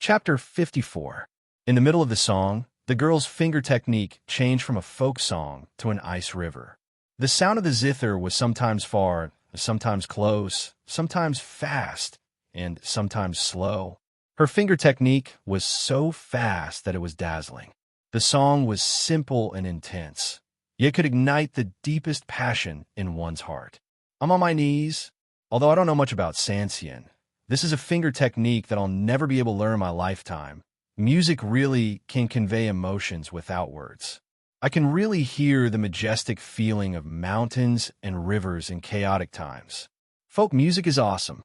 Chapter 54. In the middle of the song, the girl's finger technique changed from a folk song to an ice river. The sound of the zither was sometimes far, sometimes close, sometimes fast, and sometimes slow. Her finger technique was so fast that it was dazzling. The song was simple and intense, yet could ignite the deepest passion in one's heart. I'm on my knees. Although I don't know much about Sanxian, this is a finger technique that I'll never be able to learn in my lifetime. Music really can convey emotions without words. I can really hear the majestic feeling of mountains and rivers in chaotic times. Folk music is awesome.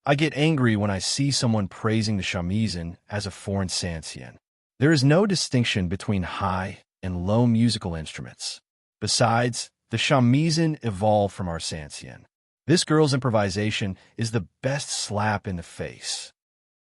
I get angry when I see someone praising the shamisen as a foreign Sanxian. There is no distinction between high and low musical instruments. Besides, the shamisen evolved from our Sanxian. This girl's improvisation is the best slap in the face.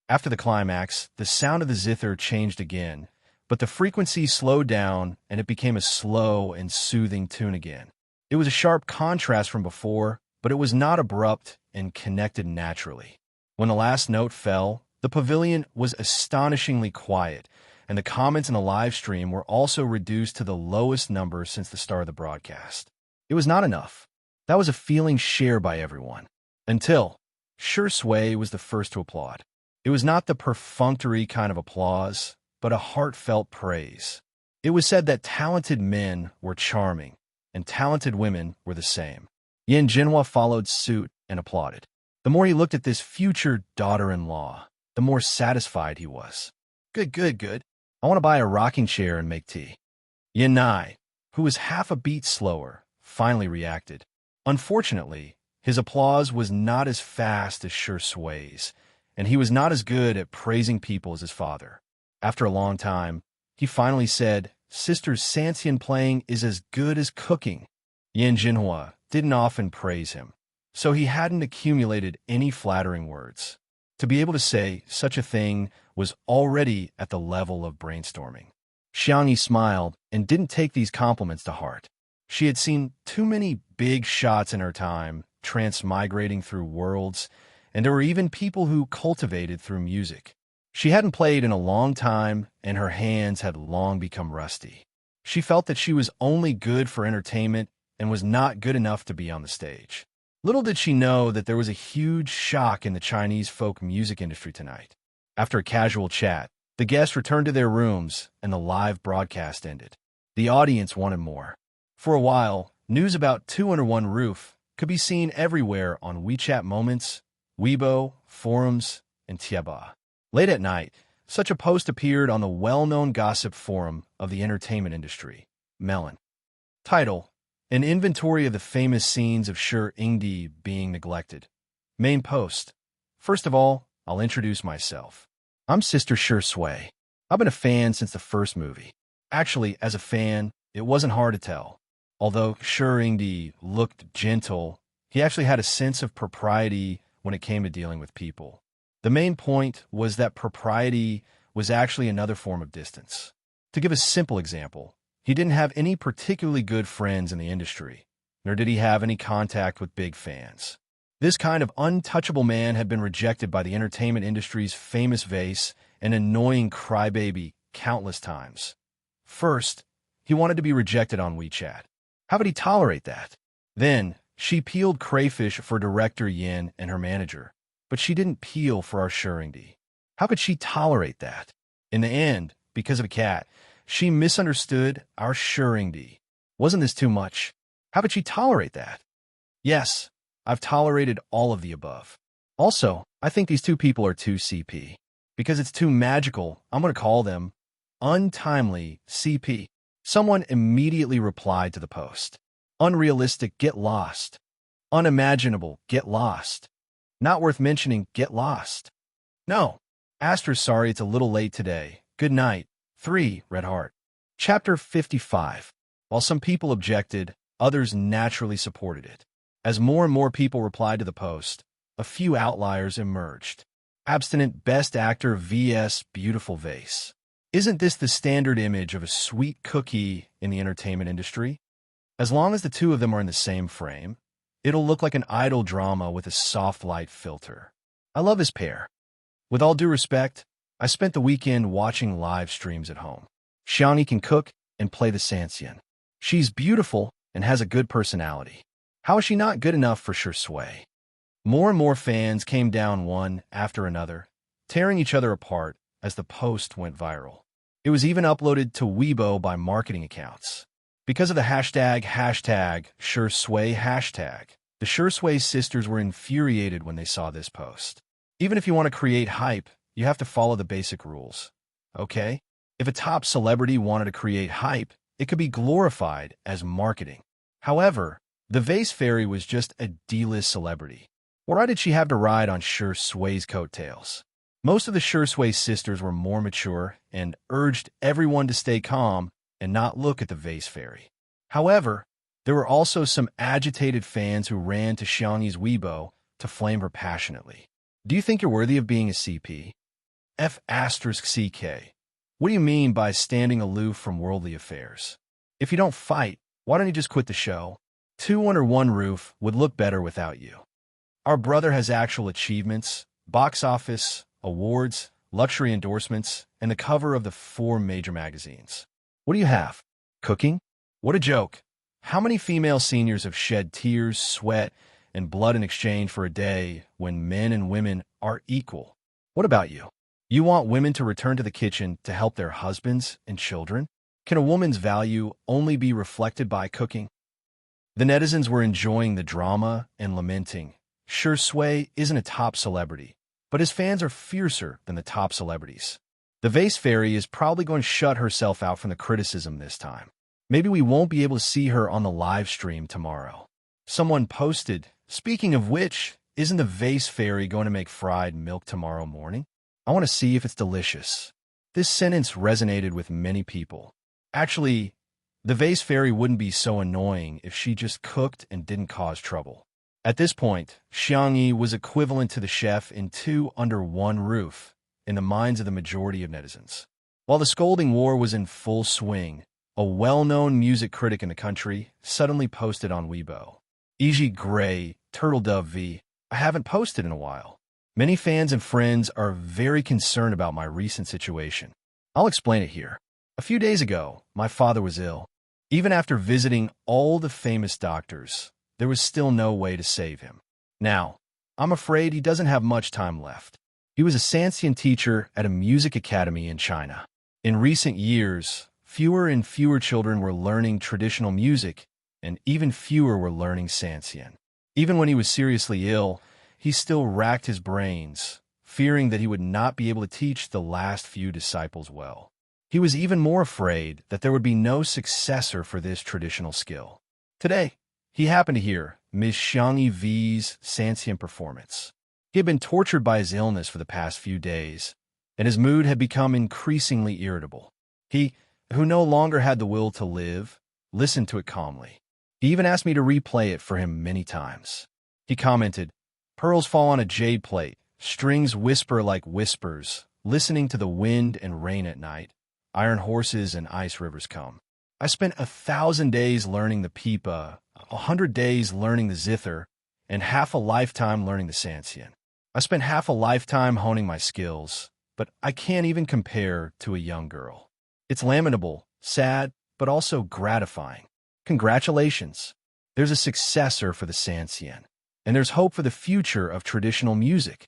After the climax, the sound of the zither changed again, but the frequency slowed down and it became a slow and soothing tune again. It was a sharp contrast from before, but it was not abrupt and connected naturally. When the last note fell, the pavilion was astonishingly quiet, and the comments in the live stream were also reduced to the lowest number since the start of the broadcast. It was not enough. That was a feeling shared by everyone. Until Sure Sway was the first to applaud. It was not the perfunctory kind of applause, but a heartfelt praise. It was said that talented men were charming, and talented women were the same. Yin Jinhua followed suit and applauded. The more he looked at this future daughter-in-law, the more satisfied he was. Good, good, good. I want to buy a rocking chair and make tea. Yin Nai, who was half a beat slower, finally reacted. Unfortunately, his applause was not as fast as Sure Sway's, and he was not as good at praising people as his father. After a long time, he finally said, Sister Sanxian playing is as good as cooking. Yin Jinhua didn't often praise him, so he hadn't accumulated any flattering words. To be able to say such a thing was already at the level of brainstorming. Xiangyi smiled and didn't take these compliments to heart. She had seen too many big shots in her time, transmigrating through worlds, and there were even people who cultivated through music. She hadn't played in a long time, and her hands had long become rusty. She felt that she was only good for entertainment and was not good enough to be on the stage. Little did she know that there was a huge shock in the Chinese folk music industry tonight. After a casual chat, the guests returned to their rooms, and the live broadcast ended. The audience wanted more. For a while, news about Two Under One Roof could be seen everywhere on WeChat Moments, Weibo, forums, and Tieba. Late at night, such a post appeared on the well-known gossip forum of the entertainment industry, Melon. Title: An inventory of the famous scenes of Shi Ingdi being neglected. Main post: First of all, I'll introduce myself. I'm Sister Sure Sway. I've been a fan since the first movie. Actually, as a fan, it wasn't hard to tell. Although Shi Ingdi looked gentle, he actually had a sense of propriety when it came to dealing with people. The main point was that propriety was actually another form of distance. To give a simple example, he didn't have any particularly good friends in the industry, nor did he have any contact with big fans. This kind of untouchable man had been rejected by the entertainment industry's famous vase, an annoying crybaby, countless times. First, he wanted to be rejected on WeChat. How could he tolerate that? Then, she peeled crayfish for director Yin and her manager, but she didn't peel for our Shuringdi. How could she tolerate that? In the end, because of a cat, she misunderstood our Shuringdi. Wasn't this too much? How could she tolerate that? Yes, I've tolerated all of the above. Also, I think these two people are too CP. Because it's too magical, I'm going to call them untimely CP. Someone immediately replied to the post. Unrealistic, get lost. Unimaginable, get lost. Not worth mentioning, get lost. No. Astra, sorry it's a little late today. Good night. 3. Red Heart. Chapter 55. While some people objected, others naturally supported it. As more and more people replied to the post, a few outliers emerged. Abstinent Best Actor vs. Beautiful Vase. Isn't this the standard image of a sweet cookie in the entertainment industry? As long as the two of them are in the same frame, it'll look like an idol drama with a soft light filter. I love this pair. With all due respect, I spent the weekend watching live streams at home. Xiangyi can cook and play the Sanxian. She's beautiful and has a good personality. How is she not good enough for Shui? More and more fans came down one after another, tearing each other apart as the post went viral. It was even uploaded to Weibo by marketing accounts. Because of the hashtag Shui hashtag, the Shui sisters were infuriated when they saw this post. Even if you want to create hype, you have to follow the basic rules. Okay? If a top celebrity wanted to create hype, it could be glorified as marketing. However, the Vase Fairy was just a D-list celebrity. Why did she have to ride on Shui's coattails? Most of the Shui sisters were more mature and urged everyone to stay calm and not look at the Vase Fairy. However, there were also some agitated fans who ran to Xiangyi's Weibo to flame her passionately. Do you think you're worthy of being a CP? F***CK. What do you mean by standing aloof from worldly affairs? If you don't fight, why don't you just quit the show? Two under one roof would look better without you. Our brother has actual achievements, box office, awards, luxury endorsements, and the cover of the 4 major magazines. What do you have? Cooking? What a joke. How many female seniors have shed tears, sweat, and blood in exchange for a day when men and women are equal? What about you? You want women to return to the kitchen to help their husbands and children? Can a woman's value only be reflected by cooking? The netizens were enjoying the drama and lamenting. Shui isn't a top celebrity, but his fans are fiercer than the top celebrities. The Vase Fairy is probably going to shut herself out from the criticism this time. Maybe we won't be able to see her on the live stream tomorrow. Someone posted, speaking of which, isn't the Vase Fairy going to make fried milk tomorrow morning? I want to see if it's delicious. This sentence resonated with many people. Actually, the Vase Fairy wouldn't be so annoying if she just cooked and didn't cause trouble. At this point, Xiangyi was equivalent to the chef in 2 under 1 roof in the minds of the majority of netizens. While the scolding war was in full swing, a well-known music critic in the country suddenly posted on Weibo. E.g. Gray, Turtle Dove V, I haven't posted in a while. Many fans and friends are very concerned about my recent situation. I'll explain it here. A few days ago, my father was ill. Even after visiting all the famous doctors, there was still no way to save him. Now, I'm afraid he doesn't have much time left. He was a Sanxian teacher at a music academy in China. In recent years, fewer and fewer children were learning traditional music, and even fewer were learning Sanxian. Even when he was seriously ill, he still racked his brains, fearing that he would not be able to teach the last few disciples well. He was even more afraid that there would be no successor for this traditional skill. Today, he happened to hear Ms. Xiangyi V's Sanxian performance. He had been tortured by his illness for the past few days, and his mood had become increasingly irritable. He, who no longer had the will to live, listened to it calmly. He even asked me to replay it for him many times. He commented, "Pearls fall on a jade plate, strings whisper like whispers, listening to the wind and rain at night. Iron horses and ice rivers come. I spent 1,000 days learning the pipa, 100 days learning the zither, and half a lifetime learning the Sanxian. I spent half a lifetime honing my skills, but I can't even compare to a young girl. It's lamentable, sad, but also gratifying. Congratulations. There's a successor for the Sanxian, and there's hope for the future of traditional music."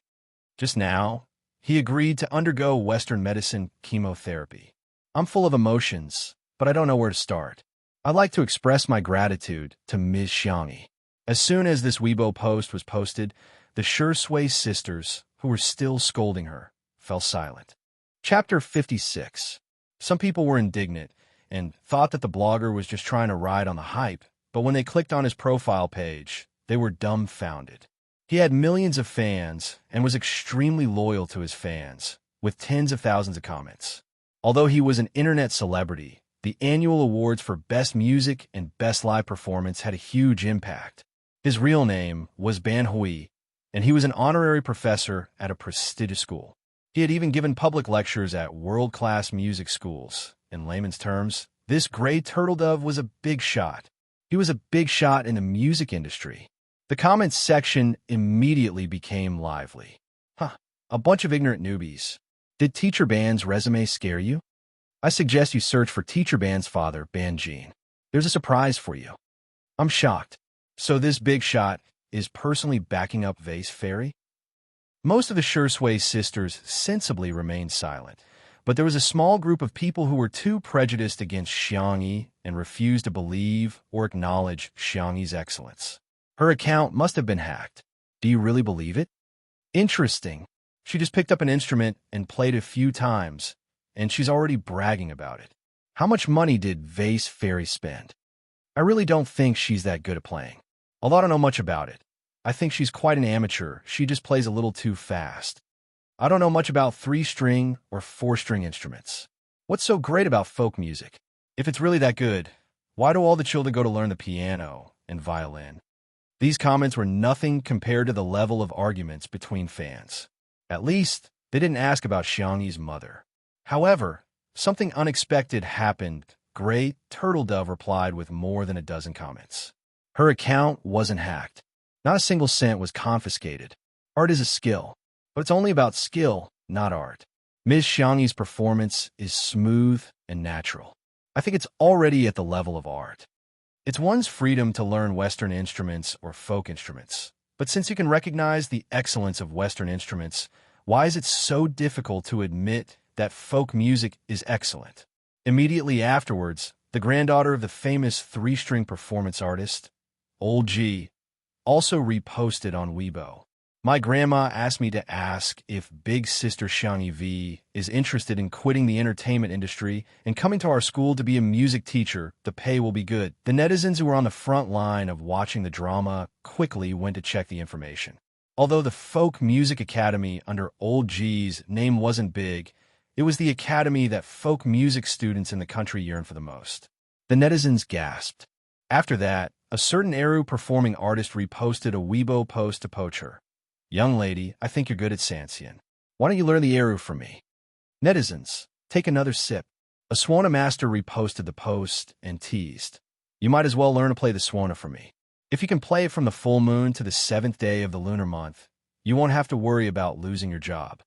Just now, he agreed to undergo Western medicine chemotherapy. I'm full of emotions, but I don't know where to start. I'd like to express my gratitude to Ms. Xiangyi. As soon as this Weibo post was posted, the Shui sisters, who were still scolding her, fell silent. Chapter 56. Some people were indignant and thought that the blogger was just trying to ride on the hype, but when they clicked on his profile page, they were dumbfounded. He had millions of fans and was extremely loyal to his fans, with tens of thousands of comments. Although he was an internet celebrity, the annual awards for Best Music and Best Live Performance had a huge impact. His real name was Ban Hui, and he was an honorary professor at a prestigious school. He had even given public lectures at world-class music schools. In layman's terms, this gray turtle dove was a big shot. He was a big shot in the music industry. The comments section immediately became lively. A bunch of ignorant newbies. Did Teacher Ban's resume scare you? I suggest you search for Teacher Ban's father, Ban Jean. There's a surprise for you. I'm shocked. So this big shot is personally backing up Vase Fairy? Most of the Shursui sisters sensibly remained silent, but there was a small group of people who were too prejudiced against Xiangyi and refused to believe or acknowledge Xiangyi's excellence. Her account must have been hacked. Do you really believe it? Interesting. She just picked up an instrument and played a few times, and she's already bragging about it. How much money did Vase Fairy spend? I really don't think she's that good at playing. Although I don't know much about it. I think she's quite an amateur. She just plays a little too fast. I don't know much about 3-string or 4-string instruments. What's so great about folk music? If it's really that good, why do all the children go to learn the piano and violin? These comments were nothing compared to the level of arguments between fans. At least, they didn't ask about Xiangyi's mother. However, something unexpected happened. Great Turtle Dove replied with more than a dozen comments. Her account wasn't hacked. Not a single cent was confiscated. Art is a skill, but it's only about skill, not art. Ms. Xiangyi's performance is smooth and natural. I think it's already at the level of art. It's one's freedom to learn Western instruments or folk instruments. But since you can recognize the excellence of Western instruments, why is it so difficult to admit that folk music is excellent? Immediately afterwards, the granddaughter of the famous 3-string performance artist, Old G, also reposted on Weibo. My grandma asked me to ask if big sister Xiangyi V is interested in quitting the entertainment industry and coming to our school to be a music teacher. The pay will be good. The netizens who were on the front line of watching the drama quickly went to check the information. Although the Folk Music Academy under Old G's name wasn't big, it was the academy that folk music students in the country yearned for the most. The netizens gasped. After that, a certain Eru performing artist reposted a Weibo post to poach her. Young lady, I think you're good at Sanxian. Why don't you learn the Eru from me? Netizens, take another sip. A Swana master reposted the post and teased. You might as well learn to play the Swana from me. If you can play it from the full moon to the 7th day of the lunar month, you won't have to worry about losing your job.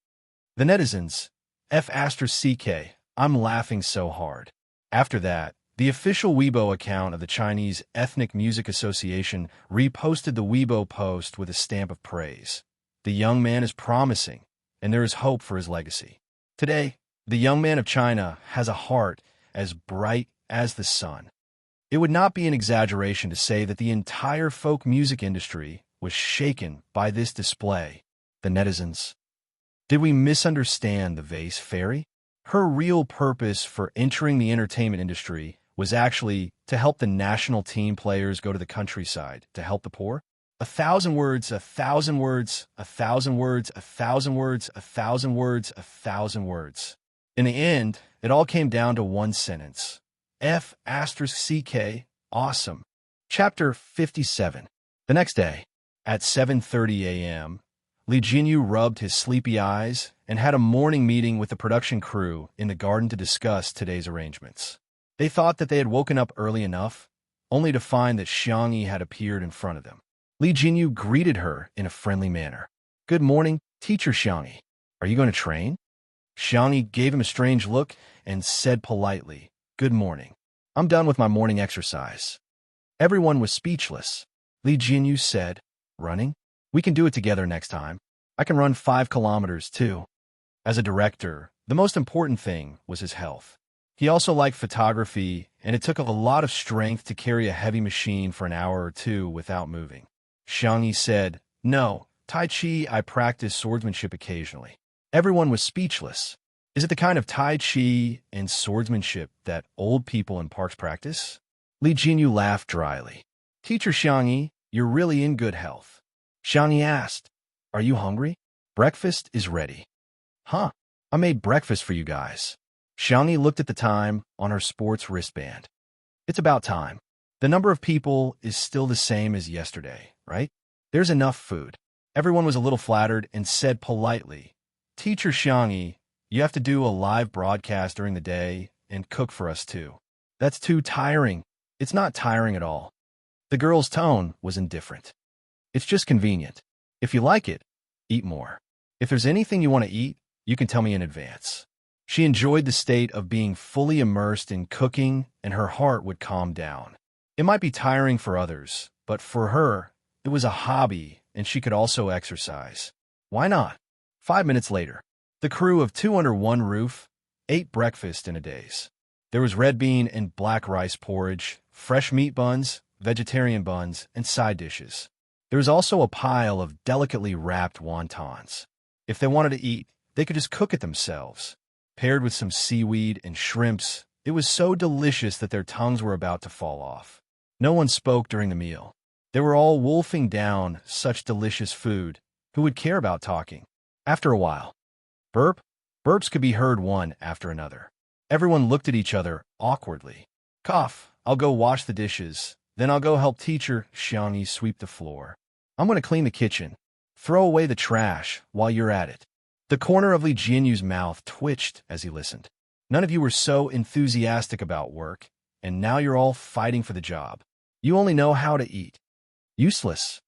The netizens, F*CK, I'm laughing so hard. After that, the official Weibo account of the Chinese Ethnic Music Association reposted the Weibo post with a stamp of praise. The young man is promising, and there is hope for his legacy. Today, the young man of China has a heart as bright as the sun. It would not be an exaggeration to say that the entire folk music industry was shaken by this display. The netizens. Did we misunderstand the Vase Fairy? Her real purpose for entering the entertainment industry was actually to help the national team players go to the countryside to help the poor? 1,000 words, 1,000 words, 1,000 words, 1,000 words, 1,000 words, 1,000 words. In the end, it all came down to one sentence. F*CK, awesome. Chapter 57. The next day, at 7:30 a.m., Li Jinyu rubbed his sleepy eyes and had a morning meeting with the production crew in the garden to discuss today's arrangements. They thought that they had woken up early enough, only to find that Xiangyi had appeared in front of them. Li Jinyu greeted her in a friendly manner. Good morning, Teacher Xiangyi. Are you going to train? Xiangyi gave him a strange look and said politely, Good morning. I'm done with my morning exercise. Everyone was speechless. Li Jinyu said, Running? We can do it together next time. I can run 5 kilometers, too. As a director, the most important thing was his health. He also liked photography, and it took a lot of strength to carry a heavy machine for an hour or two without moving. Xiangyi said, No, Tai Chi, I practice swordsmanship occasionally. Everyone was speechless. Is it the kind of Tai Chi and swordsmanship that old people in parks practice? Li Jinyu laughed dryly. Teacher Xiangyi, you're really in good health. Xiangyi asked, Are you hungry? Breakfast is ready. Huh, I made breakfast for you guys. Xiangyi looked at the time on her sports wristband. It's about time. The number of people is still the same as yesterday, right? There's enough food. Everyone was a little flattered and said politely, Teacher Xiangyi, you have to do a live broadcast during the day and cook for us too. That's too tiring. It's not tiring at all. The girl's tone was indifferent. It's just convenient. If you like it, eat more. If there's anything you want to eat, You can tell me in advance. She enjoyed the state of being fully immersed in cooking, and her heart would calm down. It might be tiring for others, but for her, it was a hobby, and she could also exercise. Why not? 5 minutes later, the crew of Two Under One Roof ate breakfast in a daze. There was red bean and black rice porridge, fresh meat buns, vegetarian buns, and side dishes. There was also a pile of delicately wrapped wontons. If they wanted to eat, they could just cook it themselves. Paired with some seaweed and shrimps, it was so delicious that their tongues were about to fall off. No one spoke during the meal. They were all wolfing down such delicious food. Who would care about talking? After a while, burps could be heard one after another. Everyone looked at each other awkwardly. Cough, I'll go wash the dishes. Then I'll go help teacher Xiangyi sweep the floor. I'm going to clean the kitchen. Throw away the trash while you're at it. The corner of Li Jianyu's mouth twitched as he listened. None of you were so enthusiastic about work, and now you're all fighting for the job. You only know how to eat. Useless.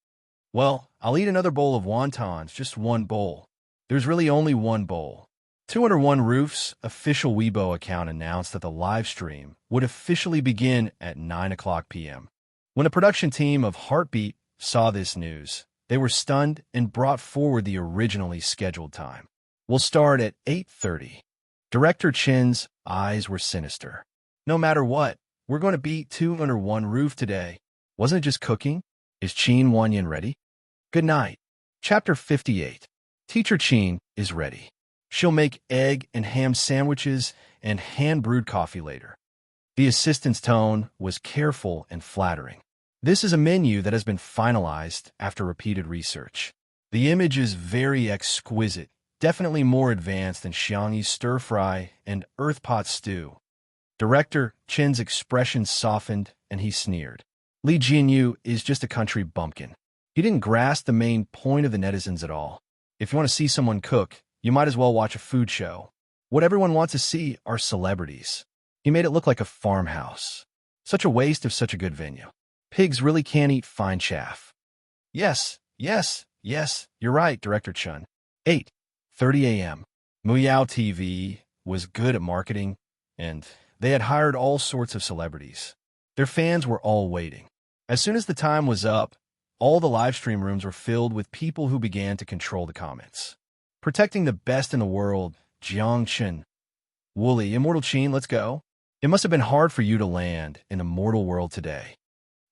Well, I'll eat another bowl of wontons, just one bowl. There's really only one bowl. Two Under One Roof's official Weibo account announced that the live stream would officially begin at 9:00 p.m. When a production team of Heartbeat saw this news, they were stunned and brought forward the originally scheduled time. We'll start at 8:30. Director Chin's eyes were sinister. No matter what, we're going to beat Two Under One Roof today. Wasn't it just cooking? Is Qin Wanyan ready? Good night. Chapter 58. Teacher Qin is ready. She'll make egg and ham sandwiches and hand-brewed coffee later. The assistant's tone was careful and flattering. This is a menu that has been finalized after repeated research. The image is very exquisite, definitely more advanced than Xiangyi's stir-fry and earth pot stew. Director Chin's expression softened and he sneered. Li Jianyu is just a country bumpkin. He didn't grasp the main point of the netizens at all. If you want to see someone cook, you might as well watch a food show. What everyone wants to see are celebrities. He made it look like a farmhouse. Such a waste of such a good venue. Pigs really can't eat fine chaff. Yes, you're right, Director Chun. 8:30 a.m. Muyao TV was good at marketing, and they had hired all sorts of celebrities. Their fans were all waiting. As soon as the time was up, all the live stream rooms were filled with people who began to control the comments. Protecting the best in the world, Jiang Chen. Wooly, Immortal Qin, let's go. It must have been hard for you to land in the mortal world today.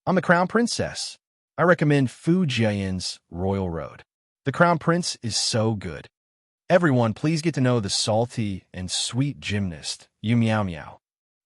I'm the Crown Princess. I recommend Fu Jian's Royal Road. The Crown Prince is so good. Everyone, please get to know the salty and sweet gymnast, Yu Miao Miao.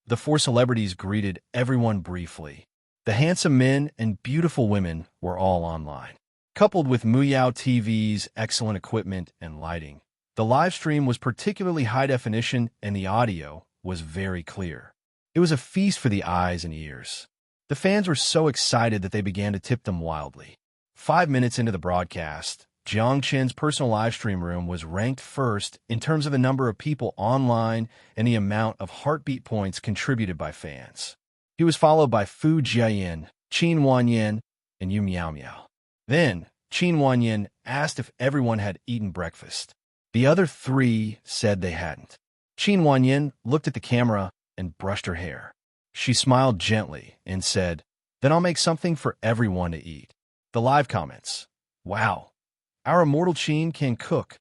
The four celebrities greeted everyone briefly. The handsome men and beautiful women were all online. Coupled with Muyao TV's excellent equipment and lighting, the live stream was particularly high definition and the audio was very clear. It was a feast for the eyes and ears. The fans were so excited that they began to tip them wildly. 5 minutes into the broadcast, Jiang Chen's personal live stream room was ranked first in terms of the number of people online and the amount of heartbeat points contributed by fans. He was followed by Fu Jiayan, Qin Wanyan, and Yu Miao Miao. Then, Qin Wanyan asked if everyone had eaten breakfast. The other three said they hadn't. Qin Wanyan looked at the camera and brushed her hair. She smiled gently and said, "Then I'll make something for everyone to eat." The live comments. Wow. Our immortal Qin can cook.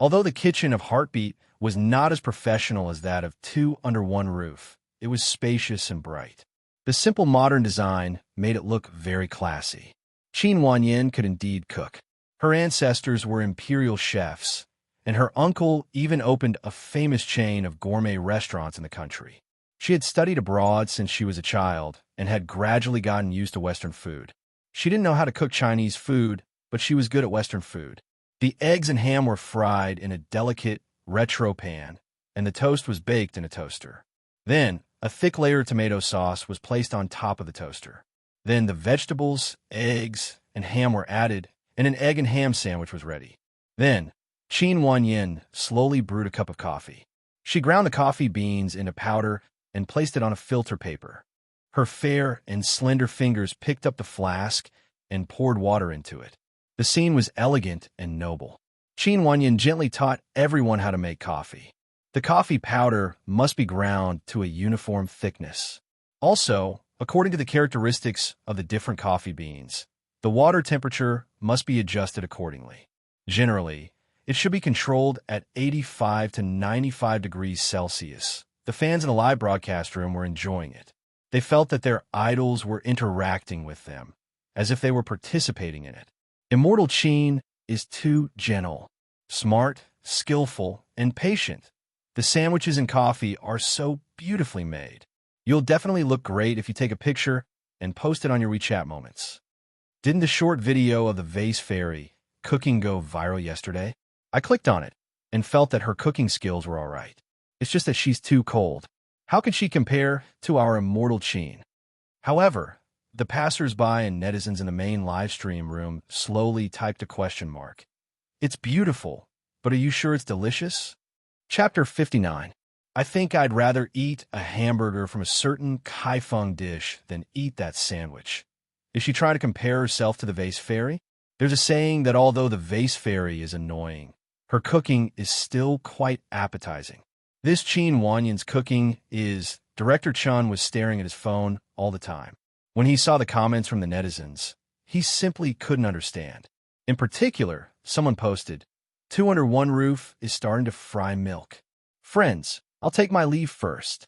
Although the kitchen of Heartbeat was not as professional as that of Two Under One Roof, it was spacious and bright. The simple modern design made it look very classy. Qin Wanyan could indeed cook. Her ancestors were imperial chefs, and her uncle even opened a famous chain of gourmet restaurants in the country. She had studied abroad since she was a child and had gradually gotten used to Western food. She didn't know how to cook Chinese food, but she was good at Western food. The eggs and ham were fried in a delicate, retro pan, and the toast was baked in a toaster. Then, a thick layer of tomato sauce was placed on top of the toaster. Then the vegetables, eggs, and ham were added, and an egg and ham sandwich was ready. Then, Qin Wanyan slowly brewed a cup of coffee. She ground the coffee beans into powder and placed it on a filter paper. Her fair and slender fingers picked up the flask and poured water into it. The scene was elegant and noble. Qin Wanyan gently taught everyone how to make coffee. The coffee powder must be ground to a uniform thickness. Also, according to the characteristics of the different coffee beans, the water temperature must be adjusted accordingly. Generally, it should be controlled at 85 to 95 degrees Celsius. The fans in the live broadcast room were enjoying it. They felt that their idols were interacting with them, as if they were participating in it. Immortal Qin is too gentle, smart, skillful, and patient. The sandwiches and coffee are so beautifully made. You'll definitely look great if you take a picture and post it on your WeChat moments. Didn't the short video of the vase fairy cooking go viral yesterday? I clicked on it and felt that her cooking skills were all right. It's just that she's too cold. How can she compare to our immortal Qin? However, the passers-by and netizens in the main live stream room slowly typed a question mark. It's beautiful, but are you sure it's delicious? Chapter 59. I think I'd rather eat a hamburger from a certain Kaifeng dish than eat that sandwich. Is she trying to compare herself to the vase fairy? There's a saying that although the vase fairy is annoying, her cooking is still quite appetizing. This Qin Wanyan's cooking is... Director Chun was staring at his phone all the time. When he saw the comments from the netizens, he simply couldn't understand. In particular, someone posted, "Two under one roof is starting to fry milk. Friends, I'll take my leave first."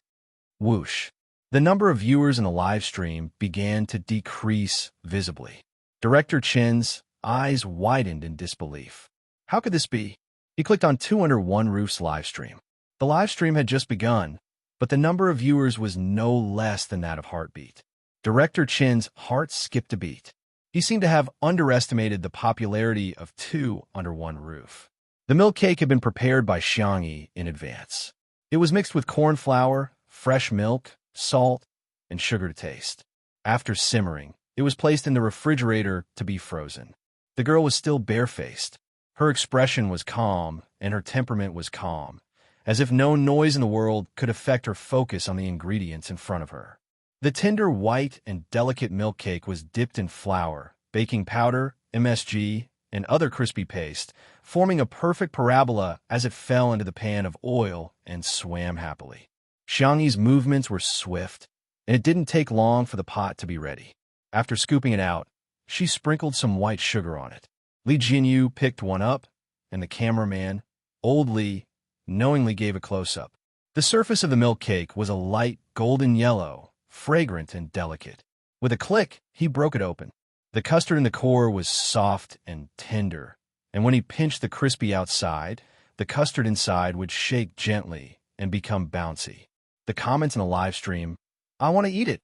Whoosh. The number of viewers in the live stream began to decrease visibly. Director Chen's eyes widened in disbelief. How could this be? He clicked on Two Under One Roof's live stream. The live stream had just begun, but the number of viewers was no less than that of Heartbeat. Director Chen's heart skipped a beat. He seemed to have underestimated the popularity of Two Under One Roof. The milk cake had been prepared by Xiangyi in advance. It was mixed with corn flour, fresh milk, salt, and sugar to taste. After simmering, it was placed in the refrigerator to be frozen. The girl was still barefaced. Her expression was calm, and her temperament was calm, as if no noise in the world could affect her focus on the ingredients in front of her. The tender white and delicate milk cake was dipped in flour, baking powder, MSG, and other crispy paste, forming a perfect parabola as it fell into the pan of oil and swam happily. Xiangyi's movements were swift, and it didn't take long for the pot to be ready. After scooping it out, she sprinkled some white sugar on it. Li Jinyu picked one up, and the cameraman, old Li, knowingly gave a close-up. The surface of the milk cake was a light golden yellow, fragrant and delicate. With a click, he broke it open. The custard in the core was soft and tender, and when he pinched the crispy outside, the custard inside would shake gently and become bouncy. The comments in the live stream, "I want to eat it.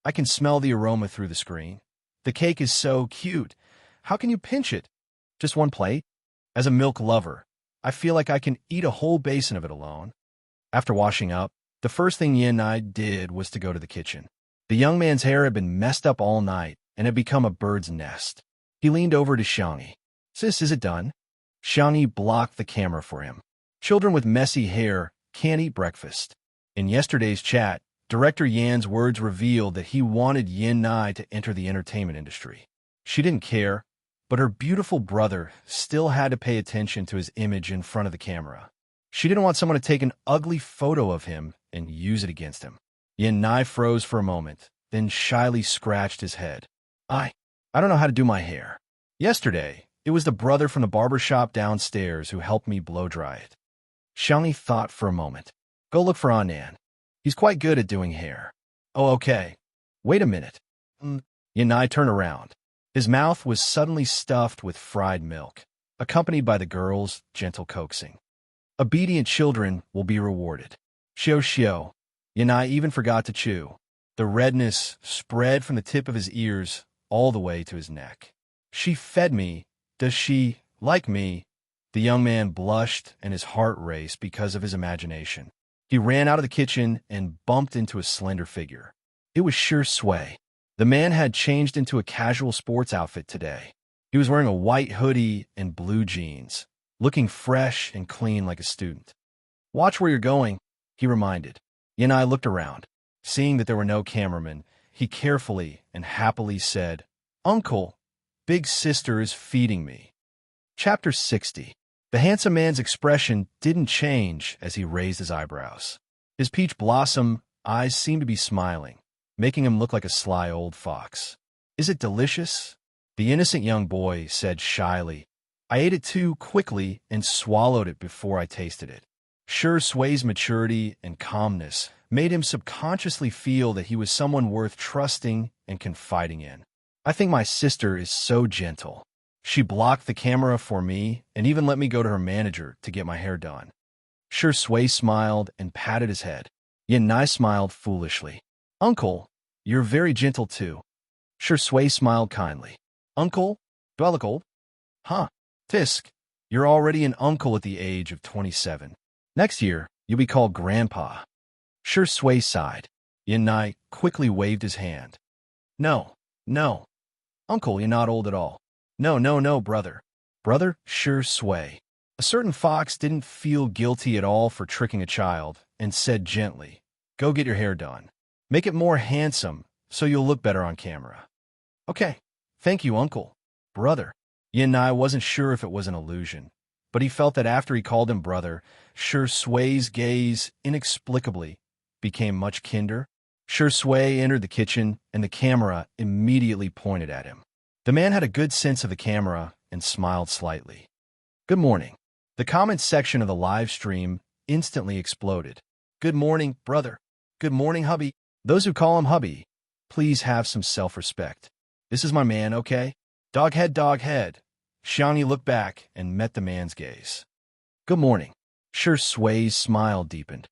I can smell the aroma through the screen. The cake is so cute. How can you pinch it? Just one plate? As a milk lover, I feel like I can eat a whole basin of it alone." After washing up, the first thing Yin and I did was to go to the kitchen. The young man's hair had been messed up all night and had become a bird's nest. He leaned over to Xiangyi. "Sis, is it done?" Xiangyi blocked the camera for him. Children with messy hair can't eat breakfast. In yesterday's chat, Director Yan's words revealed that he wanted Yin Nai to enter the entertainment industry. She didn't care, but her beautiful brother still had to pay attention to his image in front of the camera. She didn't want someone to take an ugly photo of him and use it against him. Yin Nai froze for a moment, then shyly scratched his head. I don't know how to do my hair. Yesterday, it was the brother from the barber shop downstairs who helped me blow-dry it." Xiangyi thought for a moment. "Go look for Annan. He's quite good at doing hair." "Oh, okay. Wait a minute." Yin Nai turned around. His mouth was suddenly stuffed with fried milk, accompanied by the girl's gentle coaxing. "Obedient children will be rewarded." "Xiao xiao." Yin Nai even forgot to chew. The redness spread from the tip of his ears all the way to his neck. "She fed me. Does she like me?" The young man blushed and his heart raced because of his imagination. He ran out of the kitchen and bumped into a slender figure. It was Shi Sui. The man had changed into a casual sports outfit today. He was wearing a white hoodie and blue jeans, looking fresh and clean like a student. "Watch where you're going," he reminded. Yin I looked around. Seeing that there were no cameramen, he carefully and happily said, "Uncle, big sister is feeding me." Chapter 60. The handsome man's expression didn't change as he raised his eyebrows. His peach blossom eyes seemed to be smiling, making him look like a sly old fox. Is it delicious? The innocent young boy said shyly. I ate it too quickly and swallowed it before I tasted it. Sure Sway's maturity and calmness made him subconsciously feel that he was someone worth trusting and confiding in. I think my sister is so gentle. She blocked the camera for me and even let me go to her manager to get my hair done. Sure Sway smiled and patted his head. Yin Nai smiled foolishly. Uncle, you're very gentle too. Sure Sway smiled kindly. Uncle? Do I look old? Huh. Tisk, you're already an uncle at the age of 27. Next year, you'll be called Grandpa. Sure Sway sighed. Yin Nai quickly waved his hand. No, no. Uncle, you're not old at all. No, no, no, brother. Brother, Sure Sway. A certain fox didn't feel guilty at all for tricking a child and said gently, Go get your hair done. Make it more handsome so you'll look better on camera. Okay. Thank you, Uncle. Brother. Yin Nai wasn't sure if it was an illusion, but he felt that after he called him brother, Sure Sway's gaze inexplicably became much kinder. Sure Sway entered the kitchen, and the camera immediately pointed at him. The man had a good sense of the camera and smiled slightly. Good morning. The comments section of the live stream instantly exploded. Good morning, brother. Good morning, hubby. Those who call him hubby, please have some self-respect. This is my man, okay? Dog head, dog head. Xiangyi looked back and met the man's gaze. Good morning. Sure Sway's smile deepened.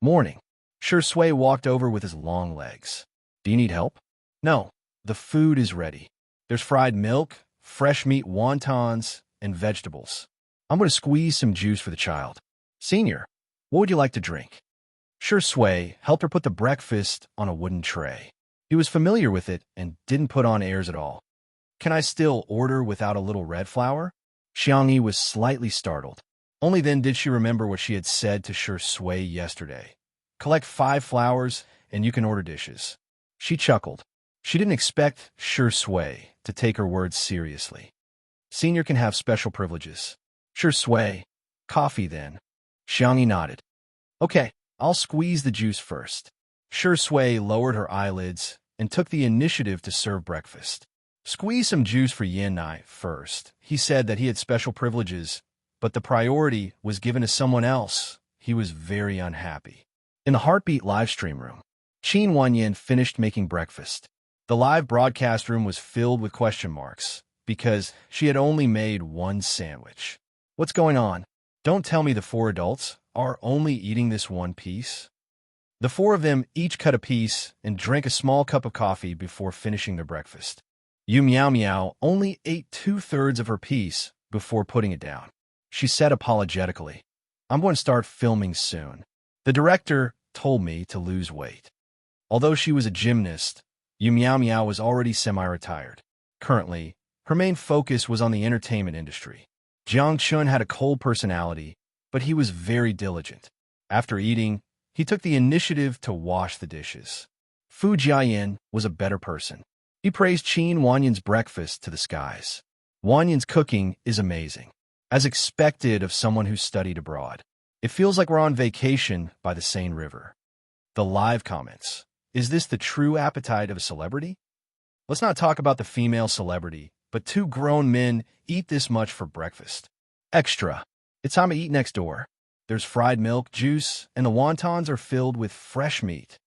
Morning. Sure Sway walked over with his long legs. Do you need help? No. The food is ready. There's fried milk, fresh meat wontons, and vegetables. I'm going to squeeze some juice for the child. Senior, what would you like to drink? Sure Sway helped her put the breakfast on a wooden tray. He was familiar with it and didn't put on airs at all. Can I still order without a little red flour? Xiangyi was slightly startled. Only then did she remember what she had said to Sure Sway yesterday. Collect 5 flowers and you can order dishes. She chuckled. She didn't expect Sure Sway to take her words seriously. Senior can have special privileges. Sure Sway. Coffee then. Xiangyi nodded. Okay, I'll squeeze the juice first. Sure Sway lowered her eyelids and took the initiative to serve breakfast. Squeeze some juice for Yin Nai first. He said that he had special privileges, but the priority was given to someone else. He was very unhappy. In the Heartbeat livestream room, Qin Wanyan finished making breakfast. The live broadcast room was filled with question marks because she had only made one sandwich. What's going on? Don't tell me the 4 adults are only eating this one piece. The 4 of them each cut a piece and drank a small cup of coffee before finishing their breakfast. Yu Miao Miao only ate 2/3 of her piece before putting it down. She said apologetically, I'm going to start filming soon. The director told me to lose weight. Although she was a gymnast, Yu Miao Miao was already semi-retired. Currently, her main focus was on the entertainment industry. Jiang Chun had a cold personality, but he was very diligent. After eating, he took the initiative to wash the dishes. Fu Jiayin was a better person. He praised Qin Wanyan's breakfast to the skies. Wanyan's cooking is amazing, as expected of someone who studied abroad. It feels like we're on vacation by the Seine River. The live comments. Is this the true appetite of a celebrity? Let's not talk about the female celebrity, but 2 grown men eat this much for breakfast. Extra. It's time to eat next door. There's fried milk, juice, and the wontons are filled with fresh meat.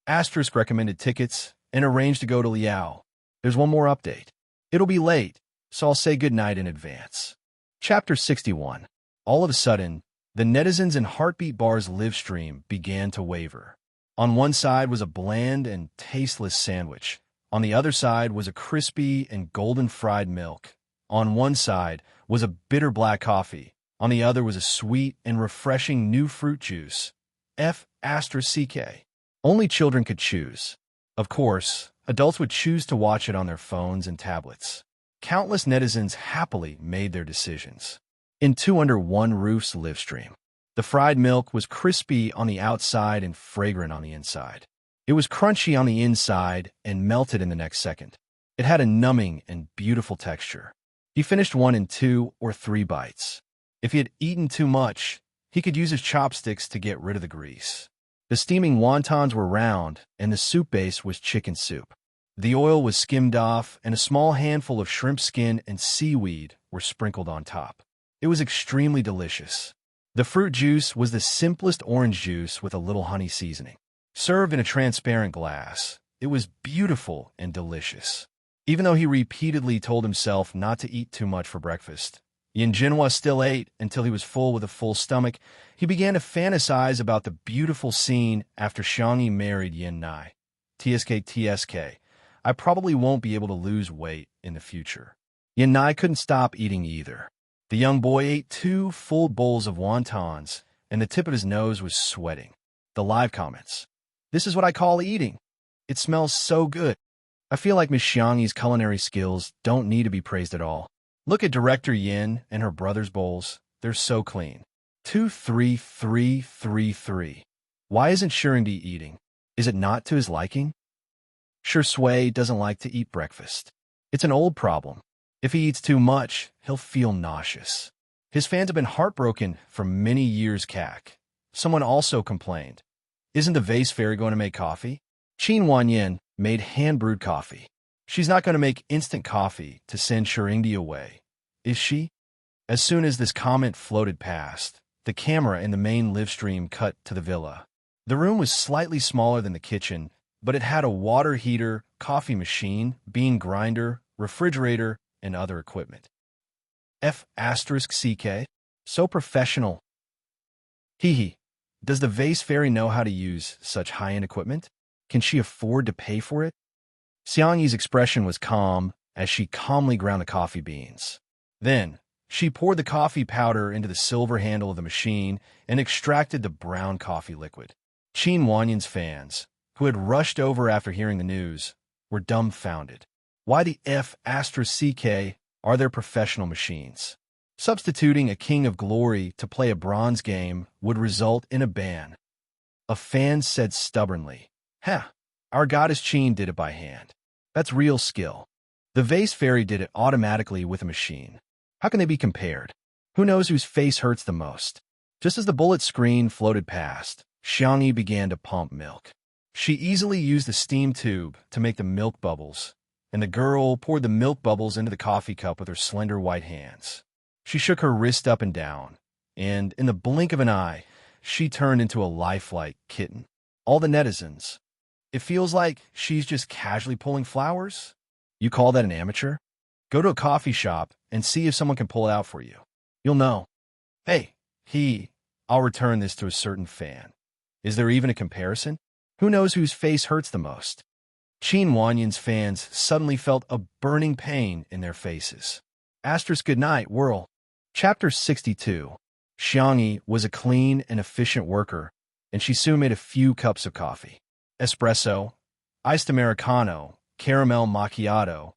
Asterisk recommended tickets and arranged to go to Liao. There's one more update. It'll be late, so I'll say goodnight in advance. Chapter 61. All of a sudden, the netizens in Heartbeat Bar's live stream began to waver. On one side was a bland and tasteless sandwich. On the other side was a crispy and golden fried milk. On one side was a bitter black coffee. On the other was a sweet and refreshing new fruit juice. F***CK. Only children could choose. Of course, adults would choose to watch it on their phones and tablets. Countless netizens happily made their decisions. In 2 Under One Roof's live stream, the fried milk was crispy on the outside and fragrant on the inside. It was crunchy on the inside and melted in the next second. It had a numbing and beautiful texture. He finished 1 in 2 or 3 bites. If he had eaten too much, he could use his chopsticks to get rid of the grease. The steaming wontons were round, and the soup base was chicken soup. The oil was skimmed off, and a small handful of shrimp skin and seaweed were sprinkled on top. It was extremely delicious. The fruit juice was the simplest orange juice with a little honey seasoning. Served in a transparent glass, it was beautiful and delicious. Even though he repeatedly told himself not to eat too much for breakfast, Yin Jinhua still ate until he was full with a full stomach. He began to fantasize about the beautiful scene after Xiangyi married Yin Nai. TSK. I probably won't be able to lose weight in the future. Yin Nai couldn't stop eating either. The young boy ate 2 full bowls of wontons, and the tip of his nose was sweating. The live comments. This is what I call eating. It smells so good. I feel like Miss Xiangyi's culinary skills don't need to be praised at all. Look at Director Yin and her brother's bowls. They're so clean. 2, 3, 3, 3, 3. Why isn't Shurindi eating? Is it not to his liking? Sure, Sui doesn't like to eat breakfast. It's an old problem. If he eats too much, he'll feel nauseous. His fans have been heartbroken for many years. Someone also complained. Isn't the vase fairy going to make coffee? Qin Wanyin made hand-brewed coffee. She's not going to make instant coffee to send Shurindi away, is she? As soon as this comment floated past, the camera in the main live stream cut to the villa. The room was slightly smaller than the kitchen, but it had a water heater, coffee machine, bean grinder, refrigerator, and other equipment. F***CK? So professional. Hee. Does the vase fairy know how to use such high-end equipment? Can she afford to pay for it? Xiangyi's expression was calm as she calmly ground the coffee beans. Then, she poured the coffee powder into the silver handle of the machine and extracted the brown coffee liquid. Qin Wanyin's fans, who had rushed over after hearing the news, were dumbfounded. Why the F***CK are there professional machines? Substituting a King of Glory to play a bronze game would result in a ban. A fan said stubbornly, our goddess Qin did it by hand. That's real skill. The vase fairy did it automatically with a machine. How can they be compared? Who knows whose face hurts the most? Just as the bullet screen floated past, Xiangyi began to pump milk. She easily used the steam tube to make the milk bubbles, and the girl poured the milk bubbles into the coffee cup with her slender white hands. She shook her wrist up and down, and in the blink of an eye, she turned into a lifelike kitten. All the netizens. It feels like she's just casually pulling flowers? You call that an amateur? Go to a coffee shop and see if someone can pull it out for you. You'll know. Hey, I'll return this to a certain fan. Is there even a comparison? Who knows whose face hurts the most? Qin Wanyin's fans suddenly felt a burning pain in their faces. Good night, whirl. Chapter 62. Xiangyi was a clean and efficient worker, and she soon made a few cups of coffee. Espresso, iced Americano, caramel macchiato.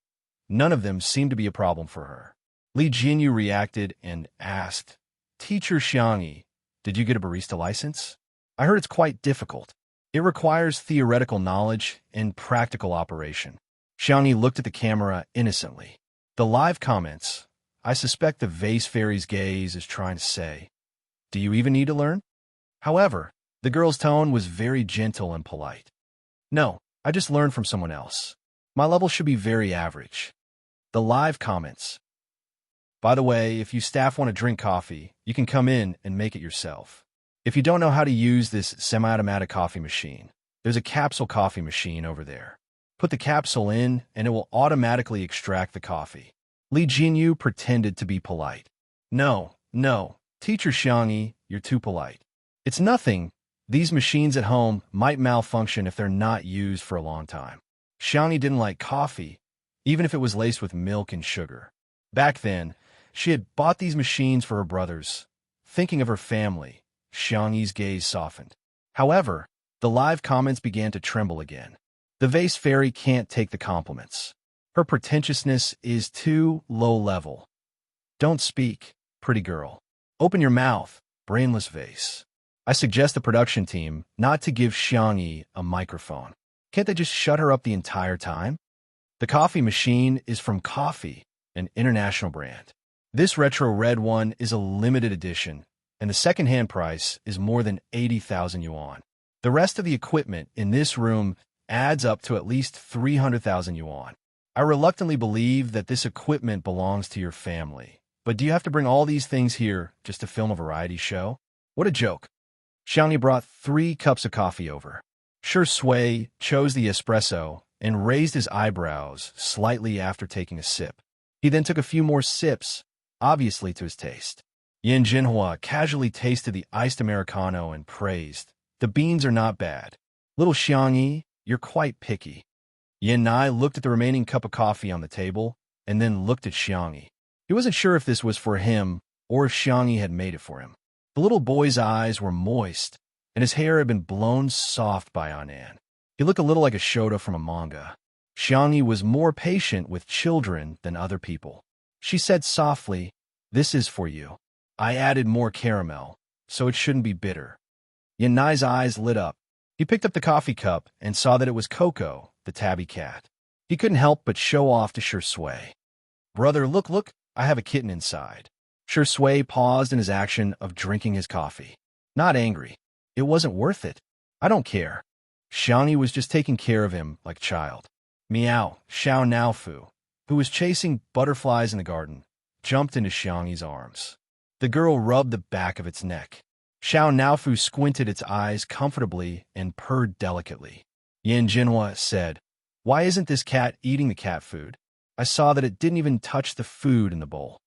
None of them seemed to be a problem for her. Li Jinyu reacted and asked, Teacher Xiangyi, did you get a barista license? I heard it's quite difficult. It requires theoretical knowledge and practical operation. Xiangyi looked at the camera innocently. The live comments. I suspect the vase fairy's gaze is trying to say, do you even need to learn? However, the girl's tone was very gentle and polite. No, I just learned from someone else. My level should be very average. The live comments. By the way, if you staff want to drink coffee, you can come in and make it yourself. If you don't know how to use this semi-automatic coffee machine, there's a capsule coffee machine over there. Put the capsule in, and it will automatically extract the coffee. Li Jinyu pretended to be polite. No, Teacher Xiangyi, you're too polite. It's nothing. These machines at home might malfunction if they're not used for a long time. Xiangyi didn't like coffee, even if it was laced with milk and sugar. Back then, she had bought these machines for her brothers. Thinking of her family, Xiangyi's gaze softened. However, the live comments began to tremble again. The vase fairy can't take the compliments. Her pretentiousness is too low level. Don't speak, pretty girl. Open your mouth, brainless vase. I suggest the production team not to give Xiangyi a microphone. Can't they just shut her up the entire time? The coffee machine is from Coffee, an international brand. This retro red one is a limited edition, and the second-hand price is more than 80,000 yuan. The rest of the equipment in this room adds up to at least 300,000 yuan. I reluctantly believe that this equipment belongs to your family. But do you have to bring all these things here just to film a variety show? What a joke. Xiangni brought 3 cups of coffee over. Sure Sui chose the espresso and raised his eyebrows slightly after taking a sip. He then took a few more sips, obviously to his taste. Yin Jinhua casually tasted the iced Americano and praised, "The beans are not bad. Little Xiangni, you're quite picky." Yin Nai looked at the remaining cup of coffee on the table and then looked at Xiangni. He wasn't sure if this was for him or if Xiangni had made it for him. The little boy's eyes were moist, and his hair had been blown soft by Anan. He looked a little like a Shota from a manga. Xiangni was more patient with children than other people. She said softly, "This is for you. I added more caramel, so it shouldn't be bitter." Yin Nai's eyes lit up. He picked up the coffee cup and saw that it was Coco, the tabby cat. He couldn't help but show off to Sure Sui. "Brother, look, I have a kitten inside." Sure Sui paused in his action of drinking his coffee. Not angry. It wasn't worth it. "I don't care." Xiangni was just taking care of him like a child. Meow, Xiao Naofu, who was chasing butterflies in the garden, jumped into Xiangni's arms. The girl rubbed the back of its neck. Xiao Naofu squinted its eyes comfortably and purred delicately. Yin Jinhua said, "Why isn't this cat eating the cat food? I saw that it didn't even touch the food in the bowl.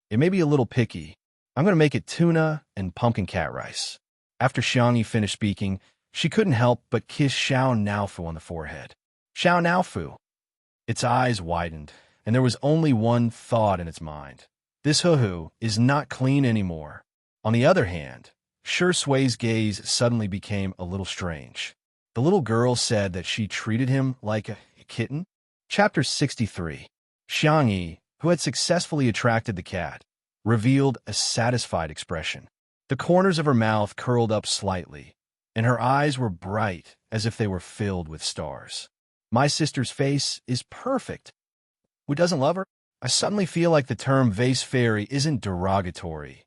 It may be a little picky. I'm going to make it tuna and pumpkin cat rice." After Xiangni finished speaking, she couldn't help but kiss Xiao Naofu on the forehead. "Xiao Naofu." Its eyes widened, and there was only one thought in its mind. This hoo-hoo is not clean anymore. On the other hand, Sure Sui's gaze suddenly became a little strange. The little girl said that she treated him like a kitten. Chapter 63. Xiangni, who had successfully attracted the cat, revealed a satisfied expression. The corners of her mouth curled up slightly, and her eyes were bright as if they were filled with stars. "My sister's face is perfect." Who doesn't love her? I suddenly feel like the term vase fairy isn't derogatory.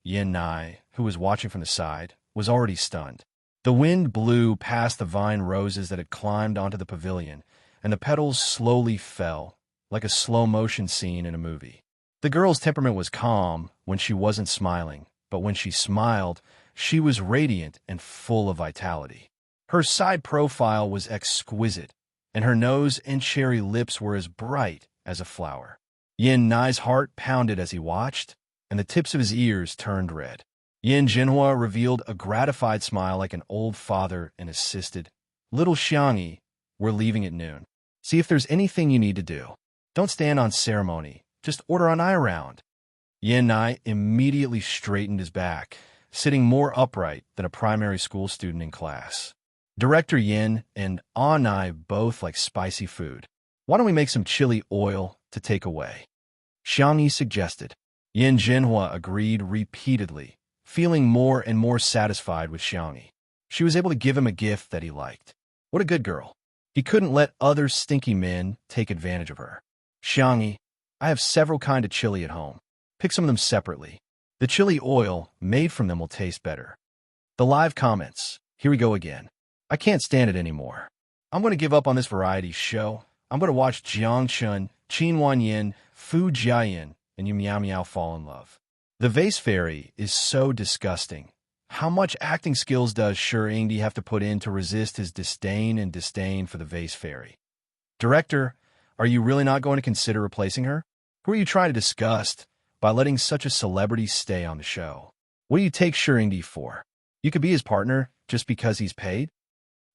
Yin Nai, who was watching from the side, was already stunned. The wind blew past the vine roses that had climbed onto the pavilion, and the petals slowly fell, like a slow-motion scene in a movie. The girl's temperament was calm when she wasn't smiling, but when she smiled, she was radiant and full of vitality. Her side profile was exquisite, and her nose and cherry lips were as bright as a flower. Yin Nai's heart pounded as he watched, and the tips of his ears turned red. Yin Jinhua revealed a gratified smile like an old father and insisted, "Little Xiangni, we're leaving at noon. See if there's anything you need to do. Don't stand on ceremony. Just order an eye around." Yin Nai immediately straightened his back, sitting more upright than a primary school student in class. Director Yin and Nai both like spicy food. "Why don't we make some chili oil to take away?" Xiangni suggested. Yin Jinhua agreed repeatedly, feeling more and more satisfied with Xiangni. She was able to give him a gift that he liked. What a good girl. He couldn't let other stinky men take advantage of her. "Xiangni, I have several kinds of chili at home. Pick some of them separately. The chili oil made from them will taste better." The live comments. Here we go again. "I can't stand it anymore. I'm going to give up on this variety show. I'm going to watch Jiang Chun, Qin Wan Yin, Fu Jiayin, and you Meow Meow fall in love. The vase fairy is so disgusting. How much acting skills does Sure Ingdi have to put in to resist his disdain for the vase fairy? Director, are you really not going to consider replacing her? Who are you trying to disgust by letting such a celebrity stay on the show? What do you take Sure Ingdi for? You could be his partner just because he's paid?"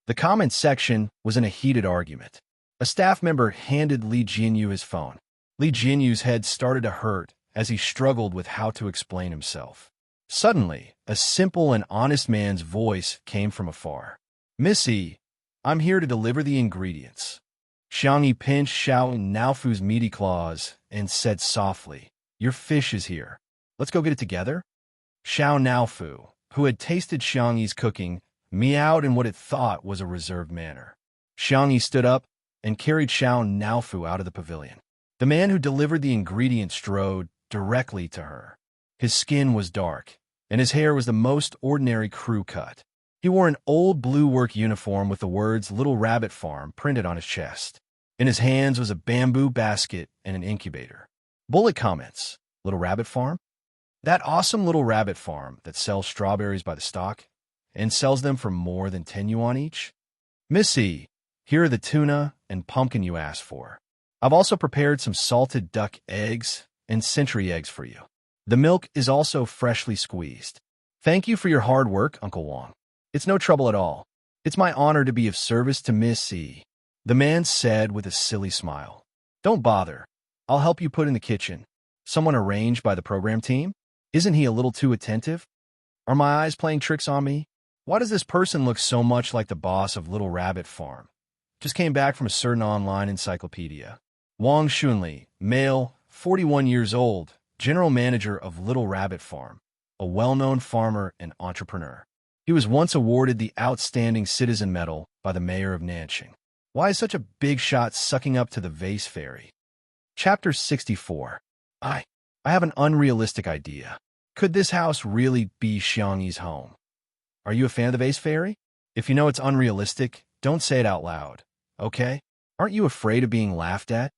The comments section was in a heated argument. A staff member handed Li Jinyu his phone. Li Jinyu's head started to hurt as he struggled with how to explain himself. Suddenly, a simple and honest man's voice came from afar. "Missy, I'm here to deliver the ingredients." Xiangni pinched Xiao Naofu's meaty claws and said softly, "Your fish is here. Let's go get it together?" Xiao Naofu, who had tasted Xiangni's cooking, meowed in what it thought was a reserved manner. Xiangni stood up and carried Xiao Naofu out of the pavilion. The man who delivered the ingredients strode directly to her. His skin was dark, and his hair was the most ordinary crew cut. He wore an old blue work uniform with the words Little Rabbit Farm printed on his chest. In his hands was a bamboo basket and an incubator. Bullet comments. Little Rabbit Farm? That awesome Little Rabbit Farm that sells strawberries by the stalk and sells them for more than 10 yuan each? Missy, here are the tuna and pumpkin you asked for. I've also prepared some salted duck eggs and century eggs for you. The milk is also freshly squeezed. Thank you for your hard work, Uncle Wong. It's no trouble at all. It's my honor to be of service to Miss E, the man said with a silly smile. Don't bother. I'll help you put in the kitchen. Someone arranged by the program team? Isn't he a little too attentive? Are my eyes playing tricks on me? Why does this person look so much like the boss of Little Rabbit Farm? Just came back from a certain online encyclopedia. Wang Xunli, male, 41 years old, general manager of Little Rabbit Farm, a well-known farmer and entrepreneur. He was once awarded the Outstanding Citizen Medal by the mayor of Nanjing. Why is such a big shot sucking up to the vase fairy? Chapter 64. I have an unrealistic idea. Could this house really be Xiangyi's home? Are you a fan of the vase fairy? If you know it's unrealistic, don't say it out loud, okay? Aren't you afraid of being laughed at?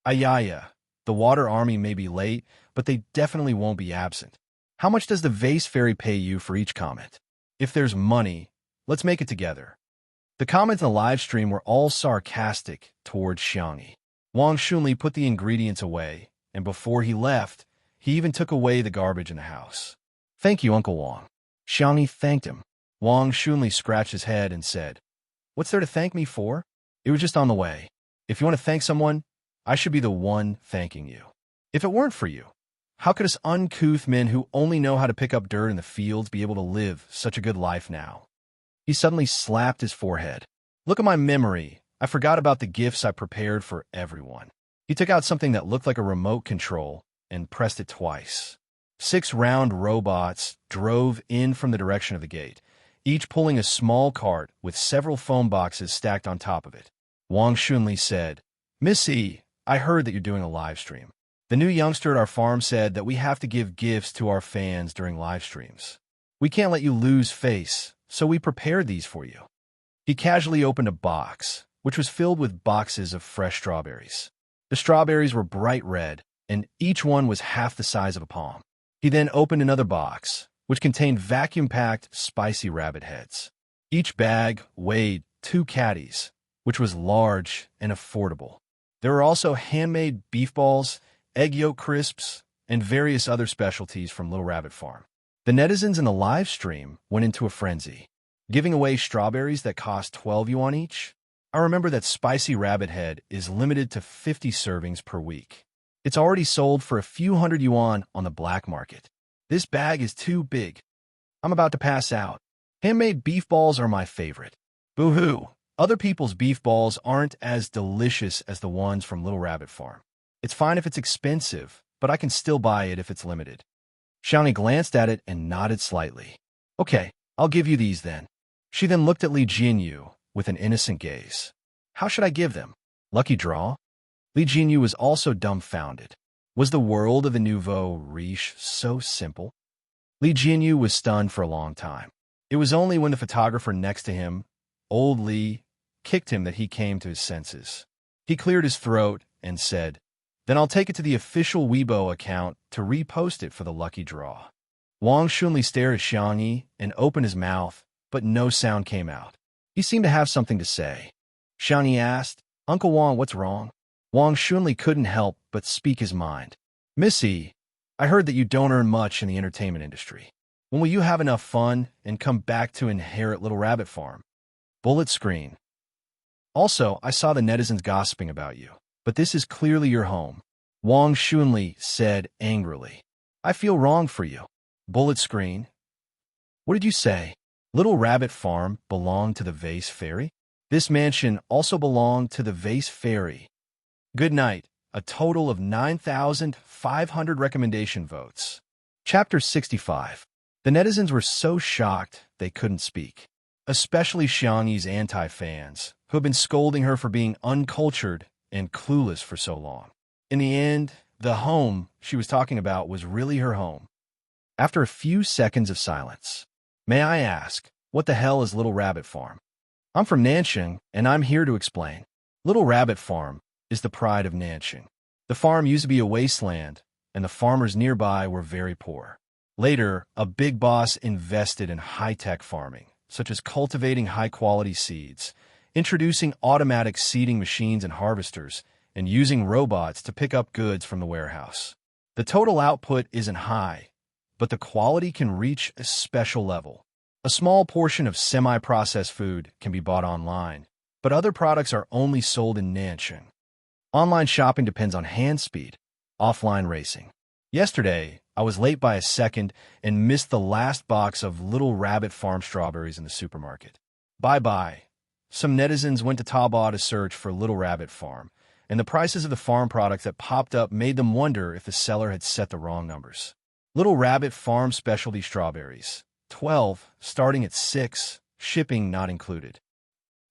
Ayaya, the water army may be late, but they definitely won't be absent. How much does the vase fairy pay you for each comment? If there's money, let's make it together. The comments in the live stream were all sarcastic towards Xiangyi. Wang Xunli put the ingredients away, and before he left, he even took away the garbage in the house. Thank you, Uncle Wang. Xiangyi thanked him. Wang Xunli scratched his head and said, What's there to thank me for? It was just on the way. If you want to thank someone, I should be the one thanking you. If it weren't for you, how could us uncouth men who only know how to pick up dirt in the fields be able to live such a good life now? He suddenly slapped his forehead. Look at my memory. I forgot about the gifts I prepared for everyone. He took out something that looked like a remote control and pressed it twice. 6 round robots drove in from the direction of the gate, each pulling a small cart with several phone boxes stacked on top of it. Wang Xunli said, Missy, I heard that you're doing a live stream. The new youngster at our farm said that we have to give gifts to our fans during live streams. We can't let you lose face, so we prepared these for you. He casually opened a box, which was filled with boxes of fresh strawberries. The strawberries were bright red, and each one was half the size of a palm. He then opened another box, which contained vacuum-packed spicy rabbit heads. Each bag weighed 2 caddies, which was large and affordable. There were also handmade beef balls, egg yolk crisps, and various other specialties from Little Rabbit Farm. The netizens in the live stream went into a frenzy, giving away strawberries that cost 12 yuan each. I remember that spicy rabbit head is limited to 50 servings per week. It's already sold for a few hundred yuan on the black market. This bag is too big. I'm about to pass out. Handmade beef balls are my favorite. Boo-hoo! Other people's beef balls aren't as delicious as the ones from Little Rabbit Farm. It's fine if it's expensive, but I can still buy it if it's limited. Xiangyi glanced at it and nodded slightly. Okay, I'll give you these then. She then looked at Li Jinyu with an innocent gaze. How should I give them? Lucky draw? Li Jinyu was also dumbfounded. Was the world of the nouveau riche so simple? Li Jinyu was stunned for a long time. It was only when the photographer next to him, old Li, kicked him that he came to his senses. He cleared his throat and said, Then I'll take it to the official Weibo account to repost it for the lucky draw. Wang Xunli stared at Xiangyi and opened his mouth, but no sound came out. He seemed to have something to say. Xiangyi asked, Uncle Wang, what's wrong? Wang Xunli couldn't help but speak his mind. Missy, I heard that you don't earn much in the entertainment industry. When will you have enough fun and come back to inherit Little Rabbit Farm? Bullet screen. Also, I saw the netizens gossiping about you, but this is clearly your home. Wang Xunli said angrily. I feel wrong for you. Bullet screen. What did you say? Little Rabbit Farm belonged to the Vase Fairy? This mansion also belonged to the Vase Fairy. Good night. A total of 9,500 recommendation votes. Chapter 65. The netizens were so shocked they couldn't speak. Especially Xiangyi's anti-fans, who had been scolding her for being uncultured and clueless for so long. In the end, The home she was talking about was really her home. After a few seconds of silence, "May I ask, what the hell is Little Rabbit Farm?" "I'm from Nanching, and I'm here to explain. Little Rabbit Farm is the pride of Nanching. The farm used to be a wasteland, and the farmers nearby were very poor. Later, a big boss invested in high-tech farming, such as cultivating high-quality seeds, introducing automatic seeding machines and harvesters, and using robots to pick up goods from the warehouse. The total output isn't high, but the quality can reach a special level. A small portion of semi-processed food can be bought online, but other products are only sold in Nanching. Online shopping depends on hand speed, offline racing. Yesterday, I was late by a second and missed the last box of Little Rabbit Farm strawberries in the supermarket. Bye-bye." Some netizens went to Taobao to search for Little Rabbit Farm, and the prices of the farm products that popped up made them wonder if the seller had set the wrong numbers. Little Rabbit Farm specialty strawberries, 12, starting at 6, shipping not included.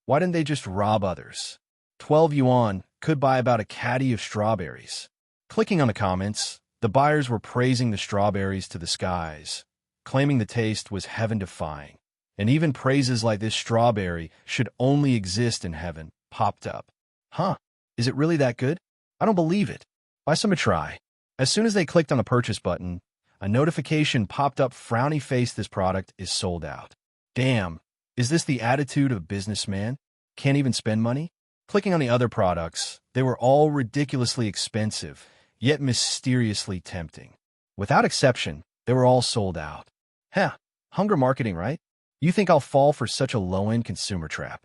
Why didn't they just rob others? 12 yuan could buy about a caddy of strawberries. Clicking on the comments, the buyers were praising the strawberries to the skies, claiming the taste was heaven-defying. And even praises like "this strawberry should only exist in heaven" popped up. Huh, is it really that good? I don't believe it. Buy some to try. As soon as they clicked on the purchase button, a notification popped up, "Frowny face, this product is sold out." Damn, is this the attitude of a businessman? Can't even spend money? Clicking on the other products, they were all ridiculously expensive, yet mysteriously tempting. Without exception, they were all sold out. Heh, hunger marketing, right? You think I'll fall for such a low-end consumer trap?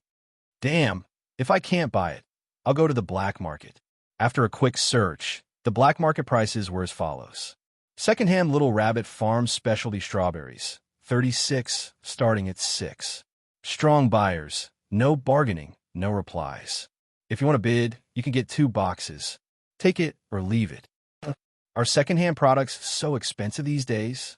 Damn, if I can't buy it, I'll go to the black market. After a quick search, the black market prices were as follows. Secondhand Little Rabbit Farm specialty strawberries, 36, starting at 6. Strong buyers, no bargaining, no replies. If you want to bid, you can get 2 boxes. Take it or leave it. Are secondhand products so expensive these days?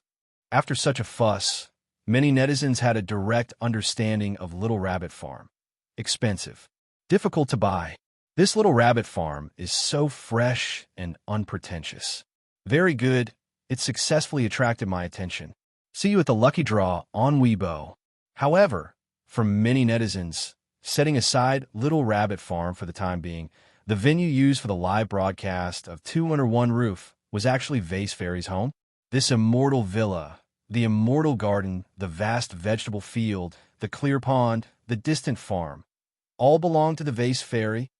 After such a fuss, many netizens had a direct understanding of Little Rabbit Farm. Expensive. Difficult to buy. This Little Rabbit Farm is so fresh and unpretentious. Very good. It successfully attracted my attention. See you at the lucky draw on Weibo. However, for many netizens, setting aside Little Rabbit Farm for the time being, the venue used for the live broadcast of Two Under One Roof was actually Vase Fairy's home. This immortal villa, the immortal garden, the vast vegetable field, the clear pond, the distant farm, all belonged to the Vase Fairy.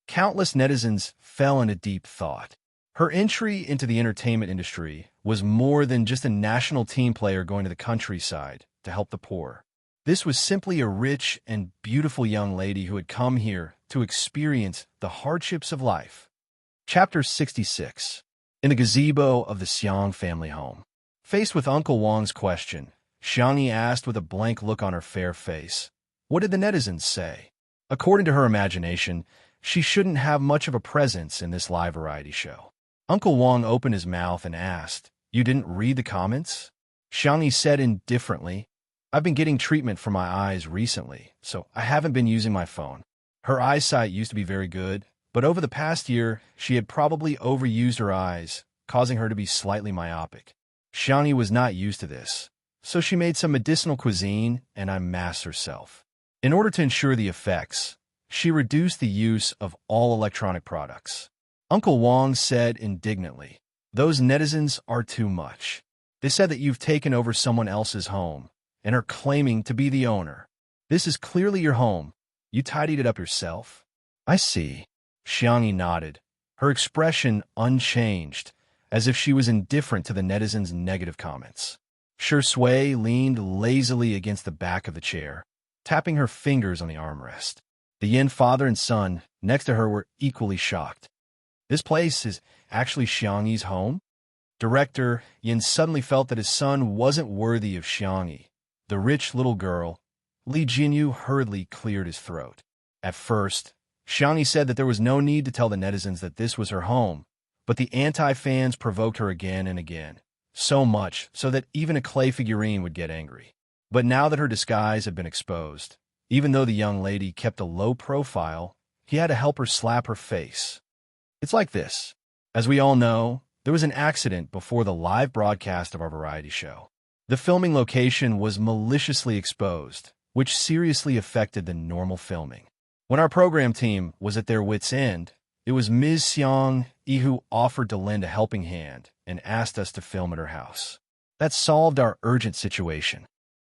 Countless netizens fell into deep thought. Her entry into the entertainment industry was more than just a national team player going to the countryside to help the poor. This was simply a rich and beautiful young lady who had come here to experience the hardships of life. Chapter 66. In the gazebo of the Xiang family home. Faced with Uncle Wang's question, Xiangyi asked with a blank look on her fair face, "What did the netizens say?" According to her imagination, she shouldn't have much of a presence in this live variety show. Uncle Wang opened his mouth and asked, "You didn't read the comments?" Xiangyi said indifferently, "I've been getting treatment for my eyes recently, so I haven't been using my phone." Her eyesight used to be very good, but over the past year, she had probably overused her eyes, causing her to be slightly myopic. Xiangyi was not used to this, so she made some medicinal cuisine and unmasked herself. In order to ensure the effects, she reduced the use of all electronic products. Uncle Wang said indignantly, "Those netizens are too much. They said that you've taken over someone else's home and are claiming to be the owner. This is clearly your home. You tidied it up yourself." "I see." Xiangyi nodded, her expression unchanged, as if she was indifferent to the netizens' negative comments. Shi Sui leaned lazily against the back of the chair, tapping her fingers on the armrest. The Yin father and son next to her were equally shocked. This place is actually Xiangyi's home? Director Yin suddenly felt that his son wasn't worthy of Xiangyi. The rich little girl, Li Jinyu, hurriedly cleared his throat. At first, Xiangyi said that there was no need to tell the netizens that this was her home, but the anti-fans provoked her again and again, so much so that even a clay figurine would get angry. But now that her disguise had been exposed, even though the young lady kept a low profile, he had to help her slap her face. "It's like this. As we all know, there was an accident before the live broadcast of our variety show. The filming location was maliciously exposed, which seriously affected the normal filming. When our program team was at their wits' end, it was Ms. Seong Yi who offered to lend a helping hand and asked us to film at her house. That solved our urgent situation.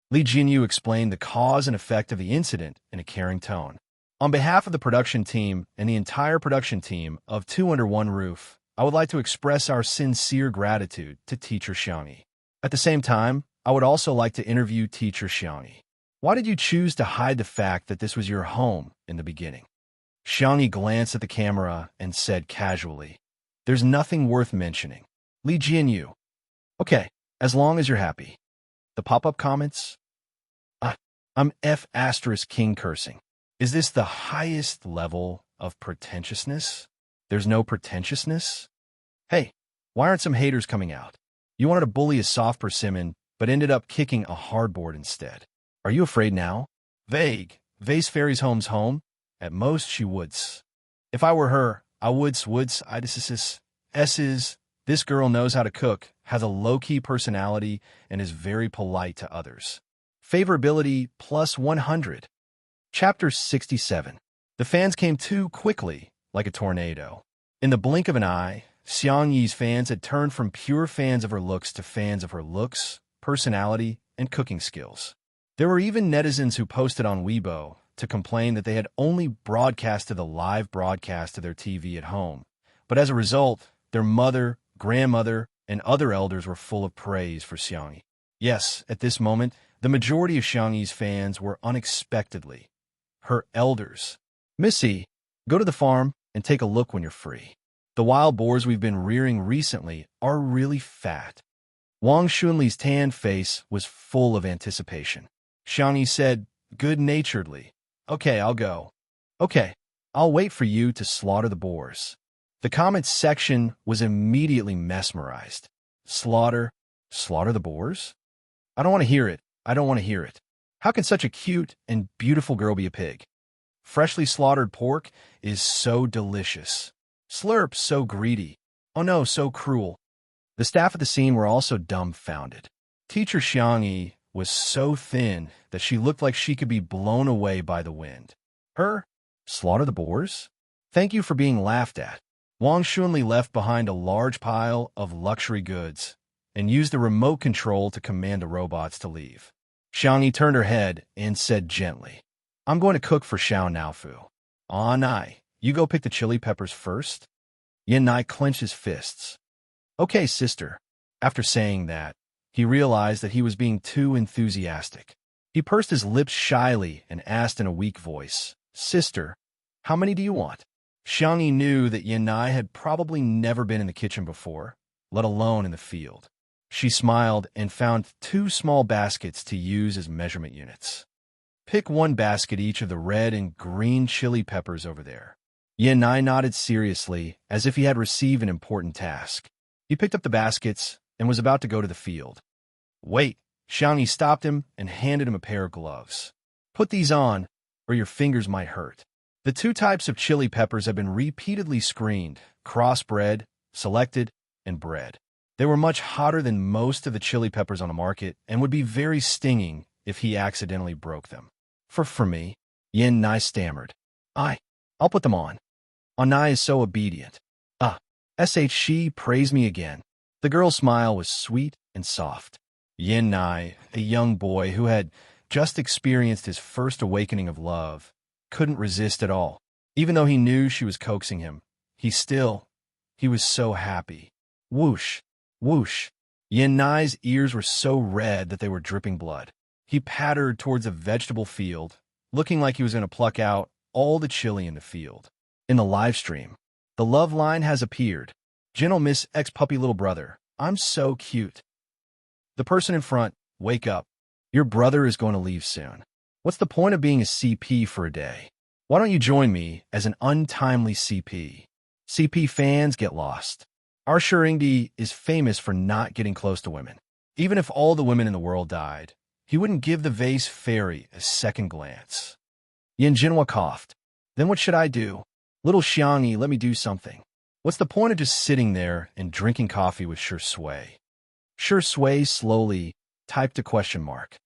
Lee Jinyu explained the cause and effect of the incident in a caring tone. On behalf of the production team and the entire production team of Two Under One Roof, I would like to express our sincere gratitude to Teacher Xiangyi. At the same time, I would also like to interview Teacher Xiangyi. Why did you choose to hide the fact that this was your home in the beginning? Xiangyi glanced at the camera and said casually, "There's nothing worth mentioning." Lee Jinyu. Okay, as long as you're happy. The pop-up comments? I'm F***king cursing. Is this the highest level of pretentiousness? There's no pretentiousness? Hey, why aren't some haters coming out? You wanted to bully a soft persimmon, but ended up kicking a hardboard instead. Are you afraid now? Vague. Vase fairy's home's home? At most, she would's. If I were her, I would's, S's. This girl knows how to cook, has a low-key personality, and is very polite to others. Favorability plus 100. Chapter 67. The fans came too quickly, like a tornado. In the blink of an eye, Xiangyi's fans had turned from pure fans of her looks to fans of her looks, personality, and cooking skills. There were even netizens who posted on Weibo to complain that they had only broadcasted the live broadcast to their TV at home, but as a result, their mother, grandmother, and other elders were full of praise for Xiangyi. Yes, at this moment, the majority of Xiangyi's fans were unexpectedly her elders. Missy, go to the farm and take a look when you're free. The wild boars we've been rearing recently are really fat. Wang Xunli's tanned face was full of anticipation. Xiangyi said good-naturedly, "Okay, I'll go. Okay, I'll wait for you to slaughter the boars." The comments section was immediately mesmerized. Slaughter the boars? I don't want to hear it. I don't want to hear it. How can such a cute and beautiful girl be a pig? Freshly slaughtered pork is so delicious. Slurp, so greedy. Oh no, so cruel. The staff at the scene were also dumbfounded. Teacher Xiangyi was so thin that she looked like she could be blown away by the wind. Her? Slaughter the boars? Thank you for being laughed at. Wang Xunli left behind a large pile of luxury goods and used the remote control to command the robots to leave. Xiangyi turned her head and said gently, "I'm going to cook for Xiao Naofu. Ah, Nai, you go pick the chili peppers first." Yin Nai clenched his fists. "Okay, sister." After saying that, he realized that he was being too enthusiastic. He pursed his lips shyly and asked in a weak voice, "Sister, how many do you want?" Xiangyi knew that Yin Nai had probably never been in the kitchen before, let alone in the field. She smiled and found 2 small baskets to use as measurement units. "Pick 1 basket each of the red and green chili peppers over there." Yin Nai nodded seriously, as if he had received an important task. He picked up the baskets and was about to go to the field. "Wait!" Xiangyi stopped him and handed him a pair of gloves. "Put these on, or your fingers might hurt." The 2 types of chili peppers had been repeatedly screened, crossbred, selected, and bred. They were much hotter than most of the chili peppers on the market and would be very stinging if he accidentally broke them. For me," Yin Nai stammered. I'll put them on." Nai is so obedient. She praised me again. The girl's smile was sweet and soft. Yin Nai, a young boy who had just experienced his first awakening of love, couldn't resist at all. Even though he knew she was coaxing him, he was so happy. Whoosh, whoosh. Yin Nai's ears were so red that they were dripping blood. He pattered towards a vegetable field, looking like he was going to pluck out all the chili in the field. In the live stream, the love line has appeared. "Gentle Miss Ex-Puppy Little Brother, I'm so cute." The person in front, "Wake up. Your brother is going to leave soon. What's the point of being a CP for a day? Why don't you join me as an untimely CP? CP fans get lost. Our Shurindi is famous for not getting close to women. Even if all the women in the world died, he wouldn't give the vase fairy a second glance." Yin Jinhua coughed. "Then what should I do? Little Xiangyi, let me do something." What's the point of just sitting there and drinking coffee with Shui? Shui slowly typed a question mark.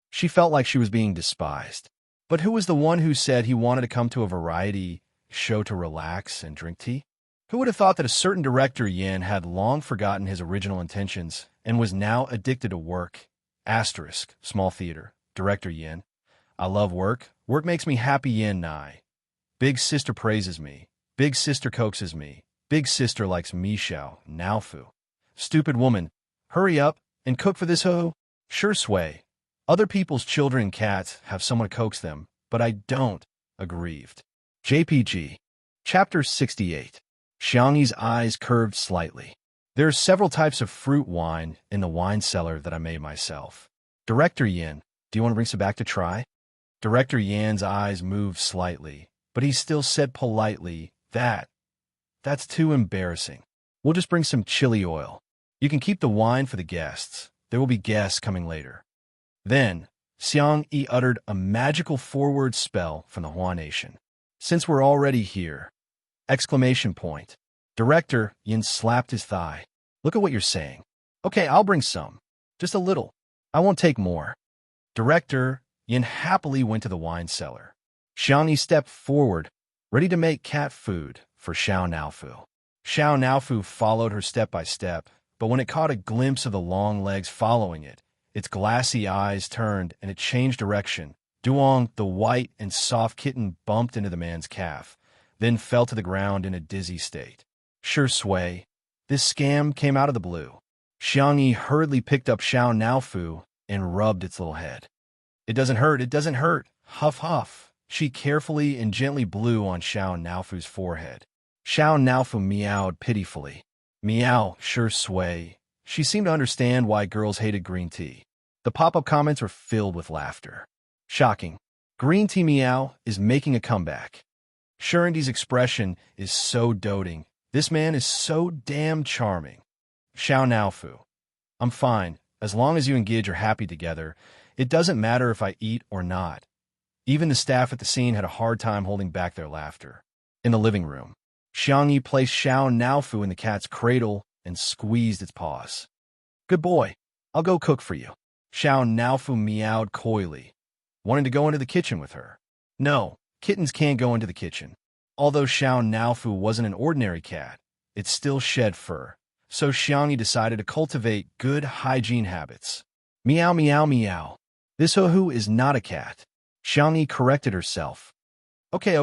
She felt like she was being despised. But who was the one who said he wanted to come to a variety show to relax and drink tea? Who would have thought that a certain director Yin had long forgotten his original intentions and was now addicted to work? Asterisk, small theater. Director Yin. I love work. Work makes me happy Yin Nai. Big sister praises me. Big sister coaxes me. Big sister likes me Xiao, Naofu. Stupid woman. Hurry up and cook for this ho. Sure Sui. Other people's children and cats have someone to coax them, but I don't. Aggrieved. JPG. Chapter 68. Xiangyi's eyes curved slightly. There are several types of fruit wine in the wine cellar that I made myself. Director Yin, do you want to bring some back to try? Director Yan's eyes moved slightly, but he still said politely, That's too embarrassing. We'll just bring some chili oil. You can keep the wine for the guests. There will be guests coming later. Then, Xiang Yi uttered a magical forward spell from the Hua Nation. Since we're already here! Exclamation point. Director Yin slapped his thigh. Look at what you're saying. Okay, I'll bring some. Just a little. I won't take more. Director Yin happily went to the wine cellar. Xiang Yi stepped forward, ready to make cat food for Xiao Naofu. Xiao Naofu followed her step by step, but when it caught a glimpse of the long legs following it, its glassy eyes turned and it changed direction. Duong, the white and soft kitten, bumped into the man's calf, then fell to the ground in a dizzy state. Sure Sui. This scam came out of the blue. Xiang Yi hurriedly picked up Xiao Naofu and rubbed its little head. It doesn't hurt, it doesn't hurt. Huff, huff. She carefully and gently blew on Xiao Naofu's forehead. Xiao Naofu meowed pitifully. Meow, Sure Sui. She seemed to understand why girls hated green tea. The pop-up comments were filled with laughter. Shocking. Green tea meow is making a comeback. Shurendi's expression is so doting. This man is so damn charming. Xiao Naofu. I'm fine. As long as you and Gid are happy together, it doesn't matter if I eat or not. Even the staff at the scene had a hard time holding back their laughter. In the living room, Xiang Yi placed Xiao Naofu in the cat's cradle and squeezed its paws. Good boy. I'll go cook for you. Xiao Naofu meowed coyly, wanting to go into the kitchen with her. No, kittens can't go into the kitchen. Although Xiao Naofu wasn't an ordinary cat, it still shed fur, so Xiang Yi decided to cultivate good hygiene habits. Meow, meow, meow. This Ho-Hu is not a cat. Xiang Yi corrected herself. Okay.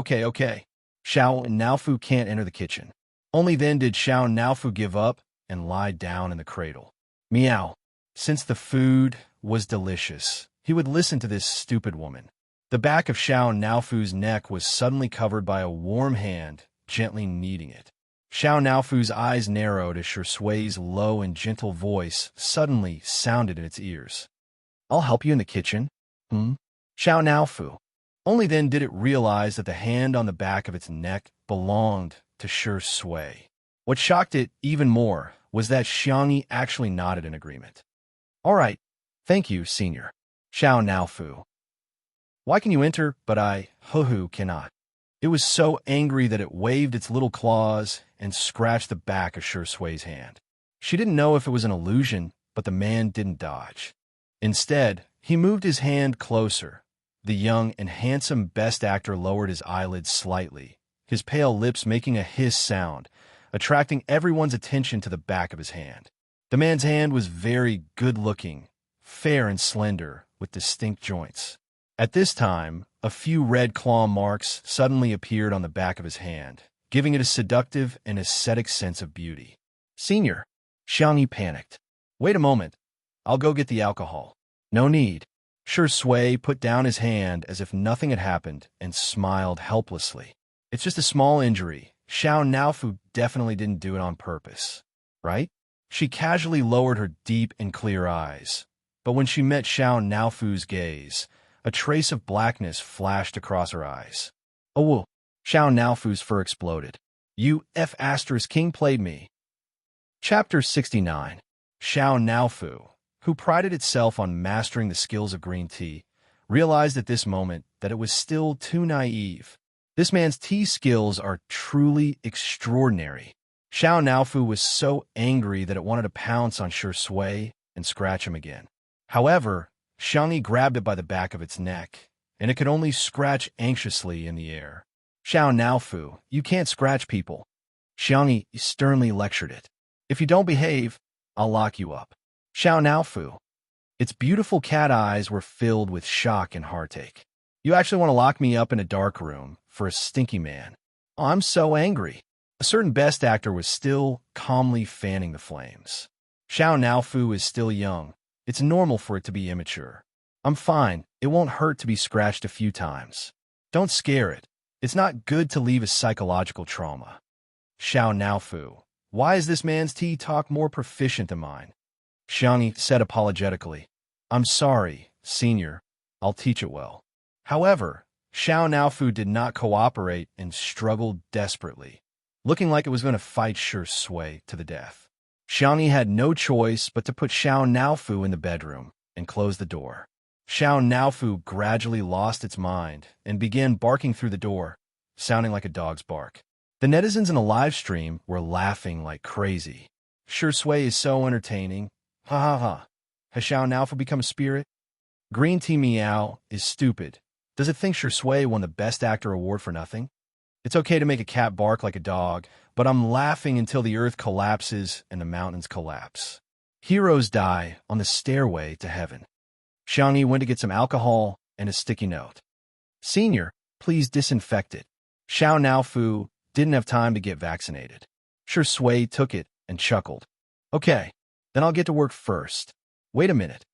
Xiao Naofu can't enter the kitchen. Only then did Xiao Naofu give up and lie down in the cradle. Meow. Since the food was delicious, he would listen to this stupid woman. The back of Xiao Naofu's neck was suddenly covered by a warm hand, gently kneading it. Xiao Naofu's eyes narrowed as Shui's low and gentle voice suddenly sounded in its ears. I'll help you in the kitchen. Xiao Naofu. Only then did it realize that the hand on the back of its neck belonged to Shui. What shocked it even more was that Xiang Yi actually nodded in agreement. All right. Thank you, Senior. Xiao Naofu. Why can you enter, but I, Ho-Hu, cannot? It was so angry that it waved its little claws and scratched the back of Shui's hand. She didn't know if it was an illusion, but the man didn't dodge. Instead, he moved his hand closer. The young and handsome best actor lowered his eyelids slightly, his pale lips making a hiss sound, attracting everyone's attention to the back of his hand. The man's hand was very good-looking, fair and slender, with distinct joints. At this time, a few red claw marks suddenly appeared on the back of his hand, giving it a seductive and aesthetic sense of beauty. Senior. Xiang Yi panicked. Wait a moment. I'll go get the alcohol. No need. Shui put down his hand as if nothing had happened and smiled helplessly. It's just a small injury. Xiao Naofu definitely didn't do it on purpose. Right? She casually lowered her deep and clear eyes. But when she met Xiao Naofu's gaze, a trace of blackness flashed across her eyes. Oh, Xiao Naofu's fur exploded. You King played me. Chapter 69. Xiao Naofu, who prided itself on mastering the skills of green tea, realized at this moment that it was still too naive. This man's tea skills are truly extraordinary. Xiao Naofu was so angry that it wanted to pounce on Shi Sui and scratch him again. However, Xiangyi grabbed it by the back of its neck, and it could only scratch anxiously in the air. Xiao Naofu, you can't scratch people. Xiangyi sternly lectured it. If you don't behave, I'll lock you up. Xiao Naofu. Its beautiful cat eyes were filled with shock and heartache. You actually want to lock me up in a dark room for a stinky man? Oh, I'm so angry. A certain best actor was still calmly fanning the flames. Xiao Naofu is still young. It's normal for it to be immature. I'm fine. It won't hurt to be scratched a few times. Don't scare it. It's not good to leave a psychological trauma. Xiao Naofu. Why is this man's tea talk more proficient than mine? Xiangyi said apologetically. I'm sorry, senior. I'll teach it well. However, Xiao Naofu did not cooperate and struggled desperately, looking like it was going to fight Shi Sui to the death. Xiangyi had no choice but to put Xiao Naofu in the bedroom and close the door. Xiao Naofu gradually lost its mind and began barking through the door, sounding like a dog's bark. The netizens in the live stream were laughing like crazy. Shi Sui is so entertaining. Ha ha ha. Has Xiao Naofu become a spirit? Green Tea Meow is stupid. Does it think Shi Sui won the Best Actor award for nothing? It's okay to make a cat bark like a dog, but I'm laughing until the earth collapses and the mountains collapse. Heroes die on the stairway to heaven. Xiangyi went to get some alcohol and a sticky note. Senior, please disinfect it. Xiao Naofu didn't have time to get vaccinated. Shi Sui took it and chuckled. Okay, then I'll get to work first. Wait a minute.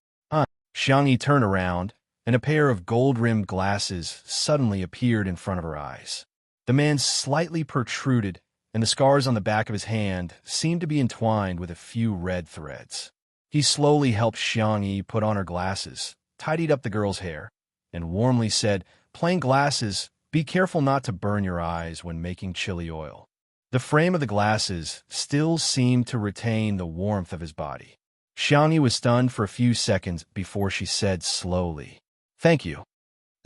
Xiangyi turned around, and a pair of gold-rimmed glasses suddenly appeared in front of her eyes. The man slightly protruded, and the scars on the back of his hand seemed to be entwined with a few red threads. He slowly helped Xiangyi put on her glasses, tidied up the girl's hair, and warmly said, Plain glasses, be careful not to burn your eyes when making chili oil. The frame of the glasses still seemed to retain the warmth of his body. Xiangyi was stunned for a few seconds before she said slowly, Thank you.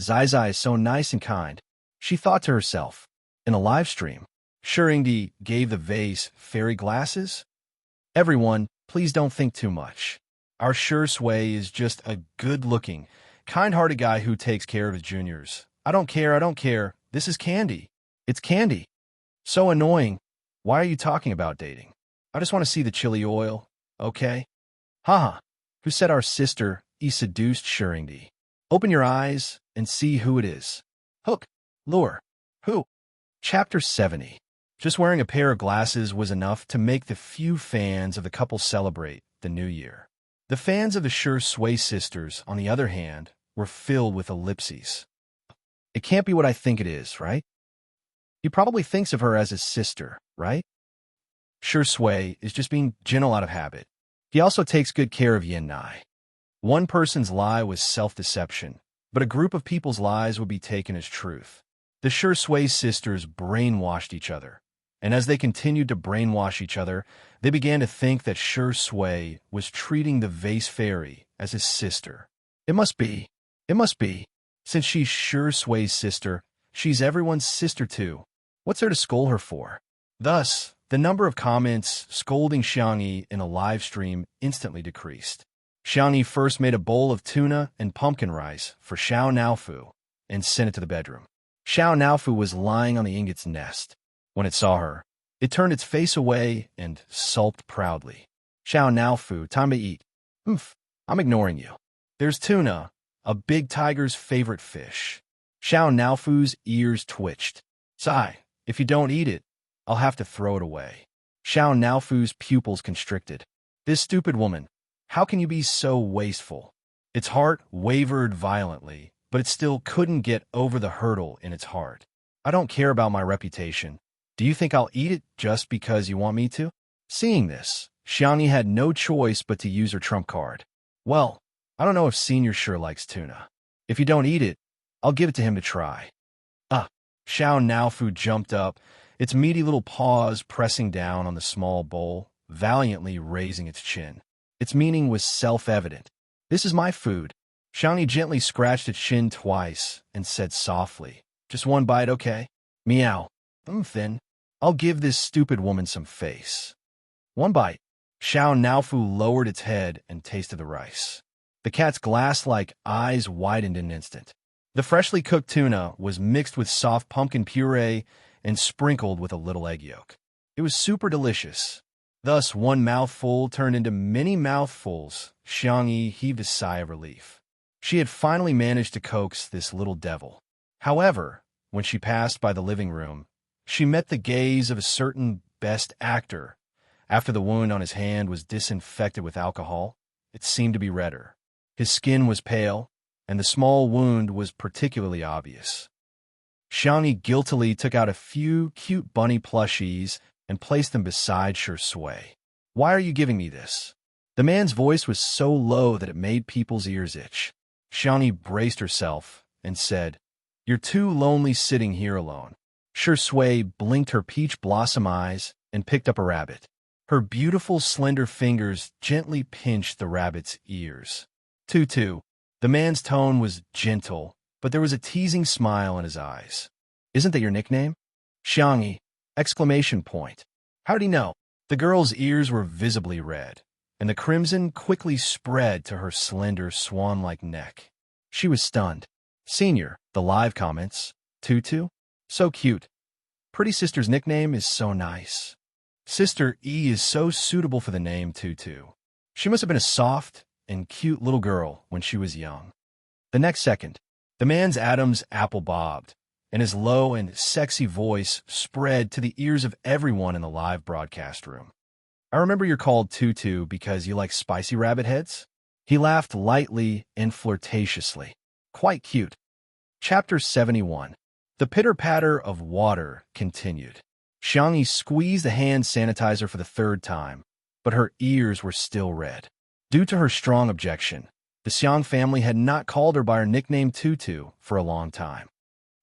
Zai Zai is so nice and kind. She thought to herself. In a live stream, Shurindi gave the vase fairy glasses? Everyone, please don't think too much. Our Shi Sui is just a good-looking, kind-hearted guy who takes care of his juniors. I don't care. This is candy. It's candy. So annoying. Why are you talking about dating? I just want to see the chili oil, okay? Haha. Who said our sister seduced Shurindi? Open your eyes and see who it is. Hook. Lure. Who? Chapter 70. Just wearing a pair of glasses was enough to make the few fans of the couple celebrate the new year. The fans of the Shi Sui sisters, on the other hand, were filled with ellipses. It can't be what I think it is, right? He probably thinks of her as his sister, right? Shi Sui is just being gentle out of habit. He also takes good care of Yin Nai. One person's lie was self-deception, but a group of people's lies would be taken as truth. The Shi Sui sisters brainwashed each other, and as they continued to brainwash each other, they began to think that Shi Sui was treating the vase fairy as his sister. It must be. Since she's Shi Sui's sister, she's everyone's sister too. What's there to scold her for? Thus, the number of comments scolding Xiangyi in a live stream instantly decreased. Xiangyi first made a bowl of tuna and pumpkin rice for Xiao Naofu and sent it to the bedroom. Xiao Naofu was lying on the ingot's nest. When it saw her, it turned its face away and sulked proudly. Xiao Naofu, time to eat. I'm ignoring you. There's tuna, a big tiger's favorite fish. Xiao Naofu's ears twitched. Sigh, if you don't eat it, I'll have to throw it away. Xiao Naofu's pupils constricted. This stupid woman, how can you be so wasteful? Its heart wavered violently, but it still couldn't get over the hurdle in its heart. I don't care about my reputation. Do you think I'll eat it just because you want me to? Seeing this, Xiangyi had no choice but to use her trump card. Well, I don't know if Senior sure likes tuna. If you don't eat it, I'll give it to him to try. Xiao Naofu jumped up, its meaty little paws pressing down on the small bowl, valiantly raising its chin. Its meaning was self-evident. This is my food. Xiangyi gently scratched its chin twice and said softly, Just one bite, okay? Meow. Thin. I'll give this stupid woman some face. One bite. Xiao Naofu lowered its head and tasted the rice. The cat's glass-like eyes widened in an instant. The freshly cooked tuna was mixed with soft pumpkin puree and sprinkled with a little egg yolk. It was super delicious. Thus, one mouthful turned into many mouthfuls. Xiangyi heaved a sigh of relief. She had finally managed to coax this little devil. However, when she passed by the living room, she met the gaze of a certain best actor. After the wound on his hand was disinfected with alcohol, it seemed to be redder. His skin was pale, and the small wound was particularly obvious. Xiangyi guiltily took out a few cute bunny plushies and placed them beside Shui. Why are you giving me this? The man's voice was so low that it made people's ears itch. Xiangyi braced herself and said, "You're too lonely sitting here alone." Shui blinked her peach blossom eyes and picked up a rabbit. Her beautiful slender fingers gently pinched the rabbit's ears. Tutu. The man's tone was gentle, but there was a teasing smile in his eyes. "Isn't that your nickname?" "Xiangyi!" Exclamation point. How did he know? The girl's ears were visibly red, and the crimson quickly spread to her slender swan-like neck. She was stunned. "Senior," the live comments. "Tutu? So cute. Pretty sister's nickname is so nice. Sister E is so suitable for the name Tutu. She must have been a soft and cute little girl when she was young." The next second, the man's Adam's apple bobbed, and his low and sexy voice spread to the ears of everyone in the live broadcast room. "I remember you're called Tutu because you like spicy rabbit heads?" He laughed lightly and flirtatiously. Quite cute. Chapter 71. The pitter-patter of water continued. Xiangyi squeezed the hand sanitizer for the third time, but her ears were still red. Due to her strong objection, the Xiang family had not called her by her nickname Tutu for a long time.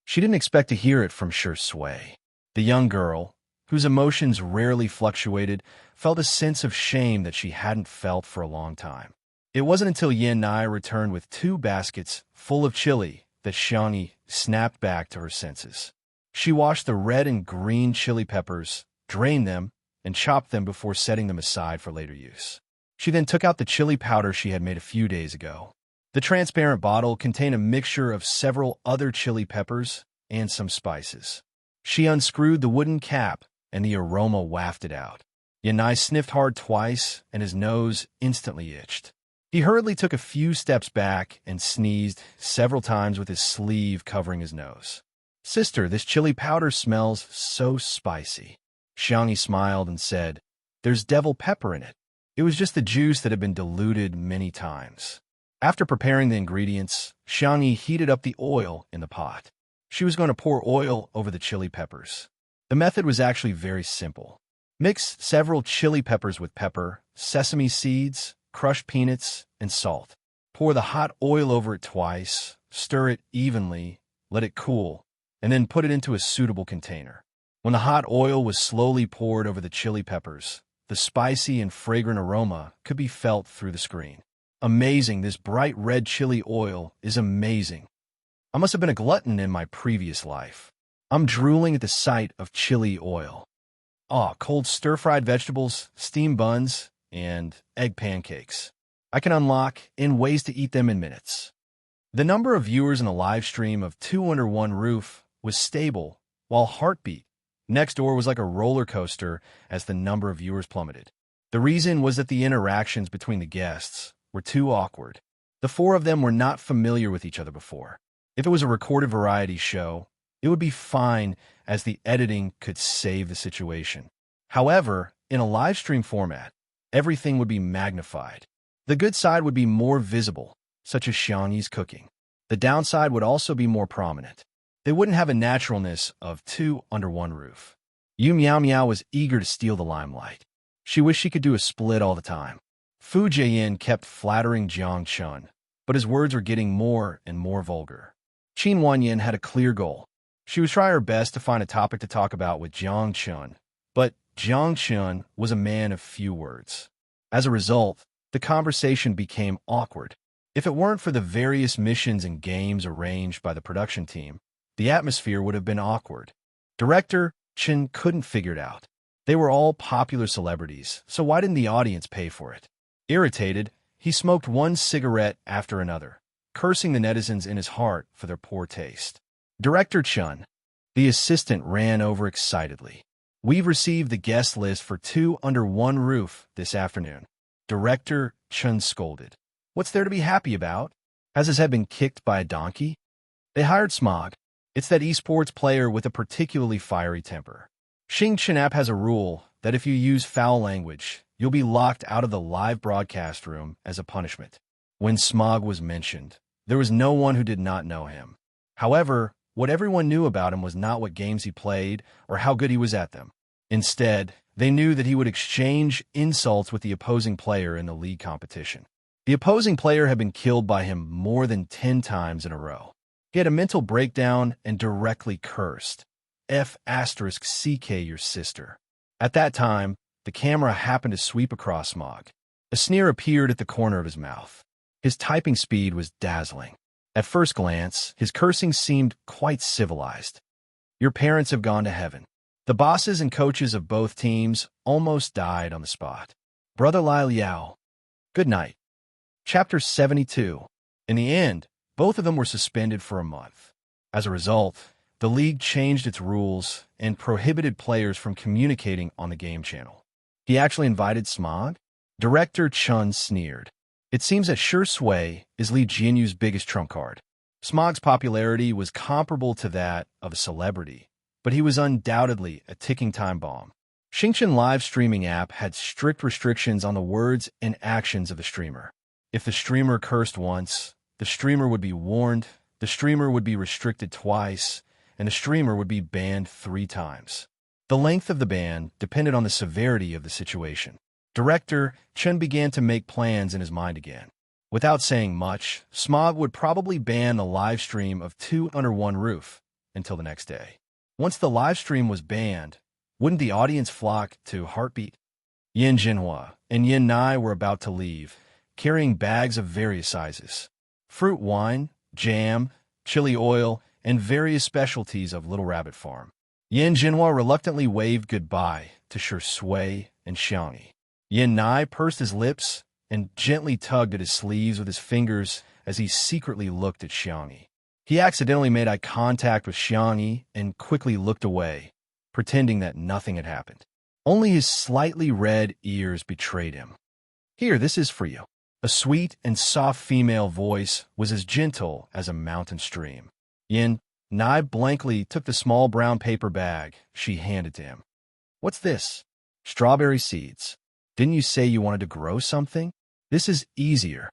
She didn't expect to hear it from Shui. The young girl, whose emotions rarely fluctuated, felt a sense of shame that she hadn't felt for a long time. It wasn't until Yan Nai returned with 2 baskets full of chili that Xiangyi snapped back to her senses. She washed the red and green chili peppers, drained them, and chopped them before setting them aside for later use. She then took out the chili powder she had made a few days ago. The transparent bottle contained a mixture of several other chili peppers and some spices. She unscrewed the wooden cap, and the aroma wafted out. Yanai sniffed hard twice, and his nose instantly itched. He hurriedly took a few steps back and sneezed several times with his sleeve covering his nose. "Sister, this chili powder smells so spicy." Xiangyi smiled and said, "There's devil pepper in it. It was just the juice that had been diluted many times." After preparing the ingredients, Xiangyi heated up the oil in the pot. She was going to pour oil over the chili peppers. The method was actually very simple. Mix several chili peppers with pepper, sesame seeds, crushed peanuts, and salt. Pour the hot oil over it twice, stir it evenly, let it cool, and then put it into a suitable container. When the hot oil was slowly poured over the chili peppers, the spicy and fragrant aroma could be felt through the screen. Amazing, this bright red chili oil is amazing. I must have been a glutton in my previous life. I'm drooling at the sight of chili oil. Cold stir-fried vegetables, steamed buns, and egg pancakes. I can unlock in ways to eat them in minutes. The number of viewers in the live stream of 2 Under One Roof was stable, while Heartbeat next door was like a roller coaster as the number of viewers plummeted. The reason was that the interactions between the guests were too awkward. The 4 of them were not familiar with each other before. If it was a recorded variety show, it would be fine as the editing could save the situation. However, in a live stream format, everything would be magnified. The good side would be more visible, such as Xiangyi's cooking. The downside would also be more prominent. They wouldn't have a naturalness of 2 Under One Roof. Yu Miao Miao was eager to steal the limelight. She wished she could do a split all the time. Fu Jian kept flattering Jiang Chun, but his words were getting more and more vulgar. Qin Wanyan had a clear goal. She was trying her best to find a topic to talk about with Jiang Chun, but Jiang Chun was a man of few words. As a result, the conversation became awkward. If it weren't for the various missions and games arranged by the production team, the atmosphere would have been awkward. Director Chen couldn't figure it out. They were all popular celebrities, so why didn't the audience pay for it? Irritated, he smoked one cigarette after another, cursing the netizens in his heart for their poor taste. Director Chun. The assistant ran over excitedly. We've received the guest list for 2 Under One Roof this afternoon. Director Chun scolded. What's there to be happy about? Has his head been kicked by a donkey? They hired Smog. It's that esports player with a particularly fiery temper. Xing Chenap has a rule that if you use foul language, you'll be locked out of the live broadcast room as a punishment. When Smog was mentioned, there was no one who did not know him. However, what everyone knew about him was not what games he played or how good he was at them. Instead, they knew that he would exchange insults with the opposing player in the league competition. The opposing player had been killed by him more than 10 times in a row. He had a mental breakdown and directly cursed. F***CK your sister. At that time, the camera happened to sweep across Smog. A sneer appeared at the corner of his mouth. His typing speed was dazzling. At first glance, his cursing seemed quite civilized. Your parents have gone to heaven. The bosses and coaches of both teams almost died on the spot. Brother Lai Liao. Good night. Chapter 72. In the end, both of them were suspended for a month. As a result, the league changed its rules and prohibited players from communicating on the game channel. He actually invited Smog? Director Chun sneered. It seems that Sure Sui is Li Jianyu's biggest trump card. Smog's popularity was comparable to that of a celebrity, but he was undoubtedly a ticking time bomb. Xingchen live streaming app had strict restrictions on the words and actions of the streamer. If the streamer cursed once, the streamer would be warned, the streamer would be restricted twice, and the streamer would be banned 3 times. The length of the ban depended on the severity of the situation. Director Chen began to make plans in his mind again. Without saying much, Smog would probably ban the live stream of 2 Under One Roof until the next day. Once the live stream was banned, wouldn't the audience flock to Heartbeat? Yin Jinhua and Yin Nai were about to leave, carrying bags of various sizes. Fruit wine, jam, chili oil, and various specialties of Little Rabbit Farm. Yin Jinhua reluctantly waved goodbye to Sure Sui and Xiangyi. Yin Nai pursed his lips and gently tugged at his sleeves with his fingers as he secretly looked at Xiangyi. He accidentally made eye contact with Xiangyi and quickly looked away, pretending that nothing had happened. Only his slightly red ears betrayed him. Here, this is for you. A sweet and soft female voice was as gentle as a mountain stream. Yin Nai blankly took the small brown paper bag she handed to him. What's this? Strawberry seeds. Didn't you say you wanted to grow something? This is easier.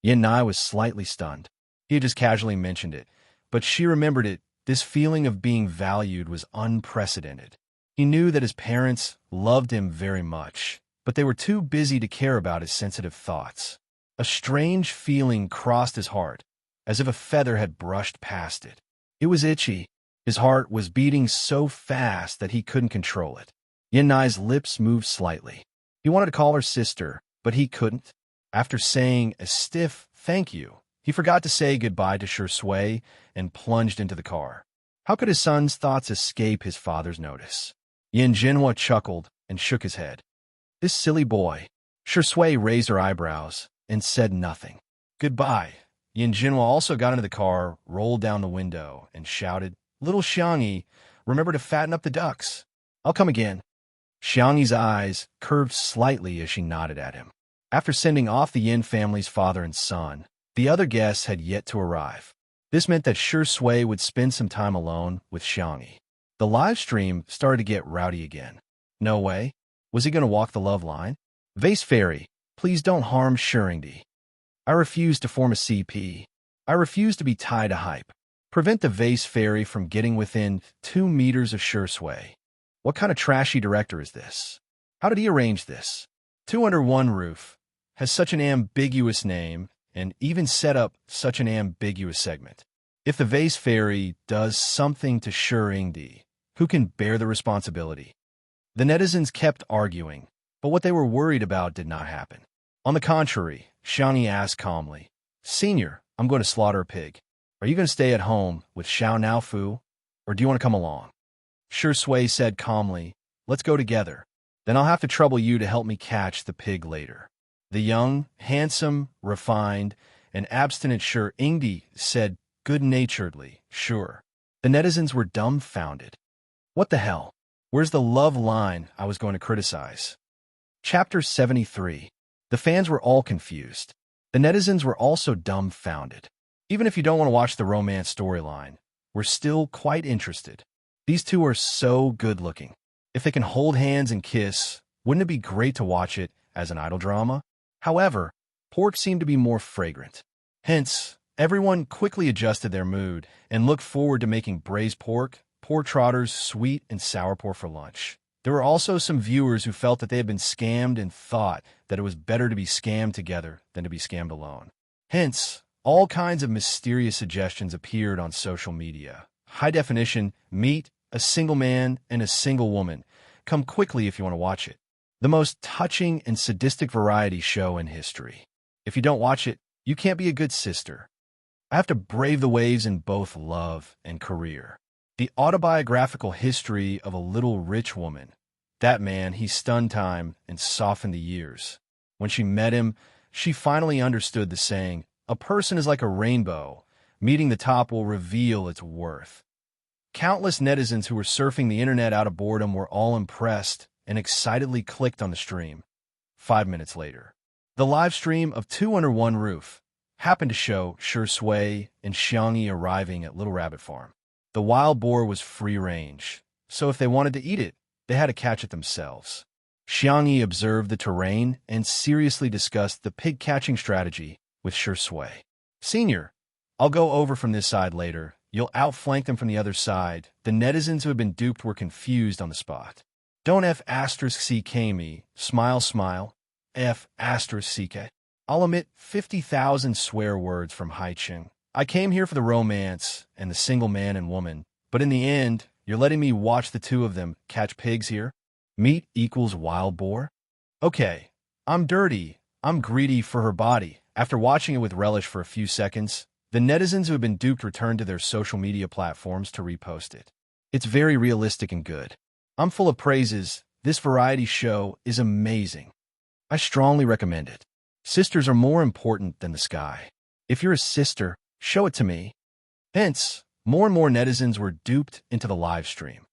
Yin Nai was slightly stunned. He had just casually mentioned it, but she remembered it. This feeling of being valued was unprecedented. He knew that his parents loved him very much, but they were too busy to care about his sensitive thoughts. A strange feeling crossed his heart, as if a feather had brushed past it. It was itchy. His heart was beating so fast that he couldn't control it. Yin Nai's lips moved slightly. He wanted to call her sister, but he couldn't. After saying a stiff thank you, he forgot to say goodbye to Sure Sui and plunged into the car. How could his son's thoughts escape his father's notice? Yin Jinhua chuckled and shook his head. This silly boy. Sure Sui raised her eyebrows and said nothing. Goodbye. Yin Jinhua also got into the car, rolled down the window, and shouted, Little Xiangyi, remember to fatten up the ducks. I'll come again. Xiangyi's eyes curved slightly as she nodded at him. After sending off the Yin family's father and son, the other guests had yet to arrive. This meant that Sure Sui would spend some time alone with Xiangyi. The live stream started to get rowdy again. No way. Was he going to walk the love line? Vase Fairy, please don't harm Shuringdi. I refuse to form a CP. I refuse to be tied to hype. Prevent the Vase Fairy from getting within 2 meters of Sure Sui. What kind of trashy director is this? How did he arrange this? 2 Under One Roof has such an ambiguous name and even set up such an ambiguous segment. If the Vase Fairy does something to Shuringdi, who can bear the responsibility? The netizens kept arguing, but what they were worried about did not happen. On the contrary, Xiangyi asked calmly, Senior, I'm going to slaughter a pig. Are you going to stay at home with Xiao Naofu, or do you want to come along? Sure Sway said calmly, let's go together. Then I'll have to trouble you to help me catch the pig later. The young, handsome, refined, and abstinent Sure Ingdi said good-naturedly, sure. The netizens were dumbfounded. What the hell? Where's the love line I was going to criticize? Chapter 73. The fans were all confused. The netizens were also dumbfounded. Even if you don't want to watch the romance storyline, we're still quite interested. These two are so good-looking. If they can hold hands and kiss, wouldn't it be great to watch it as an idol drama? However, pork seemed to be more fragrant. Hence, everyone quickly adjusted their mood and looked forward to making braised pork, trotters, sweet, and sourport for lunch. There were also some viewers who felt that they had been scammed and thought that it was better to be scammed together than to be scammed alone. Hence, all kinds of mysterious suggestions appeared on social media. High definition, meet a single man and a single woman. Come quickly if you want to watch it. The most touching and sadistic variety show in history. If you don't watch it, you can't be a good sister. I have to brave the waves in both love and career. The autobiographical history of a little rich woman. That man, he stunned time and softened the years. When she met him, she finally understood the saying, a person is like a rainbow. Meeting the top will reveal its worth. Countless netizens who were surfing the internet out of boredom were all impressed and excitedly clicked on the stream. 5 minutes later, the live stream of Two Under One Roof happened to show Sure Sway and Xiangyi arriving at Little Rabbit Farm. The wild boar was free range, so if they wanted to eat it, they had to catch it themselves. Xiangyi observed the terrain and seriously discussed the pig catching strategy with Sure Sway. Senior, I'll go over from this side later. You'll outflank them from the other side. The netizens who had been duped were confused on the spot. Don't F***ck me. Smile, smile. F***ck. I'll omit 50,000 swear words from Haicheng. I came here for the romance and the single man and woman, but in the end, you're letting me watch the two of them catch pigs here? Meat equals wild boar? Okay, I'm dirty. I'm greedy for her body. After watching it with relish for a few seconds, the netizens who have been duped returned to their social media platforms to repost it. It's very realistic and good. I'm full of praises. This variety show is amazing. I strongly recommend it. Sisters are more important than the sky. If you're a sister, show it to me. Hence, more and more netizens were duped into the live stream.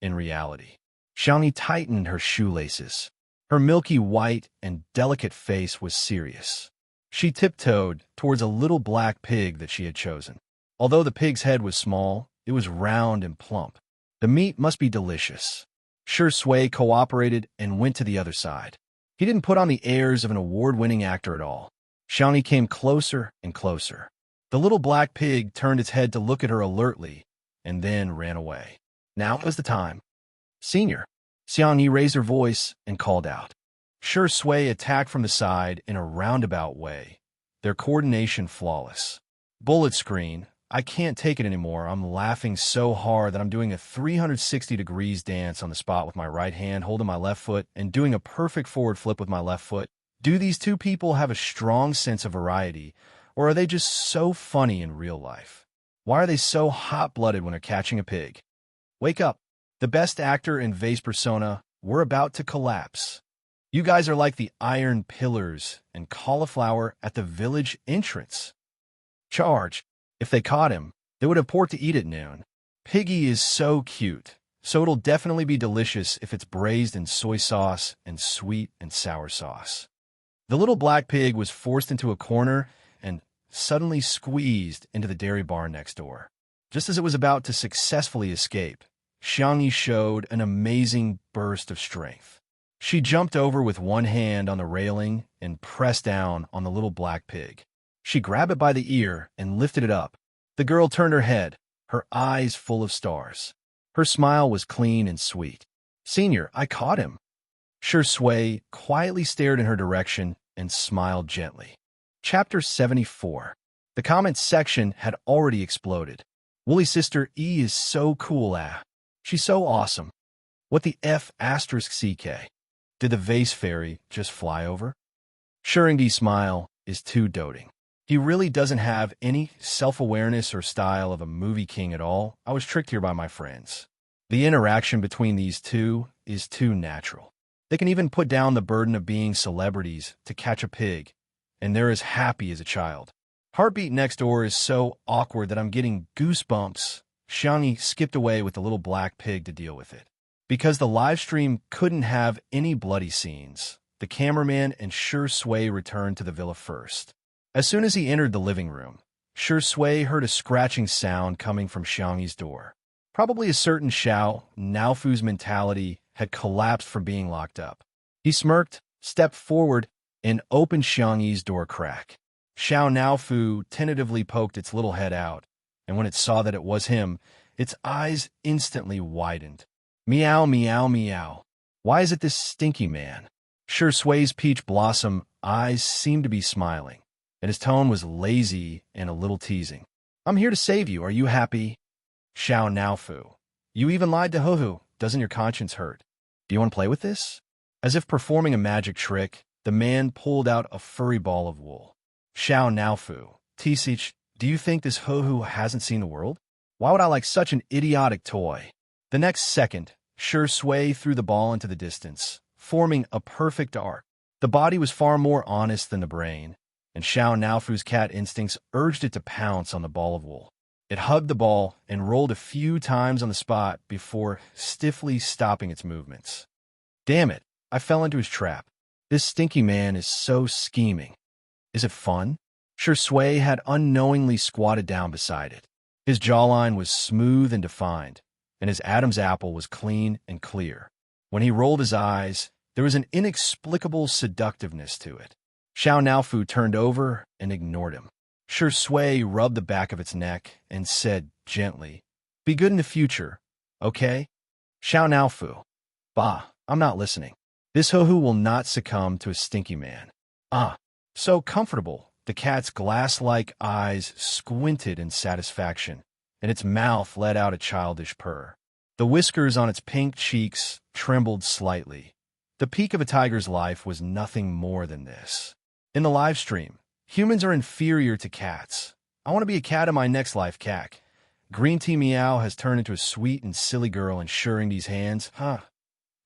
In reality, Xiangyi tightened her shoelaces. Her milky white and delicate face was serious. She tiptoed towards a little black pig that she had chosen. Although the pig's head was small, it was round and plump. The meat must be delicious. Sure Sway cooperated and went to the other side. He didn't put on the airs of an award-winning actor at all. Xiangyi came closer and closer. The little black pig turned its head to look at her alertly and then ran away. Now was the time. Senior. Xiangyi raised her voice and called out. Sure Sway attacked from the side in a roundabout way, their coordination flawless. Bullet screen. I can't take it anymore. I'm laughing so hard that I'm doing a 360 degrees dance on the spot with my right hand holding my left foot and doing a perfect forward flip with my left foot. Do these two people have a strong sense of variety, or are they just so funny in real life? Why are they so hot-blooded when they're catching a pig? Wake up. The best actor and vase persona, we're about to collapse. You guys are like the iron pillars and cauliflower at the village entrance. Charge. If they caught him, they would have pork to eat at noon. Piggy is so cute, so it'll definitely be delicious if it's braised in soy sauce and sweet and sour sauce. The little black pig was forced into a corner and suddenly squeezed into the dairy barn next door. Just as it was about to successfully escape, Xiangyi showed an amazing burst of strength. She jumped over with one hand on the railing and pressed down on the little black pig. She grabbed it by the ear and lifted it up. The girl turned her head, her eyes full of stars. Her smile was clean and sweet. Senior, I caught him. Sure Sway quietly stared in her direction and smiled gently. Chapter 74. The comments section had already exploded. Woolly Sister E is so cool, She's so awesome. What the F***ck? Did the vase fairy just fly over? Shuringdi's smile is too doting. He really doesn't have any self-awareness or style of a movie king at all. I was tricked here by my friends. The interaction between these two is too natural. They can even put down the burden of being celebrities to catch a pig, and they're as happy as a child. Heartbeat next door is so awkward that I'm getting goosebumps. Xiangyi skipped away with the little black pig to deal with it. Because the live stream couldn't have any bloody scenes, the cameraman and Shi Sui returned to the villa first. As soon as he entered the living room, Shi Sui heard a scratching sound coming from Xiangyi's door. Probably a certain Xiao Naofu's mentality had collapsed from being locked up. He smirked, stepped forward, and opened Xiangyi's door crack. Xiao Naofu tentatively poked its little head out, and when it saw that it was him, its eyes instantly widened. Meow, meow, meow. Why is it this stinky man? Shi Sui's peach blossom eyes seemed to be smiling, and his tone was lazy and a little teasing. I'm here to save you. Are you happy? Xiao Naofu. You even lied to Huhu. Doesn't your conscience hurt? Do you want to play with this? As if performing a magic trick, the man pulled out a furry ball of wool. Xiao Naofu. Tisich, do you think this Huhu hasn't seen the world? Why would I like such an idiotic toy? The next second, Shi Sui threw the ball into the distance, forming a perfect arc. The body was far more honest than the brain, and Xiao Naofu's cat instincts urged it to pounce on the ball of wool. It hugged the ball and rolled a few times on the spot before stiffly stopping its movements. Damn it, I fell into his trap. This stinky man is so scheming. Is it fun? Shi Sui had unknowingly squatted down beside it. His jawline was smooth and defined, and his Adam's apple was clean and clear. When he rolled his eyes, there was an inexplicable seductiveness to it. Xiao Naofu turned over and ignored him. Shi Sui rubbed the back of its neck and said gently, Be good in the future, okay? Xiao Naofu. Bah, I'm not listening. This Huhu will not succumb to a stinky man. Ah, so comfortable. The cat's glass-like eyes squinted in satisfaction, and its mouth let out a childish purr. The whiskers on its pink cheeks trembled slightly. The peak of a tiger's life was nothing more than this. In the live stream, humans are inferior to cats. I want to be a cat in my next life, cack. Green Tea Meow has turned into a sweet and silly girl ensuring these hands, huh?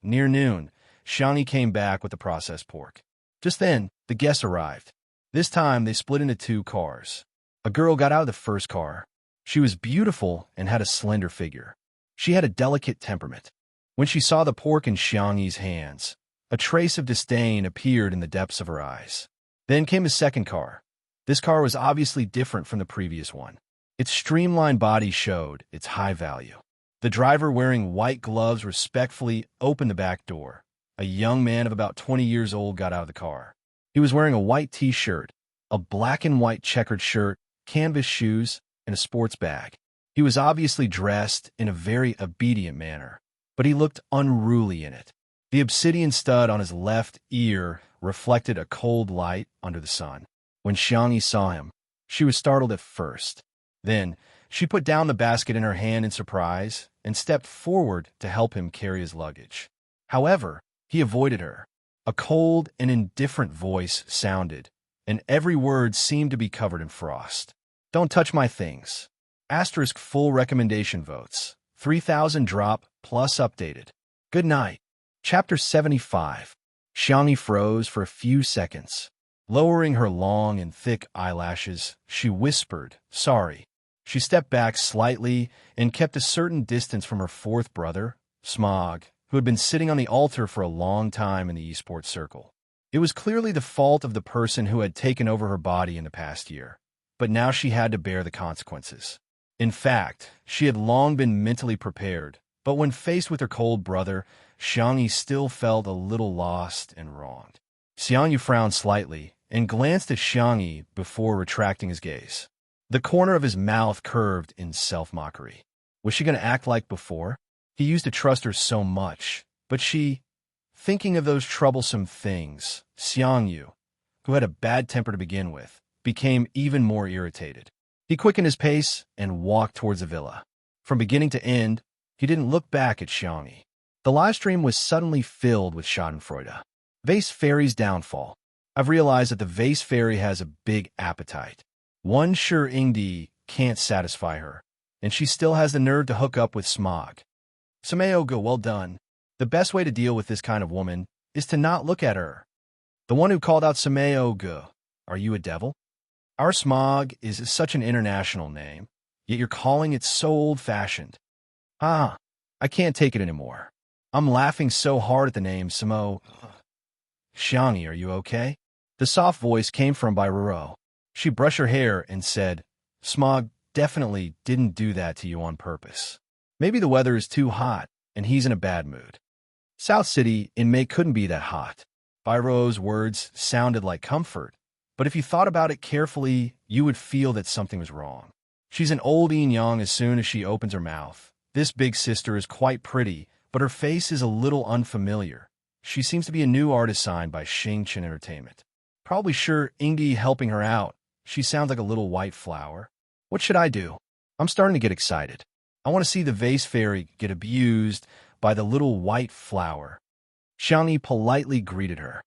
Near noon, Xiangyi came back with the processed pork. Just then, the guests arrived. This time, they split into two cars. A girl got out of the first car. She was beautiful and had a slender figure. She had a delicate temperament. When she saw the pork in Xiangyi's hands, a trace of disdain appeared in the depths of her eyes. Then came a second car. This car was obviously different from the previous one. Its streamlined body showed its high value. The driver, wearing white gloves, respectfully opened the back door. A young man of about 20 years old got out of the car. He was wearing a white t-shirt, a black and white checkered shirt, canvas shoes, and a sports bag. He was obviously dressed in a very obedient manner, but he looked unruly in it. The obsidian stud on his left ear reflected a cold light under the sun. When Xiangyi saw him, she was startled at first. Then, she put down the basket in her hand in surprise and stepped forward to help him carry his luggage. However, he avoided her. A cold and indifferent voice sounded, and every word seemed to be covered in frost. Don't touch my things. Asterisk full recommendation votes. 3,000 drop plus updated. Good night. Chapter 75. Xiangyi froze for a few seconds. Lowering her long and thick eyelashes, she whispered, sorry. She stepped back slightly and kept a certain distance from her fourth brother, Smog, who had been sitting on the altar for a long time in the esports circle. It was clearly the fault of the person who had taken over her body in the past year, but now she had to bear the consequences. In fact, she had long been mentally prepared, but when faced with her cold brother, Xiangyi still felt a little lost and wronged. Xiangyi frowned slightly and glanced at Xiangyi before retracting his gaze. The corner of his mouth curved in self-mockery. Was she going to act like before? He used to trust her so much, but she, thinking of those troublesome things, Xiangyu, who had a bad temper to begin with, became even more irritated. He quickened his pace and walked towards the villa. From beginning to end, he didn't look back at Xiangyi. The live stream was suddenly filled with schadenfreude. Vase Fairy's downfall. I've realized that the Vase Fairy has a big appetite. One sure Ingdi can't satisfy her, and she still has the nerve to hook up with Smog. Samayoga, well done. The best way to deal with this kind of woman is to not look at her. The one who called out Samayoga, are you a devil? Our Smog is such an international name, yet you're calling it so old-fashioned. Ah, I can't take it anymore. I'm laughing so hard at the name Samo. Xiangi, are you okay? The soft voice came from Bairuro. She brushed her hair and said, Smog definitely didn't do that to you on purpose. Maybe the weather is too hot, and he's in a bad mood. South City in May couldn't be that hot. Bairuo's words sounded like comfort, but if you thought about it carefully, you would feel that something was wrong. She's an old yin-yang as soon as she opens her mouth. This big sister is quite pretty, but her face is a little unfamiliar. She seems to be a new artist signed by Xingchen Entertainment. Probably sure Ingi helping her out. She sounds like a little white flower. What should I do? I'm starting to get excited. I want to see the vase fairy get abused by the little white flower. Xiangyi politely greeted her.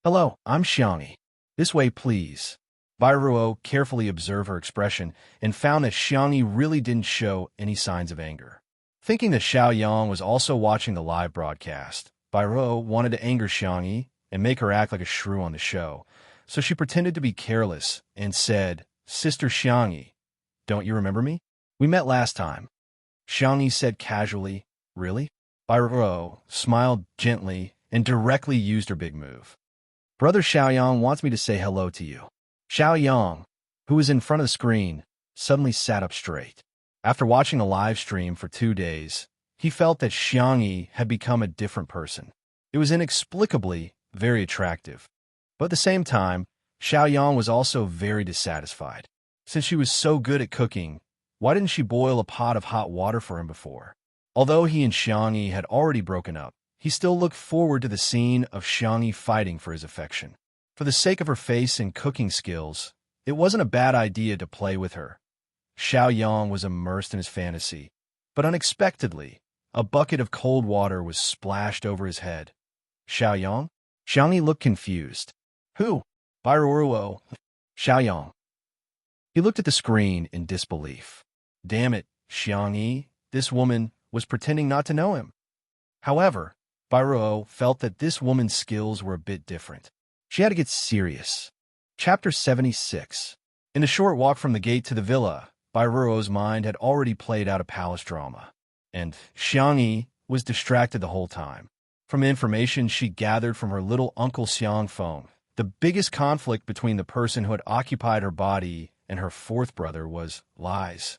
Hello, I'm Xiangyi. This way, please. Bairuo carefully observed her expression and found that Xiangyi really didn't show any signs of anger. Thinking that Xiaoyang was also watching the live broadcast, Bairuo wanted to anger Xiangyi and make her act like a shrew on the show, so she pretended to be careless and said, Sister Xiangyi, don't you remember me? We met last time. Xiangyi said casually, Really? Bairuo smiled gently and directly used her big move. Brother Xiaoyang wants me to say hello to you. Xiaoyang, who was in front of the screen, suddenly sat up straight. After watching the live stream for 2 days, he felt that Xiangyi had become a different person. It was inexplicably very attractive. But at the same time, Xiaoyang was also very dissatisfied. Since she was so good at cooking, why didn't she boil a pot of hot water for him before? Although he and Xiangyi had already broken up, he still looked forward to the scene of Xiangyi fighting for his affection. For the sake of her face and cooking skills, it wasn't a bad idea to play with her. Xiaoyang was immersed in his fantasy, but unexpectedly, a bucket of cold water was splashed over his head. Xiaoyang? Xiangyi looked confused. Who? Bairuo. Xiaoyang. He looked at the screen in disbelief. Damn it, Xiangyi, this woman was pretending not to know him. However, Bairuo felt that this woman's skills were a bit different. She had to get serious. Chapter 76. In the short walk from the gate to the villa, Bairuo's mind had already played out a palace drama, and Xiangyi was distracted the whole time. From information she gathered from her little Uncle Xiang phone, the biggest conflict between the person who had occupied her body and her fourth brother was lies.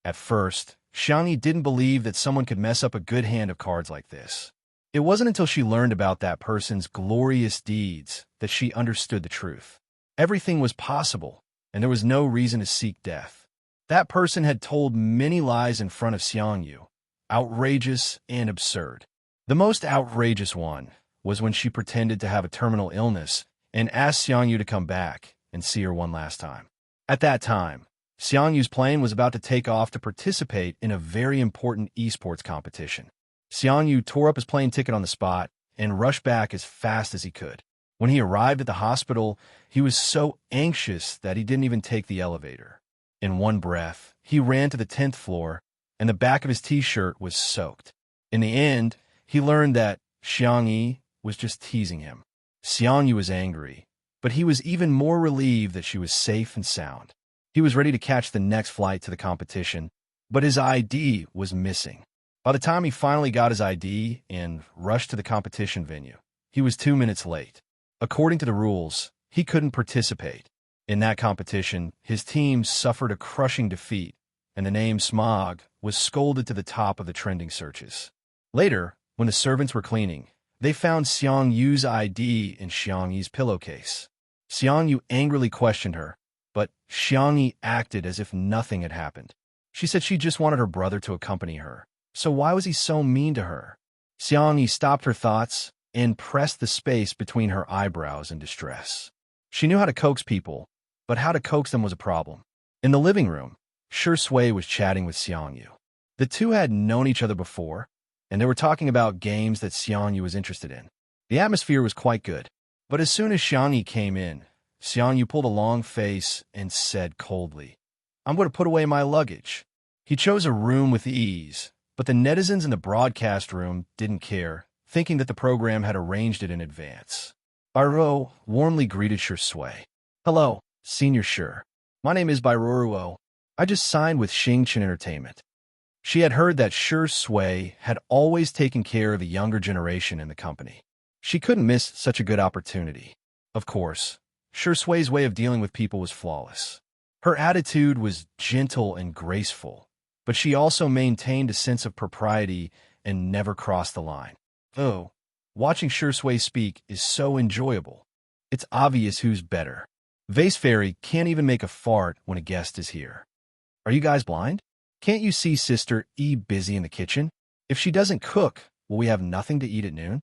At first, Xiangyi didn't believe that someone could mess up a good hand of cards like this. It wasn't until she learned about that person's glorious deeds that she understood the truth. Everything was possible, and there was no reason to seek death. That person had told many lies in front of Xiangyu, outrageous and absurd. The most outrageous one was when she pretended to have a terminal illness and asked Xiangyu to come back and see her one last time. At that time, Xiangyu's plane was about to take off to participate in a very important esports competition. Xiangyu tore up his plane ticket on the spot and rushed back as fast as he could. When he arrived at the hospital, he was so anxious that he didn't even take the elevator. In one breath, he ran to the 10th floor, and the back of his t-shirt was soaked. In the end, he learned that Xiangyi was just teasing him. Xiangyu was angry, but he was even more relieved that she was safe and sound. He was ready to catch the next flight to the competition, but his ID was missing. By the time he finally got his ID and rushed to the competition venue, he was 2 minutes late. According to the rules, he couldn't participate. In that competition, his team suffered a crushing defeat, and the name Smog was scolded to the top of the trending searches. Later, when the servants were cleaning, they found Xiangyu's ID in Xiangyi's pillowcase. Xiangyu angrily questioned her, but Xiangyi acted as if nothing had happened. She said she just wanted her brother to accompany her. So why was he so mean to her? Xiangyi stopped her thoughts and pressed the space between her eyebrows in distress. She knew how to coax people, but how to coax them was a problem. In the living room, Shi Sui was chatting with Xiangyu. The two had known each other before, and they were talking about games that Xiangyu was interested in. The atmosphere was quite good, but as soon as Xiangyu came in, Xiangyu pulled a long face and said coldly, I'm going to put away my luggage. He chose a room with ease, But the netizens in the broadcast room didn't care, thinking that the program had arranged it in advance. Bairo warmly greeted Shui. "Hello, Senior Sure. My name is Bairuo. I just signed with Xingchen Entertainment." She had heard that Shui had always taken care of the younger generation in the company. She couldn't miss such a good opportunity. Of course, Shui's way of dealing with people was flawless. Her attitude was gentle and graceful, but she also maintained a sense of propriety and never crossed the line. Oh, watching Shui speak is so enjoyable. It's obvious who's better. Vase Fairy can't even make a fart when a guest is here. Are you guys blind? Can't you see Sister E busy in the kitchen? If she doesn't cook, will we have nothing to eat at noon?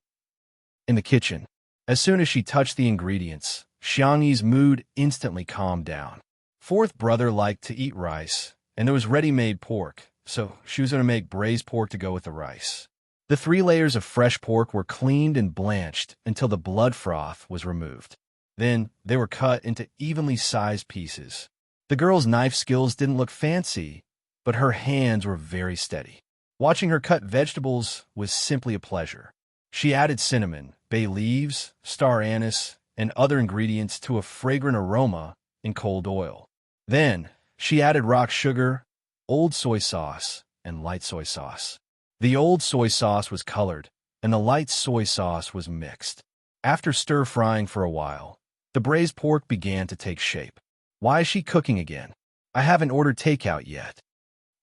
In the kitchen, as soon as she touched the ingredients, Xiangyi's mood instantly calmed down. Fourth brother liked to eat rice, and there was ready-made pork, so she was going to make braised pork to go with the rice. The 3 layers of fresh pork were cleaned and blanched until the blood froth was removed. Then they were cut into evenly sized pieces. The girl's knife skills didn't look fancy, but her hands were very steady. Watching her cut vegetables was simply a pleasure. She added cinnamon, bay leaves, star anise, and other ingredients to a fragrant aroma in cold oil. Then, she added rock sugar, old soy sauce, and light soy sauce. The old soy sauce was colored, and the light soy sauce was mixed. After stir-frying for a while, the braised pork began to take shape. Why is she cooking again? I haven't ordered takeout yet.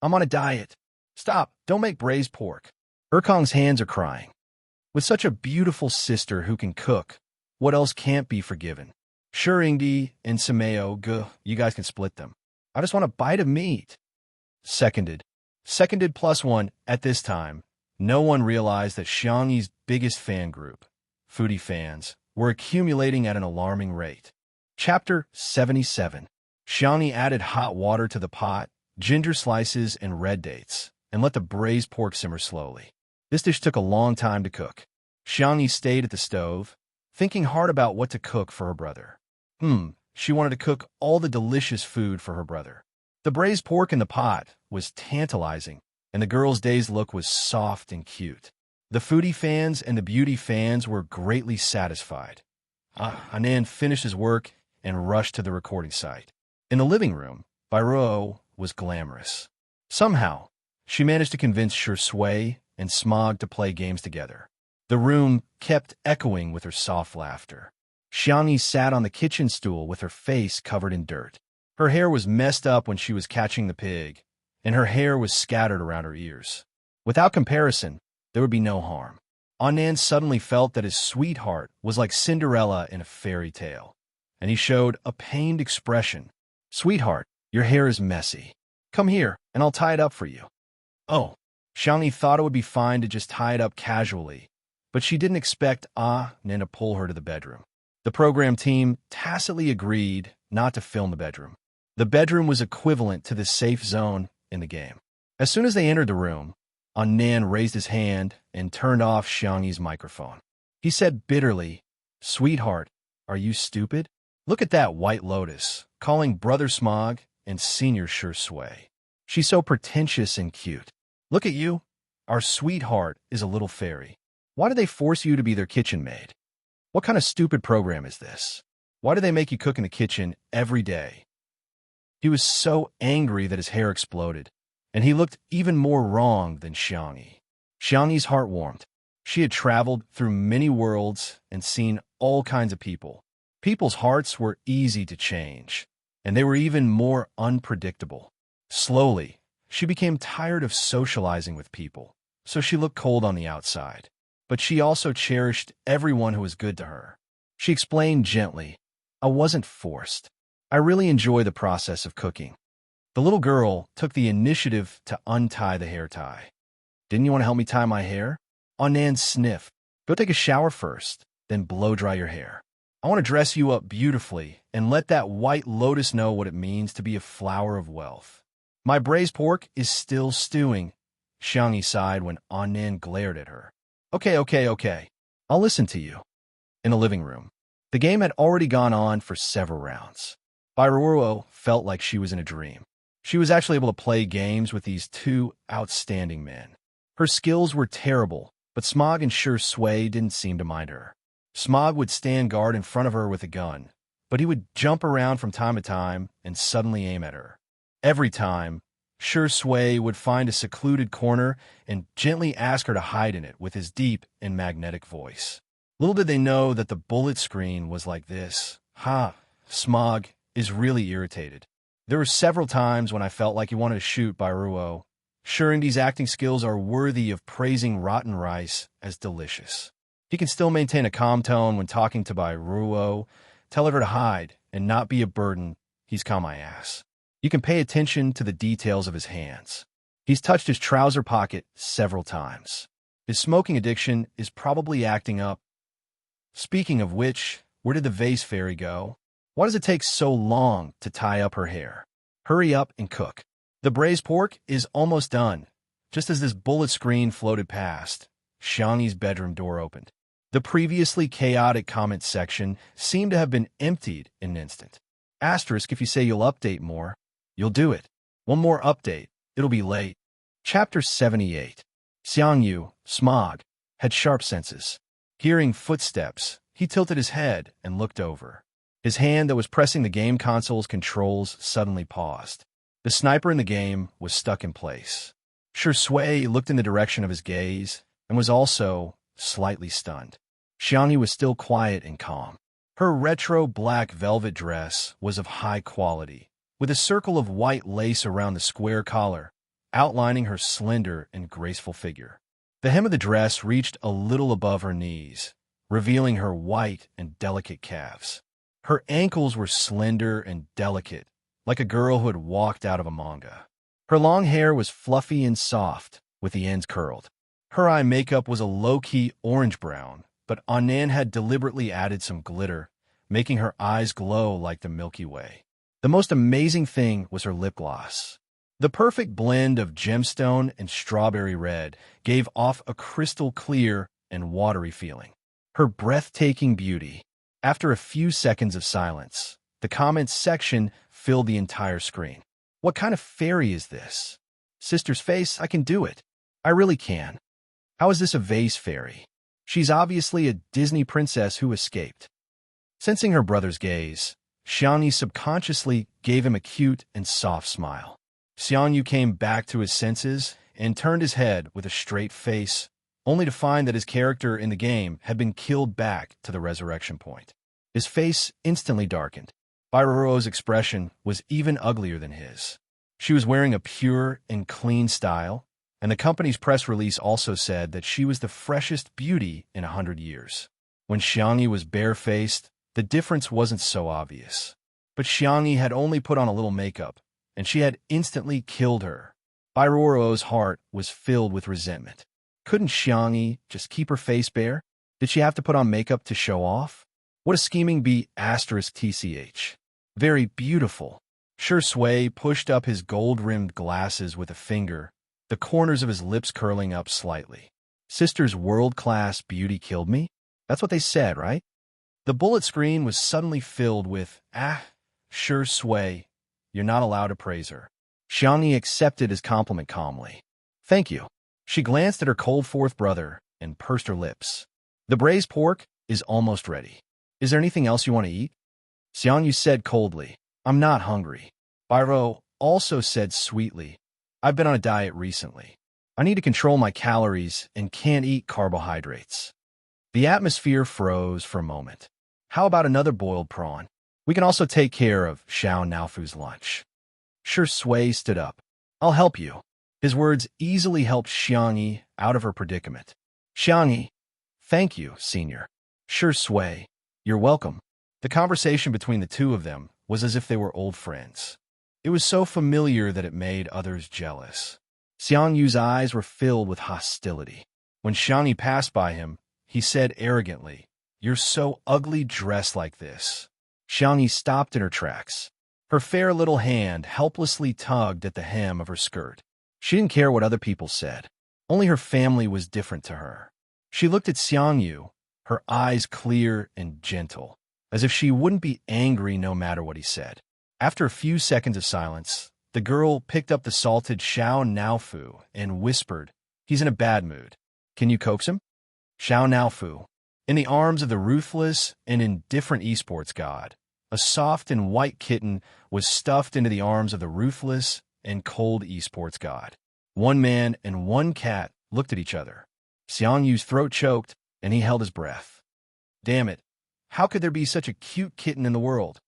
I'm on a diet. Stop, don't make braised pork. Erkong's hands are crying. With such a beautiful sister who can cook, what else can't be forgiven? Sure, Ingdi and Sameo, you guys can split them. I just want a bite of meat. Seconded. Seconded +1. At this time, no one realized that Xiangyi's biggest fan group, foodie fans, were accumulating at an alarming rate. Chapter 77. Xiangyi added hot water to the pot, ginger slices, and red dates, and let the braised pork simmer slowly. This dish took a long time to cook. Xiangyi stayed at the stove, thinking hard about what to cook for her brother. She wanted to cook all the delicious food for her brother. The braised pork in the pot was tantalizing, and the girl's day's look was soft and cute. The foodie fans and the beauty fans were greatly satisfied. Anand finished his work and rushed to the recording site. In the living room, Bairo was glamorous. Somehow, she managed to convince Shui and Smog to play games together. The room kept echoing with her soft laughter. Xiangyi sat on the kitchen stool with her face covered in dirt. Her hair was messed up when she was catching the pig, and her hair was scattered around her ears. Without comparison, there would be no harm. Anand suddenly felt that his sweetheart was like Cinderella in a fairy tale, and he showed a pained expression. "Sweetheart, your hair is messy. Come here, and I'll tie it up for you." Oh, Xiangyi thought it would be fine to just tie it up casually, but she didn't expect Nan to pull her to the bedroom. The program team tacitly agreed not to film the bedroom. The bedroom was equivalent to the safe zone in the game. As soon as they entered the room, Anand raised his hand and turned off Xiangyi's microphone. He said bitterly, "Sweetheart, are you stupid? Look at that white lotus, calling Brother Smog and Senior Shui. She's so pretentious and cute. Look at you. Our sweetheart is a little fairy. Why do they force you to be their kitchen maid? What kind of stupid program is this? Why do they make you cook in the kitchen every day?" He was so angry that his hair exploded, and he looked even more wrong than Xiangyi. Xiangyi's heart warmed. She had traveled through many worlds and seen all kinds of people. People's hearts were easy to change, and they were even more unpredictable. Slowly, she became tired of socializing with people, so she looked cold on the outside. But she also cherished everyone who was good to her. She explained gently, "I wasn't forced. I really enjoy the process of cooking." The little girl took the initiative to untie the hair tie. "Didn't you want to help me tie my hair?" Anand sniffed. "Go take a shower first, then blow dry your hair. I want to dress you up beautifully and let that white lotus know what it means to be a flower of wealth." "My braised pork is still stewing," Xiangyi sighed when Anand glared at her. Okay. I'll listen to you." In the living room, the game had already gone on for several rounds. Bairuo felt like she was in a dream. She was actually able to play games with these 2 outstanding men. Her skills were terrible, but Smog and Sure Sway didn't seem to mind her. Smog would stand guard in front of her with a gun, but he would jump around from time to time and suddenly aim at her. Every time, Sure Sway would find a secluded corner and gently ask her to hide in it with his deep and magnetic voice. Little did they know that the bullet screen was like this. Smog is really irritated. There were several times when I felt like he wanted to shoot Bairuo. Sure, Indy's acting skills are worthy of praising rotten rice as delicious. He can still maintain a calm tone when talking to Bairuo, tell her to hide and not be a burden. He's calm my ass. You can pay attention to the details of his hands. He's touched his trouser pocket several times. His smoking addiction is probably acting up. Speaking of which, where did the vase fairy go? Why does it take so long to tie up her hair? Hurry up and cook. The braised pork is almost done. Just as this bullet screen floated past, Xiangyi's bedroom door opened. The previously chaotic comment section seemed to have been emptied in an instant. Asterisk, if you say you'll update more, you'll do it. One more update, it'll be late. Chapter 78. Xiangyu, Smog, had sharp senses. Hearing footsteps, he tilted his head and looked over. His hand that was pressing the game console's controls suddenly paused. The sniper in the game was stuck in place. Sure Sway looked in the direction of his gaze and was also slightly stunned. Xiangyu was still quiet and calm. Her retro black velvet dress was of high quality, with a circle of white lace around the square collar, outlining her slender and graceful figure. The hem of the dress reached a little above her knees, revealing her white and delicate calves. Her ankles were slender and delicate, like a girl who had walked out of a manga. Her long hair was fluffy and soft, with the ends curled. Her eye makeup was a low-key orange-brown, but Annan had deliberately added some glitter, making her eyes glow like the Milky Way. The most amazing thing was her lip gloss. The perfect blend of gemstone and strawberry red gave off a crystal clear and watery feeling. Her breathtaking beauty. After a few seconds of silence, the comments section filled the entire screen. What kind of fairy is this? Sister's face, I can do it. I really can. How is this a vase fairy? She's obviously a Disney princess who escaped. Sensing her brother's gaze, Xiangyu subconsciously gave him a cute and soft smile. Xiangyu came back to his senses and turned his head with a straight face, only to find that his character in the game had been killed back to the resurrection point. His face instantly darkened. Bairuo's expression was even uglier than his. She was wearing a pure and clean style, and the company's press release also said that she was the freshest beauty in 100 years. When Xiangyu was barefaced, the difference wasn't so obvious. But Xiangyu had only put on a little makeup, and she had instantly killed her. Bairuo's heart was filled with resentment. Couldn't Xiangyu just keep her face bare? Did she have to put on makeup to show off? What a scheming bee *TCH. Very beautiful. Sure Sway pushed up his gold-rimmed glasses with a finger, the corners of his lips curling up slightly. Sister's world-class beauty killed me? That's what they said, right? The bullet screen was suddenly filled with, Sure Sway, you're not allowed to praise her. Xiangyu accepted his compliment calmly. Thank you. She glanced at her cold fourth brother and pursed her lips. The braised pork is almost ready. Is there anything else you want to eat? Xiangyu said coldly, I'm not hungry. Bairuo also said sweetly, I've been on a diet recently. I need to control my calories and can't eat carbohydrates. The atmosphere froze for a moment. How about another boiled prawn? We can also take care of Xiao Naofu's lunch. Sure Sway stood up. I'll help you. His words easily helped Xiangyu out of her predicament. Xiangyu, thank you, senior. Sure Sway, you're welcome. The conversation between the two of them was as if they were old friends. It was so familiar that it made others jealous. Xiangyu's eyes were filled with hostility. When Xiangyu passed by him, he said arrogantly, You're so ugly dressed like this. Xiangyu stopped in her tracks. Her fair little hand helplessly tugged at the hem of her skirt. She didn't care what other people said. Only her family was different to her. She looked at Xiangyu, her eyes clear and gentle, as if she wouldn't be angry no matter what he said. After a few seconds of silence, the girl picked up the salted Xiao Naofu and whispered, He's in a bad mood. Can you coax him? Xiao Naofu. In the arms of the ruthless and indifferent esports god, a soft and white kitten was stuffed into the arms of the ruthless and cold esports god. One man and one cat looked at each other. Xiang Yu's throat choked, and he held his breath. Damn it. How could there be such a cute kitten in the world?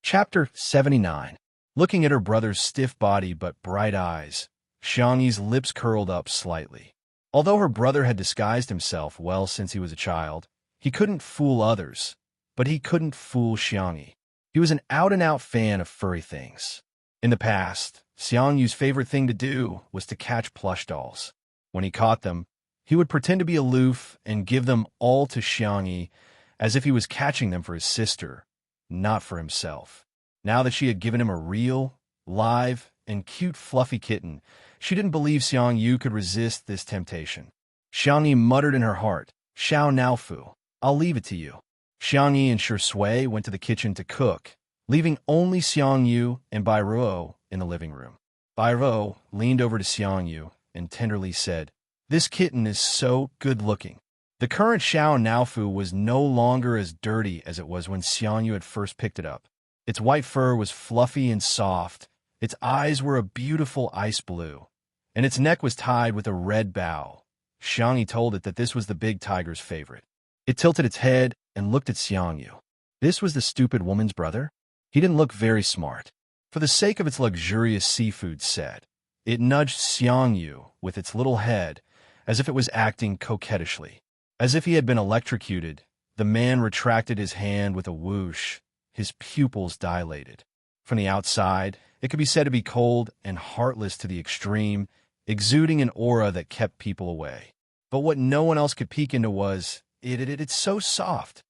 Chapter 79. Looking at her brother's stiff body but bright eyes, Xiang Yi's lips curled up slightly. Although her brother had disguised himself well since he was a child, he couldn't fool others, but he couldn't fool Xiang Yi. He was an out-and-out fan of furry things. In the past, Xiang Yu's favorite thing to do was to catch plush dolls. When he caught them, he would pretend to be aloof and give them all to Xiang Yi as if he was catching them for his sister, not for himself. Now that she had given him a real, live, and cute fluffy kitten, she didn't believe Xiang Yu could resist this temptation. Xiang Yi muttered in her heart, Xiao Naofu, I'll leave it to you. Xiang Yi and Shui went to the kitchen to cook, leaving only Xiang Yu and Bai Ruo in the living room. Bai Ruo leaned over to Xiang Yu and tenderly said, This kitten is so good-looking. The current Xiao Naofu was no longer as dirty as it was when Xiang Yu had first picked it up. Its white fur was fluffy and soft, its eyes were a beautiful ice blue, and its neck was tied with a red bow. Xiang Yi told it that this was the big tiger's favorite. It tilted its head and looked at Xiang Yu. This was the stupid woman's brother? He didn't look very smart. For the sake of its luxurious seafood set, it nudged Xiang Yu with its little head as if it was acting coquettishly. As if he had been electrocuted, the man retracted his hand with a whoosh. His pupils dilated. From the outside, it could be said to be cold and heartless to the extreme, exuding an aura that kept people away. But what no one else could peek into was, it's so soft.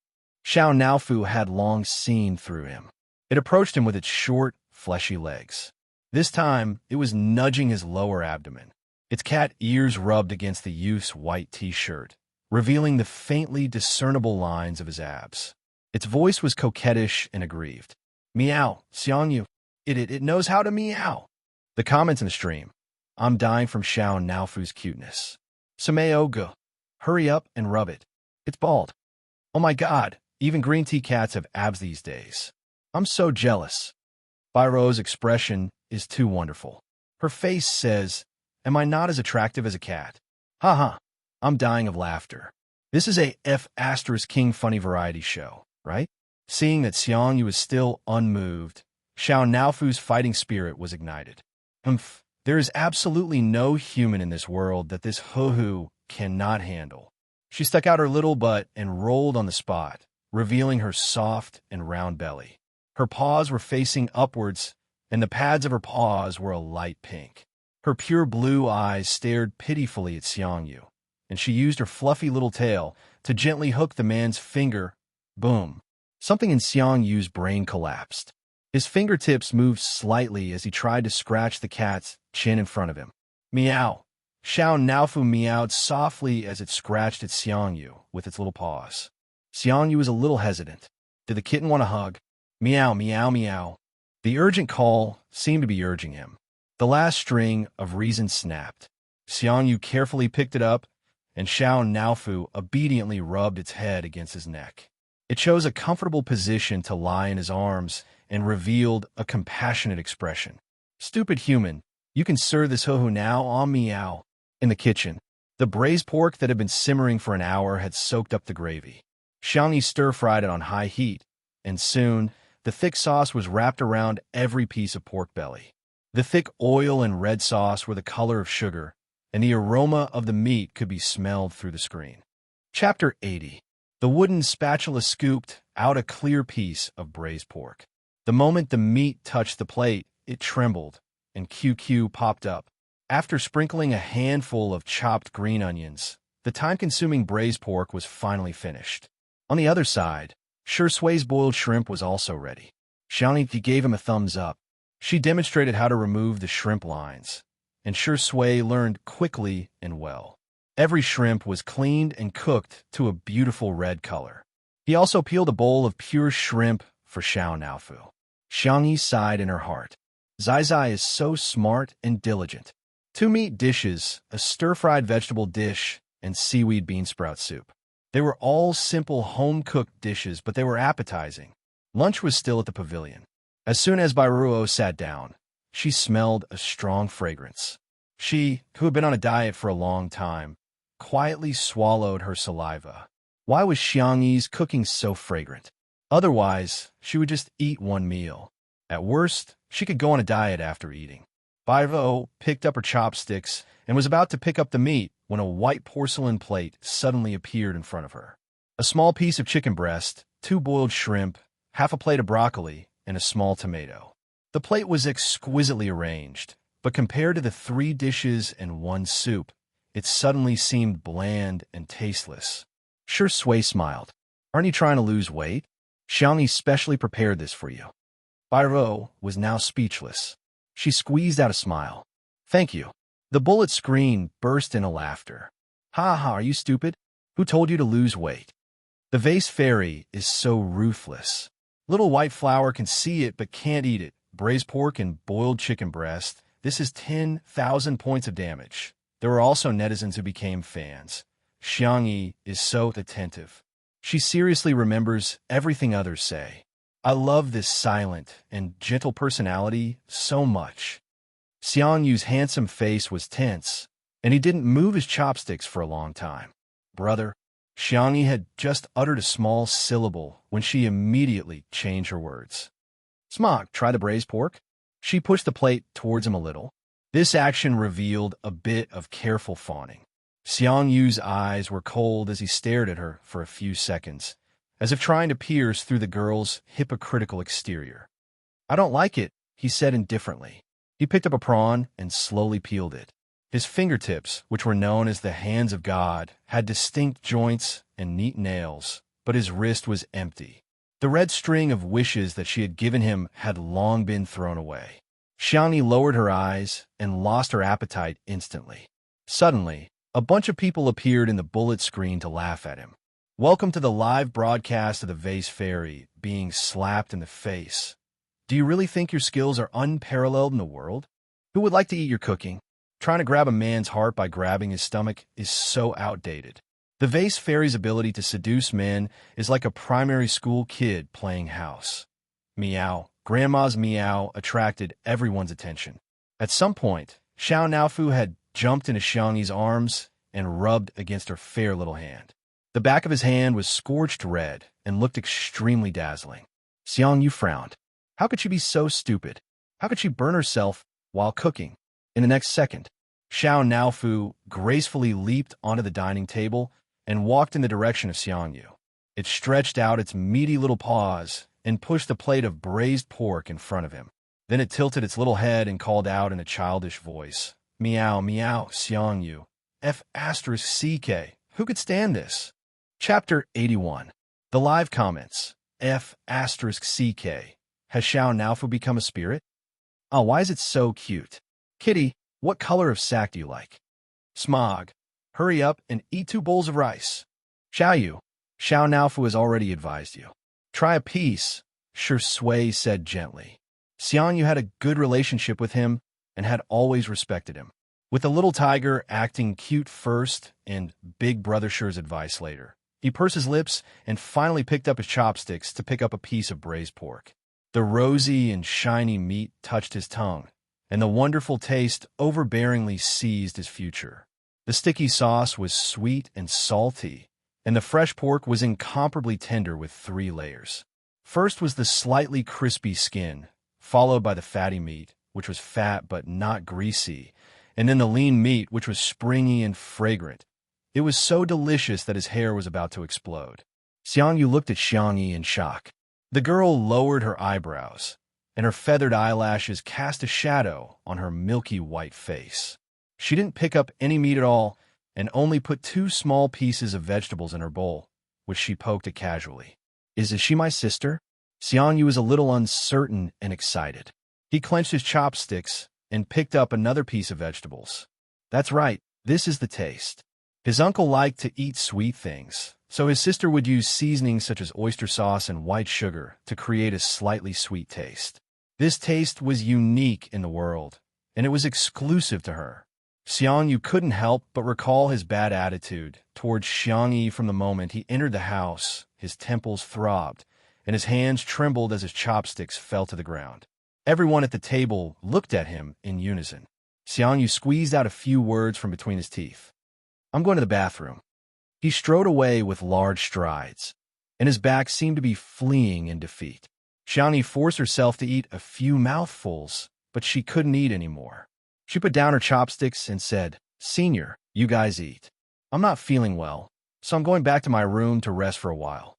Xiao Naofu had long seen through him. It approached him with its short, fleshy legs. This time, it was nudging his lower abdomen. Its cat ears rubbed against the youth's white t-shirt, revealing the faintly discernible lines of his abs. Its voice was coquettish and aggrieved. Meow, Xiang Yu. It knows how to meow. The comments in the stream. I'm dying from Xiao Naofu's cuteness. Sameo-gu. Hurry up and rub it. It's bald. Oh my god, even green tea cats have abs these days. I'm so jealous. Bairo's expression is too wonderful. Her face says, Am I not as attractive as a cat? Haha, I'm dying of laughter. This is a F***king funny variety show, right? Seeing that Xiang Yu was still unmoved, Xiao Naofu's fighting spirit was ignited. There is absolutely no human in this world that this hoo-hoo cannot handle. She stuck out her little butt and rolled on the spot, revealing her soft and round belly. Her paws were facing upwards, and the pads of her paws were a light pink. Her pure blue eyes stared pitifully at Xiang Yu, and she used her fluffy little tail to gently hook the man's finger. Boom. Something in Xiang Yu's brain collapsed. His fingertips moved slightly as he tried to scratch the cat's chin in front of him. Meow. Xiao Naofu meowed softly as it scratched at Xiang Yu with its little paws. Xiang Yu was a little hesitant. Did the kitten want a hug? Meow, meow, meow. The urgent call seemed to be urging him. The last string of reason snapped. Xiang Yu carefully picked it up, and Xiao Naofu obediently rubbed its head against his neck. It chose a comfortable position to lie in his arms and revealed a compassionate expression. Stupid human, you can serve this hoo-hoo now on meow. In the kitchen, the braised pork that had been simmering for an hour had soaked up the gravy. Xiang Yi stir-fried it on high heat, and soon the thick sauce was wrapped around every piece of pork belly. The thick oil and red sauce were the color of sugar, and the aroma of the meat could be smelled through the screen. Chapter 80. The wooden spatula scooped out a clear piece of braised pork. The moment the meat touched the plate, it trembled, and QQ popped up. After sprinkling a handful of chopped green onions, the time-consuming braised pork was finally finished. On the other side, Shui's boiled shrimp was also ready. Xiang Yi gave him a thumbs up. She demonstrated how to remove the shrimp lines, and Shui learned quickly and well. Every shrimp was cleaned and cooked to a beautiful red color. He also peeled a bowl of pure shrimp for Xiao Naofu. Xiang Yi sighed in her heart. Zai is so smart and diligent. 2 meat dishes, a stir-fried vegetable dish, and seaweed bean sprout soup. They were all simple home-cooked dishes, but they were appetizing. Lunch was still at the pavilion. As soon as Bairuo sat down, she smelled a strong fragrance. She, who had been on a diet for a long time, quietly swallowed her saliva. Why was Xiangyi's cooking so fragrant? Otherwise, she would just eat one meal. At worst, she could go on a diet after eating. Bairuo picked up her chopsticks and was about to pick up the meat when a white porcelain plate suddenly appeared in front of her. A small piece of chicken breast, 2 boiled shrimp, half a plate of broccoli, and a small tomato. The plate was exquisitely arranged, but compared to the 3 dishes and 1 soup, it suddenly seemed bland and tasteless. Sure Sui smiled. Aren't you trying to lose weight? Xiangyi specially prepared this for you. Bairuo was now speechless. She squeezed out a smile. Thank you. The bullet screen burst into laughter. Ha ha, are you stupid? Who told you to lose weight? The vase fairy is so ruthless. Little white flower can see it but can't eat it. Braised pork and boiled chicken breast. This is 10,000 points of damage. There were also netizens who became fans. Xiangyi is so attentive. She seriously remembers everything others say. I love this silent and gentle personality so much. Xiangyu's handsome face was tense, and he didn't move his chopsticks for a long time. Brother, Xiangyi had just uttered a small syllable when she immediately changed her words. Smog, try the braised pork? She pushed the plate towards him a little. This action revealed a bit of careful fawning. Xiangyu's eyes were cold as he stared at her for a few seconds, as if trying to pierce through the girl's hypocritical exterior. I don't like it, he said indifferently. He picked up a prawn and slowly peeled it. His fingertips, which were known as the hands of God, had distinct joints and neat nails, but his wrist was empty. The red string of wishes that she had given him had long been thrown away. Xiangyi lowered her eyes and lost her appetite instantly. Suddenly, a bunch of people appeared in the bullet screen to laugh at him. Welcome to the live broadcast of the Vase Fairy being slapped in the face. Do you really think your skills are unparalleled in the world? Who would like to eat your cooking? Trying to grab a man's heart by grabbing his stomach is so outdated. The Vase Fairy's ability to seduce men is like a primary school kid playing house. Meow. Grandma's meow attracted everyone's attention. At some point, Xiao Naofu had jumped into Xiangyi's arms and rubbed against her fair little hand. The back of his hand was scorched red and looked extremely dazzling. Xiangyu frowned. How could she be so stupid? How could she burn herself while cooking? In the next second, Xiao Naofu gracefully leaped onto the dining table and walked in the direction of Xiangyu. It stretched out its meaty little paws and pushed a plate of braised pork in front of him. Then it tilted its little head and called out in a childish voice, Meow, meow, Xiangyu. F***CK. Who could stand this? Chapter 81. The live comments. F***CK. Has Xiao Naofu become a spirit? Oh, why is it so cute? Kitty, what color of sack do you like? Smog. Hurry up and eat 2 bowls of rice. Xiao Naofu has already advised you. Try a piece, Sure Sui said gently. Xiangyu had a good relationship with him and had always respected him. With the little tiger acting cute first and Big Brother Sure's advice later, he pursed his lips and finally picked up his chopsticks to pick up a piece of braised pork. The rosy and shiny meat touched his tongue, and the wonderful taste overbearingly seized his future. The sticky sauce was sweet and salty, and the fresh pork was incomparably tender with 3 layers. First was the slightly crispy skin, followed by the fatty meat, which was fat but not greasy, and then the lean meat, which was springy and fragrant. It was so delicious that his hair was about to explode. Xiangyu looked at Xiangyi in shock. The girl lowered her eyebrows, and her feathered eyelashes cast a shadow on her milky white face. She didn't pick up any meat at all, and only put 2 small pieces of vegetables in her bowl, which she poked at casually. Is she my sister? Xiangyu was a little uncertain and excited. He clenched his chopsticks and picked up another piece of vegetables. That's right, this is the taste. His uncle liked to eat sweet things, so his sister would use seasonings such as oyster sauce and white sugar to create a slightly sweet taste. This taste was unique in the world, and it was exclusive to her. Xiang Yu couldn't help but recall his bad attitude towards Xiang Yi from the moment he entered the house. His temples throbbed, and his hands trembled as his chopsticks fell to the ground. Everyone at the table looked at him in unison. Xiang Yu squeezed out a few words from between his teeth. "I'm going to the bathroom." He strode away with large strides, and his back seemed to be fleeing in defeat. Xiang Yi forced herself to eat a few mouthfuls, but she couldn't eat anymore. She put down her chopsticks and said, "Senior, you guys eat. I'm not feeling well, so I'm going back to my room to rest for a while."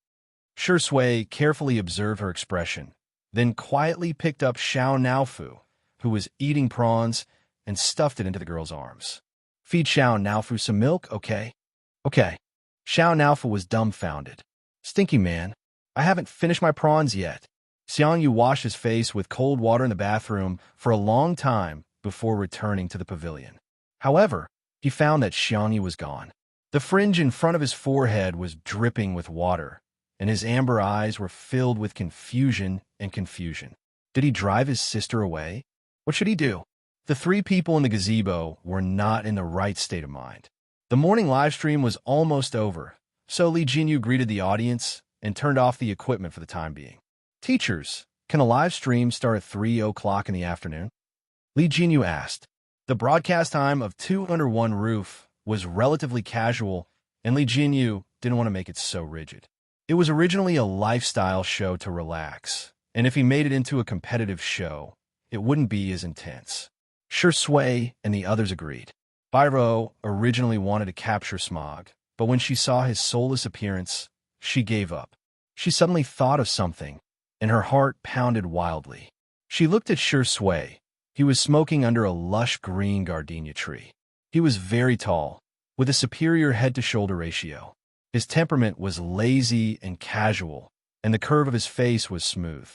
Shi Sui carefully observed her expression, then quietly picked up Xiao Naofu, who was eating prawns, and stuffed it into the girl's arms. "Feed Xiao Naofu some milk, okay?" "Okay." Xiao Naofu was dumbfounded. "Stinky man, I haven't finished my prawns yet." Xiang Yu washed his face with cold water in the bathroom for a long time before returning to the pavilion. However, he found that Xiang Yu was gone. The fringe in front of his forehead was dripping with water, and his amber eyes were filled with confusion and confusion. Did he drive his sister away? What should he do? The three people in the gazebo were not in the right state of mind. The morning live stream was almost over, so Li Jinyu greeted the audience and turned off the equipment for the time being. "Teachers, can a live stream start at 3 o'clock in the afternoon?" Li Jinyu asked. The broadcast time of Two Under One Roof was relatively casual, and Li Jinyu didn't want to make it so rigid. It was originally a lifestyle show to relax, and if he made it into a competitive show, it wouldn't be as intense. Shi Sui and the others agreed. Bairo originally wanted to capture Smog, but when she saw his soulless appearance, she gave up. She suddenly thought of something, and her heart pounded wildly. She looked at Shi Sui. He was smoking under a lush green gardenia tree. He was very tall, with a superior head-to-shoulder ratio. His temperament was lazy and casual, and the curve of his face was smooth.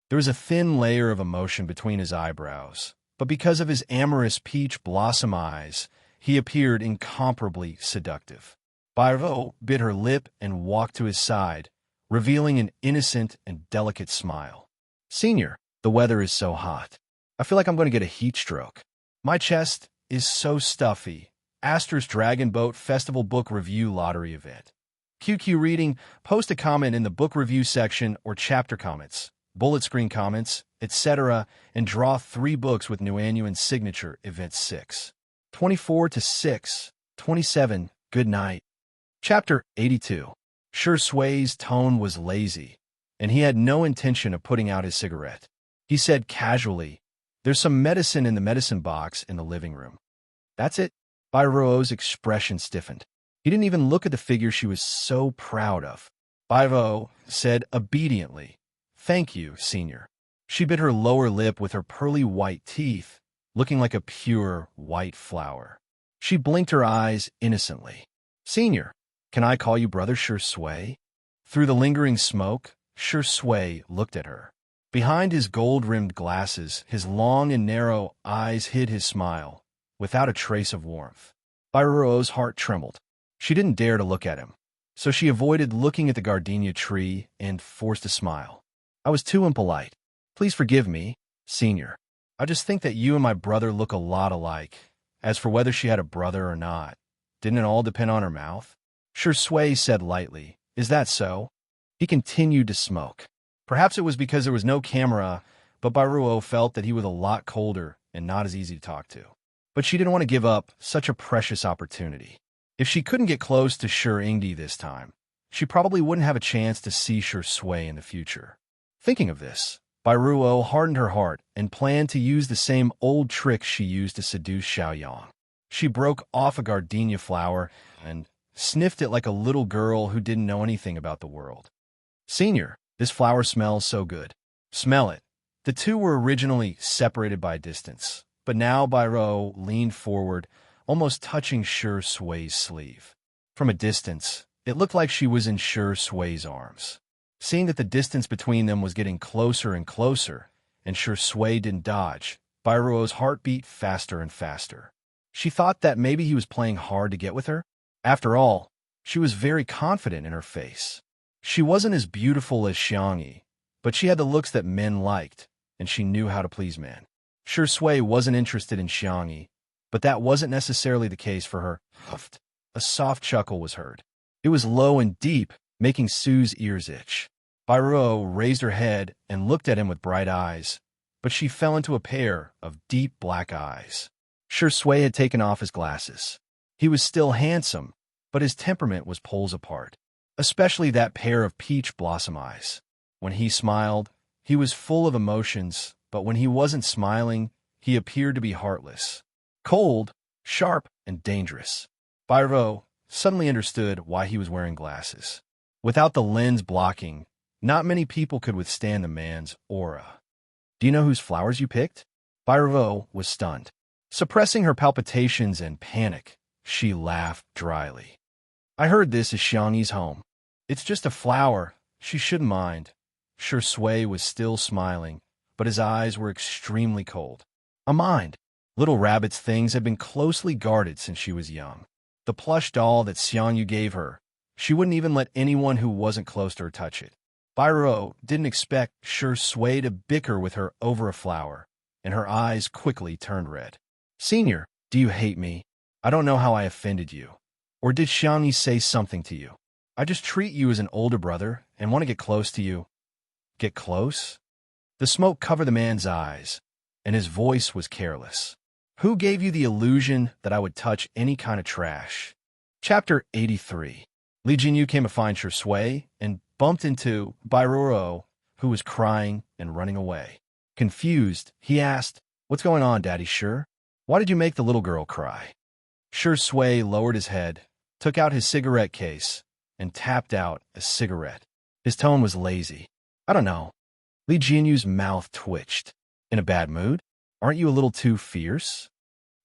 There was a thin layer of emotion between his eyebrows, but because of his amorous peach blossom eyes, he appeared incomparably seductive. Bairo bit her lip and walked to his side, revealing an innocent and delicate smile. "Senior, the weather is so hot. I feel like I'm going to get a heat stroke. My chest is so stuffy." Astor's Dragon Boat Festival Book Review Lottery Event. QQ Reading, post a comment in the book review section or chapter comments, bullet screen comments, etc., and draw 3 books with Nuanyuan's signature, Event 6. 24 to 6, 27, good night. Chapter 82. Shi Sui's tone was lazy, and he had no intention of putting out his cigarette. He said casually, "There's some medicine in the medicine box in the living room." "That's it?" Bairo's expression stiffened. He didn't even look at the figure she was so proud of. Bairo said obediently, "Thank you, Senior." She bit her lower lip with her pearly white teeth, looking like a pure white flower. She blinked her eyes innocently. "Senior, can I call you Brother Shi Sui?" Through the lingering smoke, Shi Sui looked at her. Behind his gold-rimmed glasses, his long and narrow eyes hid his smile, without a trace of warmth. Bairo's heart trembled. She didn't dare to look at him, so she avoided looking at the gardenia tree and forced a smile. "I was too impolite. Please forgive me, Senior. I just think that you and my brother look a lot alike. As for whether she had a brother or not, didn't it all depend on her mouth?" Shi Sui said lightly, "Is that so?" He continued to smoke. Perhaps it was because there was no camera, but Bairo felt that he was a lot colder and not as easy to talk to. But she didn't want to give up such a precious opportunity. If she couldn't get close to Shi Ingdi this time, she probably wouldn't have a chance to see Shi Sui in the future. Thinking of this, Bairo hardened her heart and planned to use the same old trick she used to seduce Xiaoyang. She broke off a gardenia flower and sniffed it like a little girl who didn't know anything about the world. "Senior, this flower smells so good. Smell it." The two were originally separated by distance, but now Bairo leaned forward, almost touching Shi Sui's sleeve. From a distance, it looked like she was in Shi Sui's arms. Seeing that the distance between them was getting closer and closer, and Shi Sui didn't dodge, Bairo's heart beat faster and faster. She thought that maybe he was playing hard to get with her. After all, she was very confident in her face. She wasn't as beautiful as Xiang Yi, but she had the looks that men liked, and she knew how to please men. Shi Sui wasn't interested in Xiang Yi, But that wasn't necessarily the case for her. Huffed. A soft chuckle was heard. It was low and deep, making Sue's ears itch. Biro raised her head and looked at him with bright eyes, but she fell into a pair of deep black eyes. Shui had taken off his glasses. He was still handsome, but his temperament was poles apart, especially that pair of peach blossom eyes. When he smiled, he was full of emotions, but when he wasn't smiling, he appeared to be heartless. Cold, sharp, and dangerous. Biro suddenly understood why he was wearing glasses. Without the lens blocking, not many people could withstand the man's aura. Do you know whose flowers you picked? Biro was stunned. Suppressing her palpitations and panic, she laughed dryly. I heard this is Xiangyi's home. It's just a flower. She shouldn't mind. Shui was still smiling, but his eyes were extremely cold. A mind. Little Rabbit's things had been closely guarded since she was young. The plush doll that Xiangyu gave her, she wouldn't even let anyone who wasn't close to her touch it. Biro didn't expect Shui to bicker with her over a flower, and her eyes quickly turned red. Senior, do you hate me? I don't know how I offended you. Or did Xiangyi say something to you? I just treat you as an older brother and want to get close to you. Get close? The smoke covered the man's eyes, and his voice was careless. Who gave you the illusion that I would touch any kind of trash? Chapter 83. Li Jinyu came to find Shui and bumped into Biro, who was crying and running away. Confused, he asked, "What's going on, Daddy Sure? Why did you make the little girl cry?" Shui lowered his head, took out his cigarette case, and tapped out a cigarette. His tone was lazy. I don't know. Li Jinyu's mouth twitched. In a bad mood? Aren't you a little too fierce?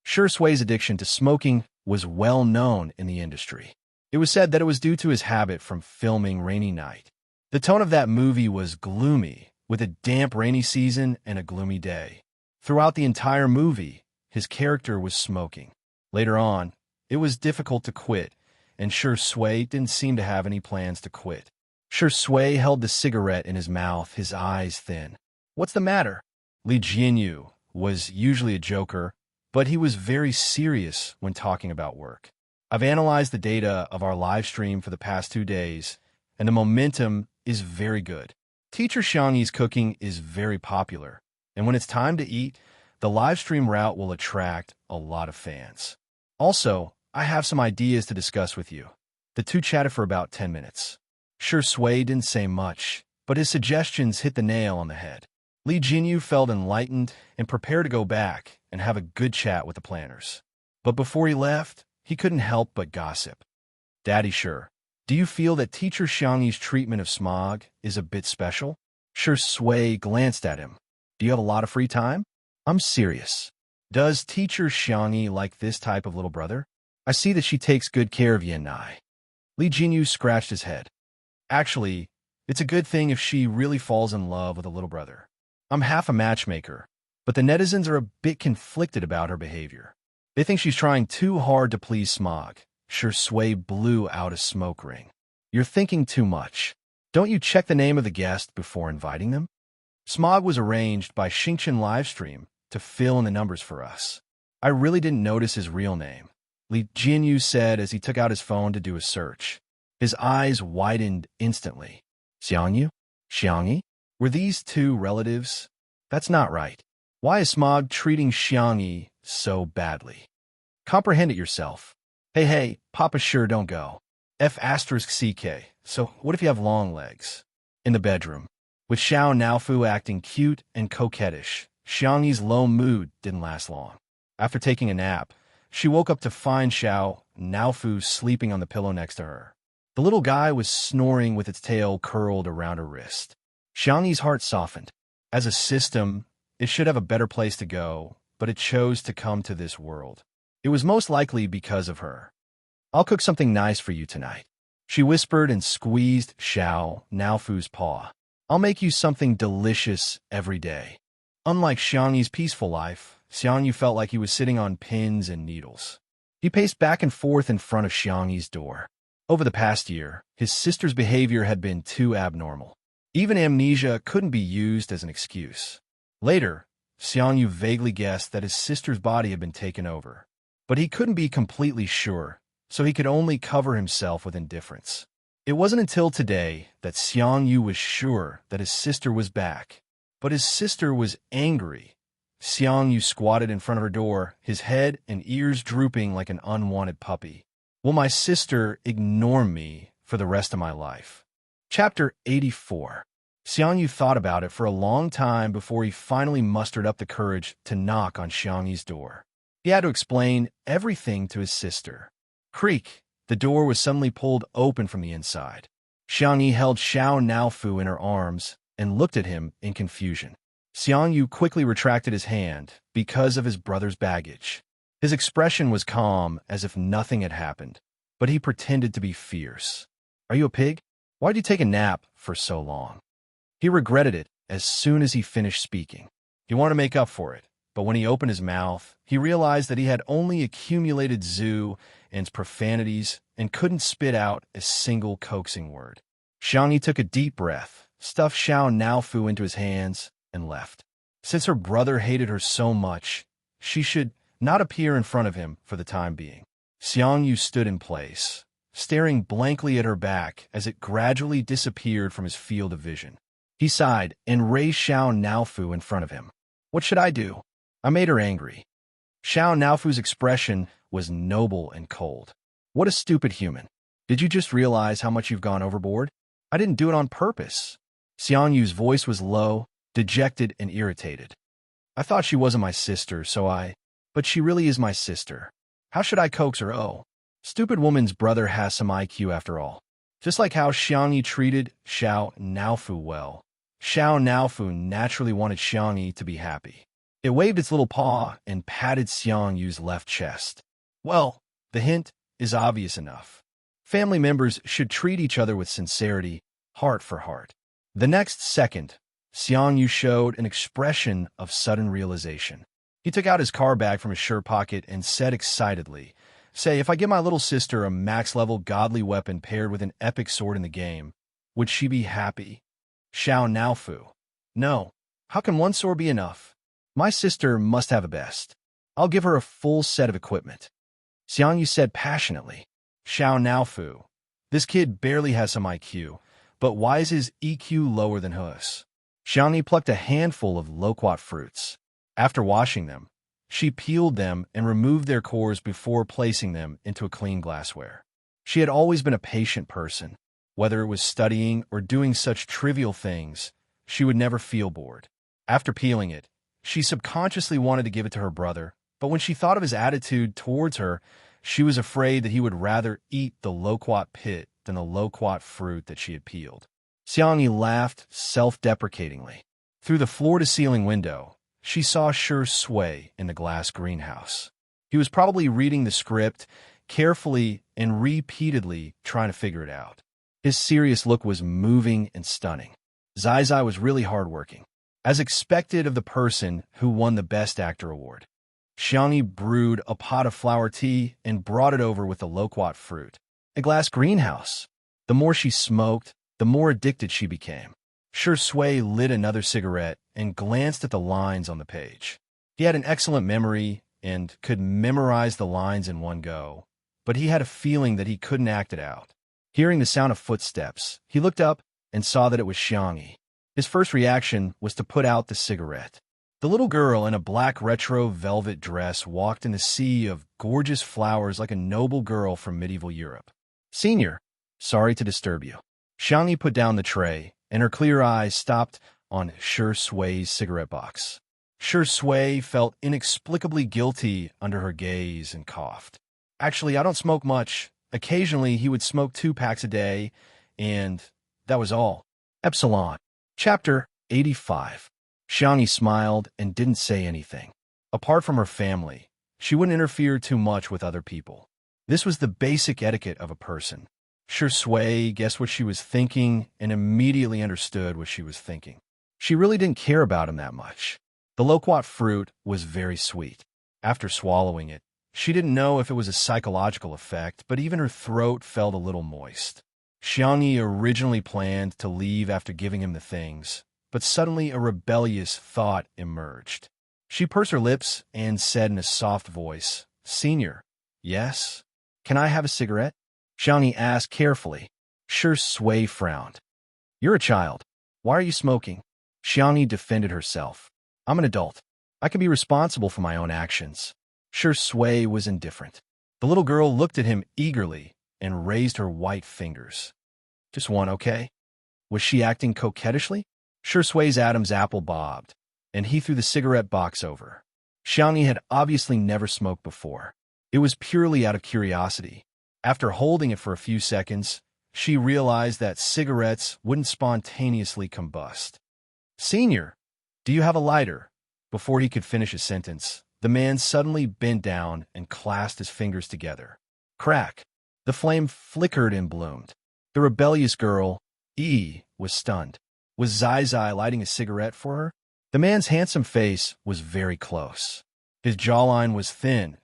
Shui's addiction to smoking was well known in the industry. It was said that it was due to his habit from filming Rainy Night. The tone of that movie was gloomy, with a damp rainy season and a gloomy day. Throughout the entire movie, his character was smoking. Later on, it was difficult to quit, and Shui didn't seem to have any plans to quit. Shui held the cigarette in his mouth, his eyes thin. What's the matter? Li Jinyu was usually a joker, but he was very serious when talking about work. I've analyzed the data of our live stream for the past 2 days, and the momentum is very good. Teacher Xiangyi's cooking is very popular, and when it's time to eat, the live stream route will attract a lot of fans. Also, I have some ideas to discuss with you. The two chatted for about 10 minutes. Shui didn't say much, but his suggestions hit the nail on the head. Li Jinyu felt enlightened and prepared to go back and have a good chat with the planners. But before he left, he couldn't help but gossip. Daddy Sure, do you feel that Teacher Xiangyi's treatment of smog is a bit special? Shui glanced at him. Do you have a lot of free time? I'm serious. Does Teacher Xiangyi like this type of little brother? I see that she takes good care of Yin and I. Li Jinyu scratched his head. Actually, it's a good thing if she really falls in love with a little brother. I'm half a matchmaker, but the netizens are a bit conflicted about her behavior. They think she's trying too hard to please Smog. Shui blew out a smoke ring. You're thinking too much. Don't you check the name of the guest before inviting them? Smog was arranged by Xingchen Livestream to fill in the numbers for us. I really didn't notice his real name, Li Jinyu said as he took out his phone to do a search. His eyes widened instantly. Xiangyu? Xiangyi? Were these two relatives? That's not right. Why is Smog treating Xiangyi so badly? Comprehend it yourself. Hey, Papa Sure don't go. F*CK. So what if you have long legs? In the bedroom. With Xiao Naofu acting cute and coquettish, Xiangyi's low mood didn't last long. After taking a nap, she woke up to find Xiao Naofu sleeping on the pillow next to her. The little guy was snoring with its tail curled around her wrist. Xiangyi's heart softened. As a system, it should have a better place to go, but it chose to come to this world. It was most likely because of her. I'll cook something nice for you tonight, she whispered and squeezed Xiao Naofu's paw. I'll make you something delicious every day. Unlike Xiangyi's peaceful life, Xiangyu felt like he was sitting on pins and needles. He paced back and forth in front of Xiangyi's door. Over the past year, his sister's behavior had been too abnormal. Even amnesia couldn't be used as an excuse. Later, Xiangyu vaguely guessed that his sister's body had been taken over. but he couldn't be completely sure, so he could only cover himself with indifference. It wasn't until today that Xiang Yu was sure that his sister was back. But his sister was angry. Xiang Yu squatted in front of her door, his head and ears drooping like an unwanted puppy. Will my sister ignore me for the rest of my life? Chapter 84. Xiang Yu thought about it for a long time before he finally mustered up the courage to knock on Xiang Yi's door. He had to explain everything to his sister. Creak! The door was suddenly pulled open from the inside. Xiang Yi held Xiao Naofu in her arms and looked at him in confusion. Xiang Yu quickly retracted his hand because of his brother's baggage. His expression was calm, as if nothing had happened, but he pretended to be fierce. Are you a pig? Why'd you take a nap for so long? He regretted it as soon as he finished speaking. He wanted to make up for it, but when he opened his mouth, he realized that he had only accumulated zhu and profanities and couldn't spit out a single coaxing word. Xiang Yi took a deep breath, stuffed Xiao Naofu into his hands, and left. Since her brother hated her so much, she should not appear in front of him for the time being. Xiang Yu stood in place, staring blankly at her back as it gradually disappeared from his field of vision. He sighed and raised Xiao Naofu in front of him. What should I do? I made her angry. Xiao Naofu's expression was noble and cold. What a stupid human. Did you just realize how much you've gone overboard? I didn't do it on purpose. Xiang Yu's voice was low, dejected, and irritated. I thought she wasn't my sister, but she really is my sister. How should I coax her? Oh, stupid woman's brother has some IQ after all. Just like how Xiang Yi treated Xiao Naofu well. Xiao Naofu naturally wanted Xiang Yi to be happy. It waved its little paw and patted Xiang Yu's left chest. Well, the hint is obvious enough. Family members should treat each other with sincerity, heart for heart. The next second, Xiang Yu showed an expression of sudden realization. He took out his car bag from his shirt pocket and said excitedly, Say, if I give my little sister a max-level godly weapon paired with an epic sword in the game, would she be happy? Xiao Naofu. No. How can one sword be enough? My sister must have a best. I'll give her a full set of equipment. Xiang Yu said passionately. Xiao Naofu. This kid barely has some IQ, but why is his EQ lower than hers? Xiang Yi plucked a handful of loquat fruits. After washing them, she peeled them and removed their cores before placing them into a clean glassware. She had always been a patient person. Whether it was studying or doing such trivial things, she would never feel bored. After peeling it, she subconsciously wanted to give it to her brother, but when she thought of his attitude towards her, she was afraid that he would rather eat the loquat pit than the loquat fruit that she had peeled. Xiang Yi laughed self-deprecatingly. Through the floor-to-ceiling window, she saw Shi Sui in the glass greenhouse. He was probably reading the script carefully and repeatedly trying to figure it out. His serious look was moving and stunning. Zai Zai was really hardworking, as expected of the person who won the Best Actor award. Xiang Yi brewed a pot of flower tea and brought it over with the loquat fruit. A glass greenhouse. The more she smoked, the more addicted she became. Shi Sui lit another cigarette and glanced at the lines on the page. He had an excellent memory and could memorize the lines in one go, but he had a feeling that he couldn't act it out. Hearing the sound of footsteps, he looked up and saw that it was Xiang Yi. His first reaction was to put out the cigarette. The little girl in a black retro velvet dress walked in a sea of gorgeous flowers like a noble girl from medieval Europe. Senior, sorry to disturb you. Xiang Yi put down the tray, and her clear eyes stopped on Shi Sui's cigarette box. Shi Sui felt inexplicably guilty under her gaze and coughed. Actually, I don't smoke much. Occasionally, he would smoke 2 packs a day, and that was all. Epsilon. Chapter 85. Xiang Yi smiled and didn't say anything. Apart from her family, she wouldn't interfere too much with other people. This was the basic etiquette of a person. Shi Sui guessed what she was thinking and immediately understood what she was thinking. She really didn't care about him that much. The loquat fruit was very sweet. After swallowing it, she didn't know if it was a psychological effect, but even her throat felt a little moist. Xiang Yi originally planned to leave after giving him the things, but suddenly a rebellious thought emerged. She pursed her lips and said in a soft voice, Senior. Yes? Can I have a cigarette? Xiangni asked carefully. Shui frowned. You're a child. Why are you smoking? Xiangni defended herself. I'm an adult. I can be responsible for my own actions. Shui was indifferent. The little girl looked at him eagerly and raised her white fingers. Just one, okay? Was she acting coquettishly? Shui's Adam's apple bobbed, and he threw the cigarette box over. Xiangni had obviously never smoked before. It was purely out of curiosity. After holding it for a few seconds, she realized that cigarettes wouldn't spontaneously combust. Senior, do you have a lighter? Before he could finish his sentence, the man suddenly bent down and clasped his fingers together. Crack! The flame flickered and bloomed. The rebellious girl, was stunned. Was Zai lighting a cigarette for her? The man's handsome face was very close. His jawline was thin,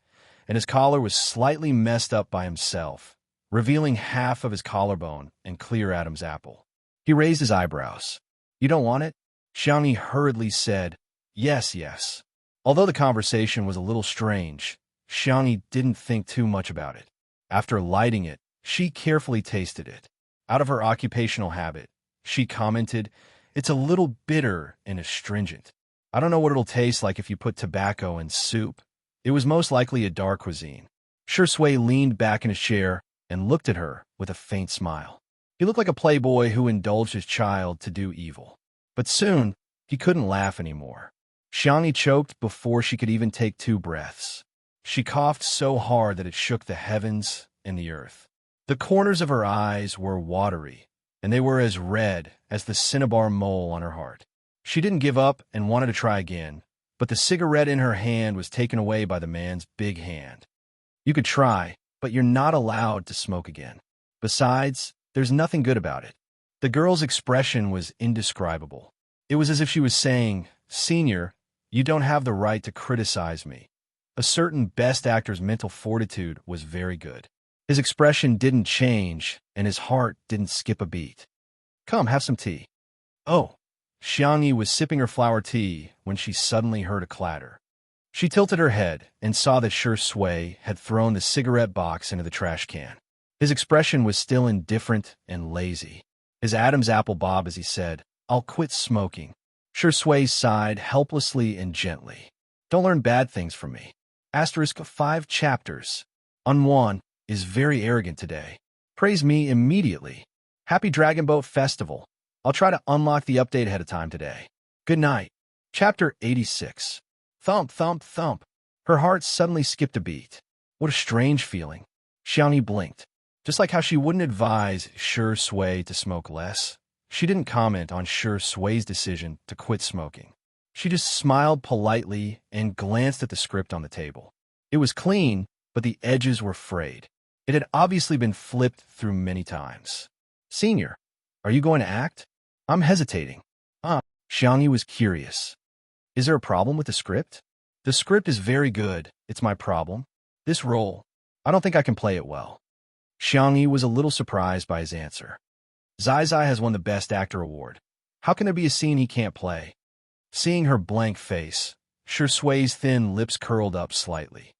and his collar was slightly messed up by himself, revealing half of his collarbone and clear Adam's apple. He raised his eyebrows. You don't want it? Xiangni hurriedly said, Yes. Although the conversation was a little strange, Xiangni didn't think too much about it. After lighting it, she carefully tasted it. Out of her occupational habit, she commented, It's a little bitter and astringent. I don't know what it'll taste like if you put tobacco in soup. It was most likely a dark cuisine. Shui leaned back in his chair and looked at her with a faint smile. He looked like a playboy who indulged his child to do evil. But soon, he couldn't laugh anymore. Xiangni choked before she could even take 2 breaths. She coughed so hard that it shook the heavens and the earth. The corners of her eyes were watery, and they were as red as the cinnabar mole on her heart. She didn't give up and wanted to try again, but the cigarette in her hand was taken away by the man's big hand. You could try, but you're not allowed to smoke again. Besides, there's nothing good about it. The girl's expression was indescribable. It was as if she was saying, Senior, you don't have the right to criticize me. A certain best actor's mental fortitude was very good. His expression didn't change, and his heart didn't skip a beat. Come, have some tea. Oh, Xiangni was sipping her flower tea when she suddenly heard a clatter. She tilted her head and saw that Shui had thrown the cigarette box into the trash can. His expression was still indifferent and lazy. His Adam's apple bobbed as he said, I'll quit smoking. Shui sighed helplessly and gently. Don't learn bad things from me. Asterisk 5 chapters. Unwan is very arrogant today. Praise me immediately. Happy Dragon Boat Festival. I'll try to unlock the update ahead of time today. Good night. Chapter 86. Thump, thump, thump. Her heart suddenly skipped a beat. What a strange feeling. Xiangni blinked. Just like how she wouldn't advise Shui to smoke less, she didn't comment on Shui's decision to quit smoking. She just smiled politely and glanced at the script on the table. It was clean, but the edges were frayed. It had obviously been flipped through many times. Senior, are you going to act? I'm hesitating. Xiangni was curious. Is there a problem with the script? The script is very good. It's my problem. This role, I don't think I can play it well. Xiangni was a little surprised by his answer. Zai has won the Best Actor award. How can there be a scene he can't play? Seeing her blank face, Shui's thin lips curled up slightly.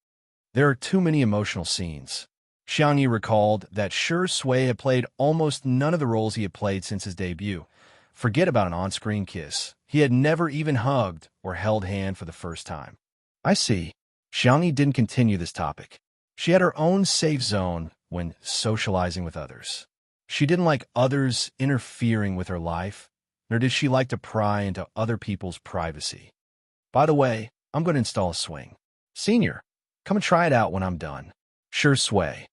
There are too many emotional scenes. Xiangni recalled that Shui had played almost none of the roles he had played since his debut. Forget about an on-screen kiss. He had never even hugged or held hand for the first time. I see. Xiangni didn't continue this topic. She had her own safe zone when socializing with others. She didn't like others interfering with her life, nor did she like to pry into other people's privacy. By the way, I'm going to install a swing. Senior, come and try it out when I'm done. Shui.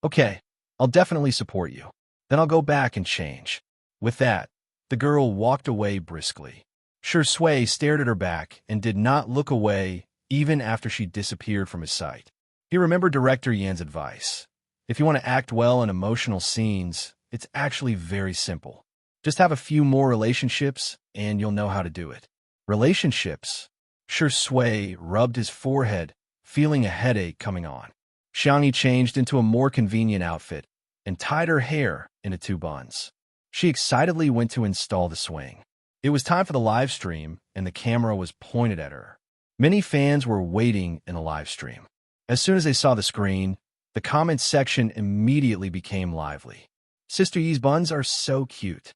Okay, I'll definitely support you. Then I'll go back and change. With that, the girl walked away briskly. Shui stared at her back and did not look away even after she disappeared from his sight. He remembered Director Yan's advice. If you want to act well in emotional scenes, it's actually very simple. Just have a few more relationships, and you'll know how to do it. Relationships? Shui rubbed his forehead, feeling a headache coming on. Xiangni changed into a more convenient outfit and tied her hair into 2 buns. She excitedly went to install the swing. It was time for the live stream, and the camera was pointed at her. Many fans were waiting in the live stream. As soon as they saw the screen, the comments section immediately became lively. Sister Yi's buns are so cute.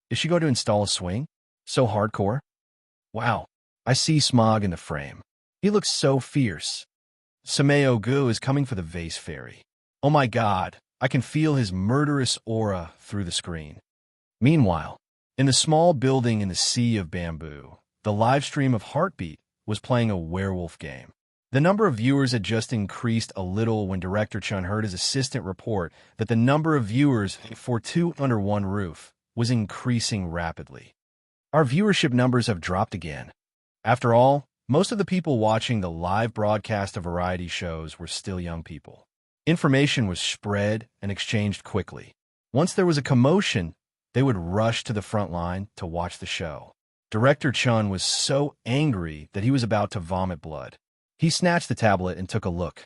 Is she going to install a swing? So hardcore? Wow, I see Smog in the frame. He looks so fierce. Sameo Gu is coming for the vase fairy. Oh my god, I can feel his murderous aura through the screen. Meanwhile, in the small building in the sea of bamboo, the live stream of Heartbeat was playing a werewolf game. The number of viewers had just increased a little when Director Chun heard his assistant report that the number of viewers for Two Under One Roof was increasing rapidly. Our viewership numbers have dropped again. After all, most of the people watching the live broadcast of variety shows were still young people. Information was spread and exchanged quickly. Once there was a commotion, they would rush to the front line to watch the show. Director Chun was so angry that he was about to vomit blood. He snatched the tablet and took a look.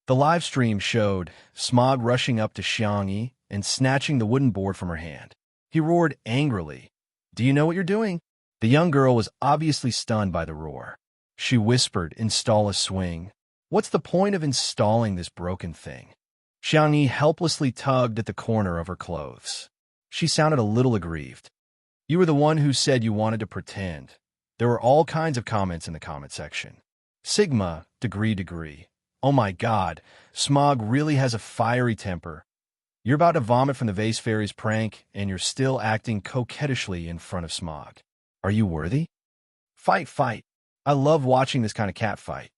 The live stream showed Smog rushing up to Xiangyi and snatching the wooden board from her hand. He roared angrily, "Do you know what you're doing?" The young girl was obviously stunned by the roar. She whispered, "Install a swing." What's the point of installing this broken thing? Xiangyi helplessly tugged at the corner of her clothes. She sounded a little aggrieved. You were the one who said you wanted to pretend. There were all kinds of comments in the comment section. Sigma, degree. Oh my god, Smog really has a fiery temper. You're about to vomit from the vase fairy's prank, and you're still acting coquettishly in front of Smog. Are you worthy? Fight. I love watching this kind of cat fight.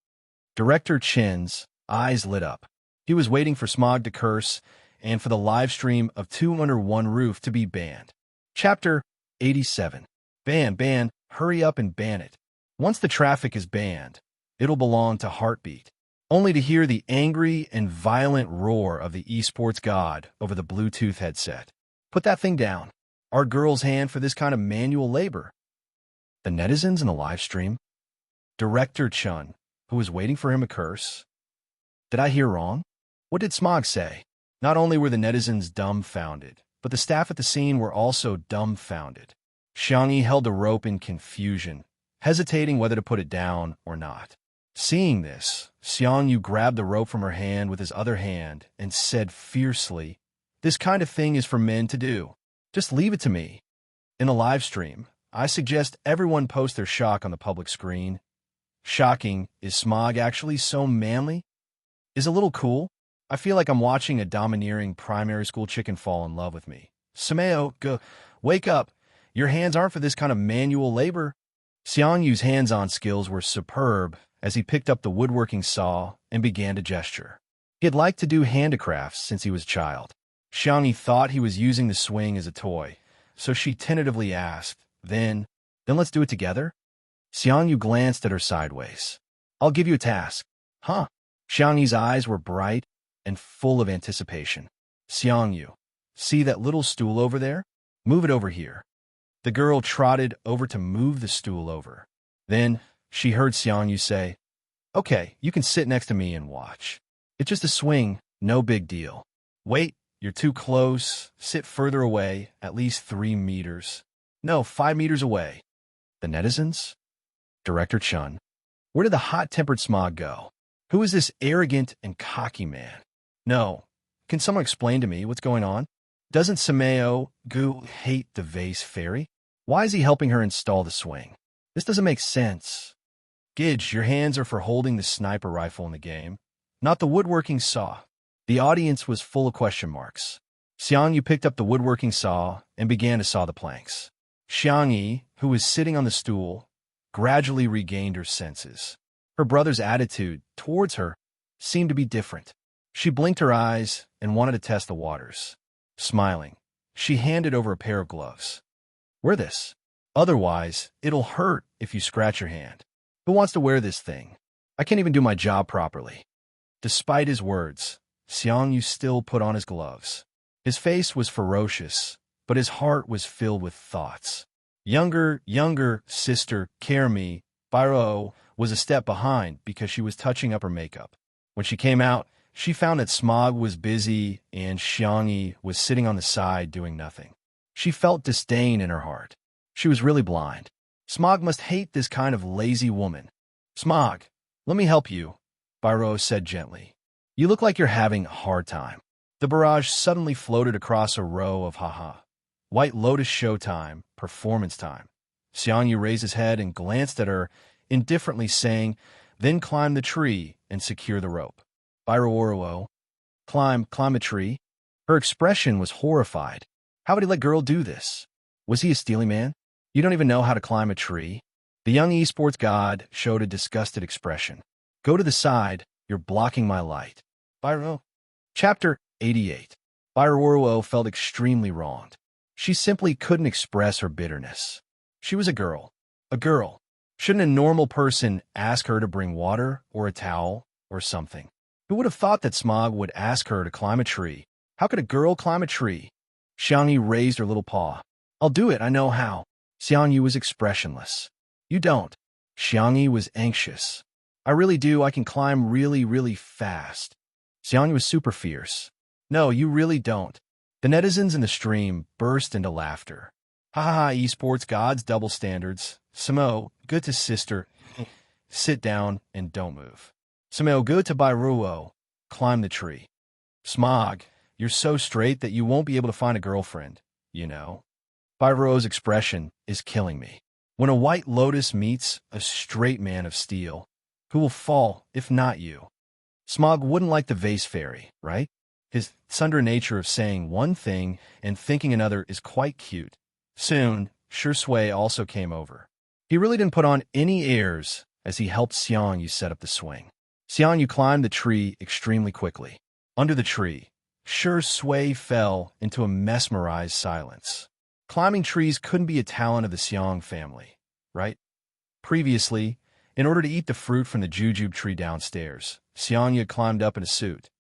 Director Chin's eyes lit up. He was waiting for Smog to curse and for the live stream of Two Under One Roof to be banned. Chapter 87. Ban, hurry up and ban it. Once the traffic is banned, it'll belong to Heartbeat. Only to hear the angry and violent roar of the esports god over the Bluetooth headset. Put that thing down. Our girl's hand for this kind of manual labor. The netizens in the live stream? Director Chun, who was waiting for him to curse? Did I hear wrong? What did Smog say? Not only were the netizens dumbfounded, but the staff at the scene were also dumbfounded. Xiangyi held the rope in confusion, hesitating whether to put it down or not. Seeing this, Xiangyu grabbed the rope from her hand with his other hand and said fiercely, "This kind of thing is for men to do. Just leave it to me." In the live stream, I suggest everyone post their shock on the public screen. Shocking, is Smog actually so manly? Is a little cool? I feel like I'm watching a domineering primary school chicken fall in love with me. Sameo, go, wake up. Your hands aren't for this kind of manual labor. Xiangyu's hands-on skills were superb as he picked up the woodworking saw and began to gesture. He had liked to do handicrafts since he was a child. Xiangyi thought he was using the swing as a toy, so she tentatively asked, Then let's do it together? Xiangyu glanced at her sideways. I'll give you a task. Huh? Xiangyi's eyes were bright and full of anticipation. Xiangyu, see that little stool over there? Move it over here. The girl trotted over to move the stool over. Then she heard Xiangyu say, Okay, you can sit next to me and watch. It's just a swing, no big deal. Wait, you're too close. Sit further away, at least 3 meters. No, 5 meters away. The netizens? Director Chun. Where did the hot-tempered Smog go? Who is this arrogant and cocky man? No. Can someone explain to me what's going on? Doesn't Sameo Gu hate the vase fairy? Why is he helping her install the swing? This doesn't make sense. Gidge, your hands are for holding the sniper rifle in the game, not the woodworking saw. The audience was full of question marks. Xiangyu picked up the woodworking saw and began to saw the planks. Xiangyi, who was sitting on the stool, gradually regained her senses. Her brother's attitude towards her seemed to be different. She blinked her eyes and wanted to test the waters. Smiling, she handed over a pair of gloves. Wear this. Otherwise, it'll hurt if you scratch your hand. Who wants to wear this thing? I can't even do my job properly. Despite his words, Xiangyu still put on his gloves. His face was ferocious, but his heart was filled with thoughts. Younger sister Kermi, Biro, was a step behind because she was touching up her makeup. When she came out, she found that Smog was busy and Xiangyi was sitting on the side doing nothing. She felt disdain in her heart. She was really blind. Smog must hate this kind of lazy woman. Smog, let me help you, Biro said gently. You look like you're having a hard time. The barrage suddenly floated across a row of haha. White Lotus showtime, performance time. Xiangyu raised his head and glanced at her, indifferently saying, then climb the tree and secure the rope. Bairuo, climb a tree? Her expression was horrified. How would he let girl do this? Was he a steely man? You don't even know how to climb a tree? The young esports god showed a disgusted expression. Go to the side, you're blocking my light. Bairuo. Chapter 88. Bairuo felt extremely wronged. She simply couldn't express her bitterness. She was a girl. A girl. Shouldn't a normal person ask her to bring water or a towel or something? Who would have thought that Smog would ask her to climb a tree? How could a girl climb a tree? Xiangyu raised her little paw. I'll do it, I know how. Xiangyu was expressionless. You don't. Xiangyu was anxious. I really do, I can climb really, really fast. Xiangyu was super fierce. No, you really don't. The netizens in the stream burst into laughter. Ha ha ha, esports gods, double standards. Samo, good to sister. Sit down and don't move. Samo, good to Bairuo. Climb the tree. Smog, you're so straight that you won't be able to find a girlfriend, you know. Bairuo's expression is killing me. When a White Lotus meets a straight man of steel, who will fall if not you? Smog wouldn't like the vase fairy, right? His thunder nature of saying one thing and thinking another is quite cute. Soon, Shui also came over. He really didn't put on any airs as he helped Xiangyu set up the swing. Xiangyu climbed the tree extremely quickly. Under the tree, Shui fell into a mesmerized silence. Climbing trees couldn't be a talent of the Xiang family, right? Previously, in order to eat the fruit from the jujube tree downstairs, Xiangyu had climbed up in a suit.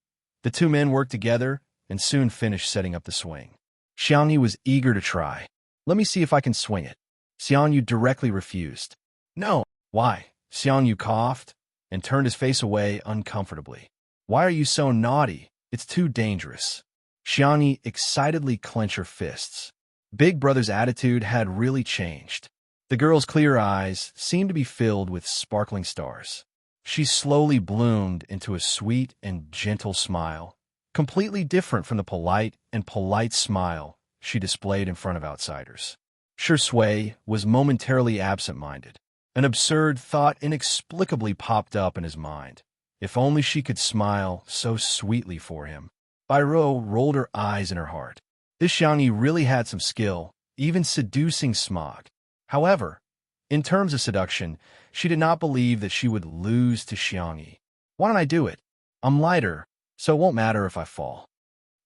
The two men worked together and soon finished setting up the swing. Xiangyu was eager to try. Let me see if I can swing it. Xiangyu directly refused. No. Why? Xiangyu coughed and turned his face away uncomfortably. Why are you so naughty? It's too dangerous. Xiangyu excitedly clenched her fists. Big Brother's attitude had really changed. The girl's clear eyes seemed to be filled with sparkling stars. She slowly bloomed into a sweet and gentle smile, completely different from the polite smile she displayed in front of outsiders. Shui was momentarily absent-minded. An absurd thought inexplicably popped up in his mind. If only she could smile so sweetly for him. Bairuo rolled her eyes in her heart. This Xiangyu really had some skill, even seducing Smog. However, in terms of seduction, she did not believe that she would lose to Xiangyu. Why don't I do it? I'm lighter, so it won't matter if I fall.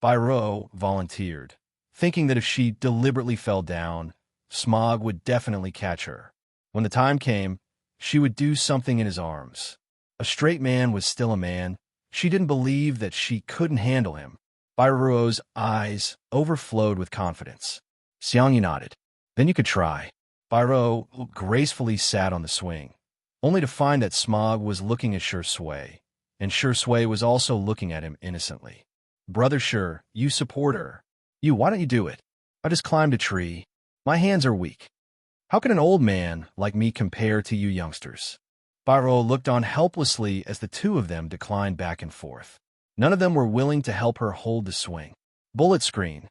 Bairuo volunteered, thinking that if she deliberately fell down, Smog would definitely catch her. When the time came, she would do something in his arms. A straight man was still a man. She didn't believe that she couldn't handle him. Bairuo's eyes overflowed with confidence. Xiangyu nodded. Then you could try. Bairuo gracefully sat on the swing, only to find that Smog was looking at Shui, and Shui was also looking at him innocently. Brother Sure, you support her. Why don't you do it? I just climbed a tree. My hands are weak. How can an old man like me compare to you youngsters? Bairuo looked on helplessly as the two of them declined back and forth. None of them were willing to help her hold the swing. Bullet screen.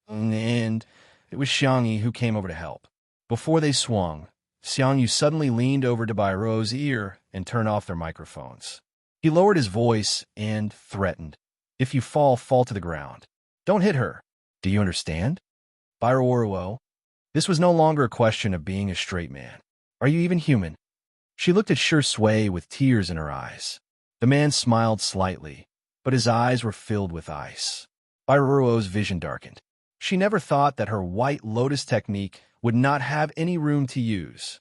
And it was Xiangyu who came over to help. Before they swung, Xiangyu suddenly leaned over to Bairuo's ear and turned off their microphones. He lowered his voice and threatened, if you fall to the ground. Don't hit her. Do you understand? Bairuo, this was no longer a question of being a straight man. Are you even human? She looked at Shui with tears in her eyes. The man smiled slightly, but his eyes were filled with ice. Bairuo's vision darkened. She never thought that her White Lotus technique would not have any room to use.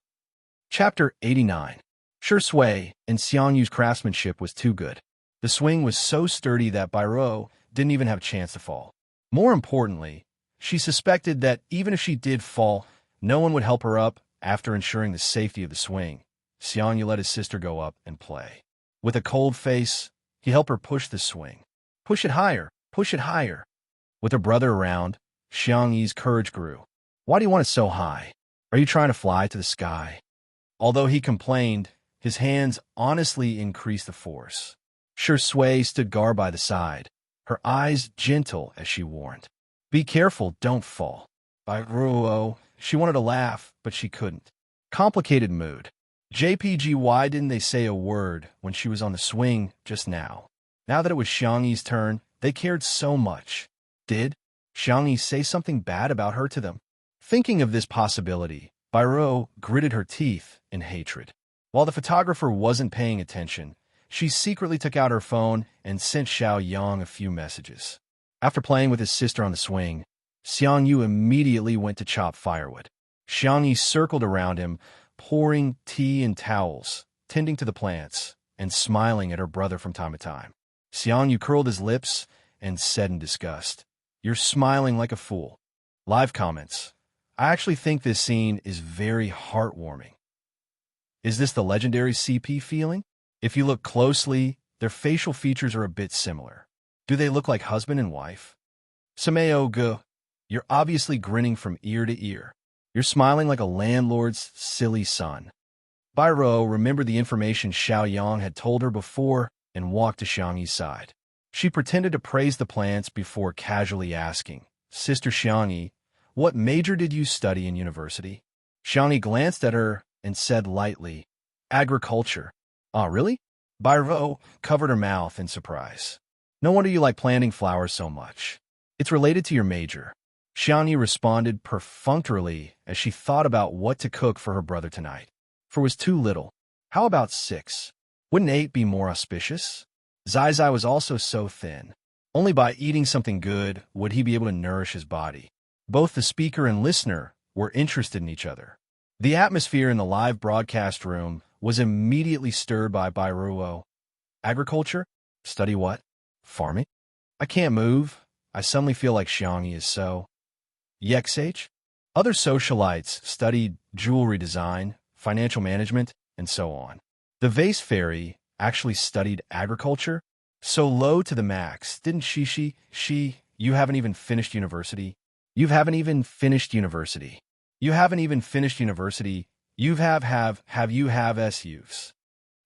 Chapter 89. Shui and Xiangyu's craftsmanship was too good. The swing was so sturdy that Bairuo didn't even have a chance to fall. More importantly, she suspected that even if she did fall, no one would help her up after ensuring the safety of the swing. Xiangyu let his sister go up and play. With a cold face, he helped her push the swing. Push it higher, push it higher. With her brother around, Xiangyu's courage grew. Why do you want it so high? Are you trying to fly to the sky? Although he complained, his hands honestly increased the force. Shui stood guard by the side, her eyes gentle as she warned. Be careful, don't fall. By Ruo, she wanted to laugh, but she couldn't. Complicated mood. JPG, why didn't they say a word when she was on the swing just now? Now that it was Xiangyi's turn, they cared so much. Did Xiangyi say something bad about her to them? Thinking of this possibility, Bairuo gritted her teeth in hatred. While the photographer wasn't paying attention, she secretly took out her phone and sent Xiao Yang a few messages. After playing with his sister on the swing, Xiang Yu immediately went to chop firewood. Xiangyi circled around him, pouring tea and towels, tending to the plants, and smiling at her brother from time to time. Xiang Yu curled his lips and said in disgust, "You're smiling like a fool." Live comments. I actually think this scene is very heartwarming. Is this the legendary CP feeling? If you look closely, their facial features are a bit similar. Do they look like husband and wife? Sameo Gu, you're obviously grinning from ear to ear. You're smiling like a landlord's silly son. Bairuo remembered the information Xiao Yang had told her before and walked to Xiangyi's side. She pretended to praise the plants before casually asking, "Sister Xiangyi, what major did you study in university?" Xiangyi glanced at her and said lightly, "Agriculture." "Ah, really?" Bairuo covered her mouth in surprise. "No wonder you like planting flowers so much. It's related to your major." Xiangyi responded perfunctorily as she thought about what to cook for her brother tonight. 4 was too little. How about 6? Wouldn't 8 be more auspicious? Zai Zai was also so thin. Only by eating something good would he be able to nourish his body. Both the speaker and listener were interested in each other. The atmosphere in the live broadcast room was immediately stirred by Bairuo. Agriculture? Study what? Farming? I can't move. I suddenly feel like Xiangyi is so. Yexh? Other socialites studied jewelry design, financial management, and so on. The vase fairy actually studied agriculture. So low to the max, didn't she, you haven't even finished university. You haven't even finished university. You haven't even finished university. You have SUs.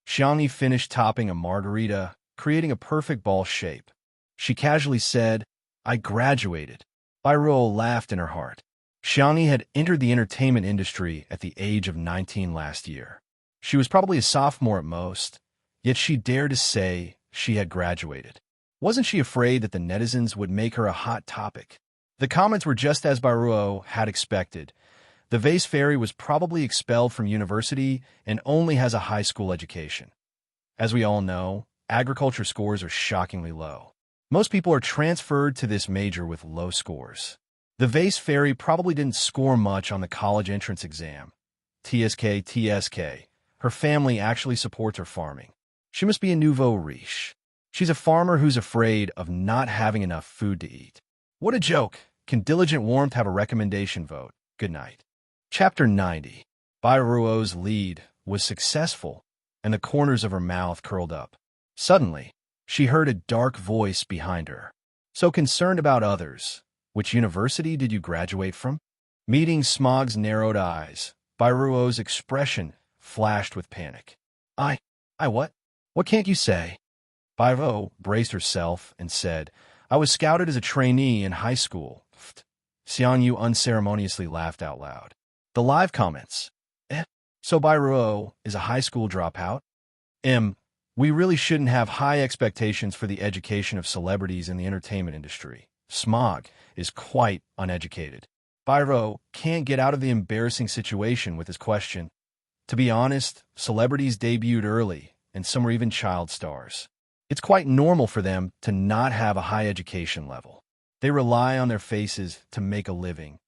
Xiangyi finished topping a margarita, creating a perfect ball shape. She casually said, "I graduated." Bairuo laughed in her heart. Xiangyi had entered the entertainment industry at the age of 19 last year. She was probably a sophomore at most, yet she dared to say she had graduated. Wasn't she afraid that the netizens would make her a hot topic? The comments were just as Bairuo had expected. The vase fairy was probably expelled from university and only has a high school education. As we all know, agriculture scores are shockingly low. Most people are transferred to this major with low scores. The vase fairy probably didn't score much on the college entrance exam. TSK. Her family actually supports her farming. She must be a nouveau riche. She's a farmer who's afraid of not having enough food to eat. What a joke. Can Diligent Warmth have a recommendation vote? Good night. Chapter 90. Bairuo's lead was successful, and the corners of her mouth curled up. Suddenly, she heard a dark voice behind her. So concerned about others. Which university did you graduate from? Meeting Smog's narrowed eyes, Bairuo's expression flashed with panic. I what? What can't you say? Bairuo braced herself and said, "I was scouted as a trainee in high school." Xiang Yu unceremoniously laughed out loud. The live comments. So Bairuo is a high school dropout? We really shouldn't have high expectations for the education of celebrities in the entertainment industry. Smog is quite uneducated. Bairuo can't get out of the embarrassing situation with his question. To be honest, celebrities debuted early, and some are even child stars. It's quite normal for them to not have a high education level. They rely on their faces to make a living.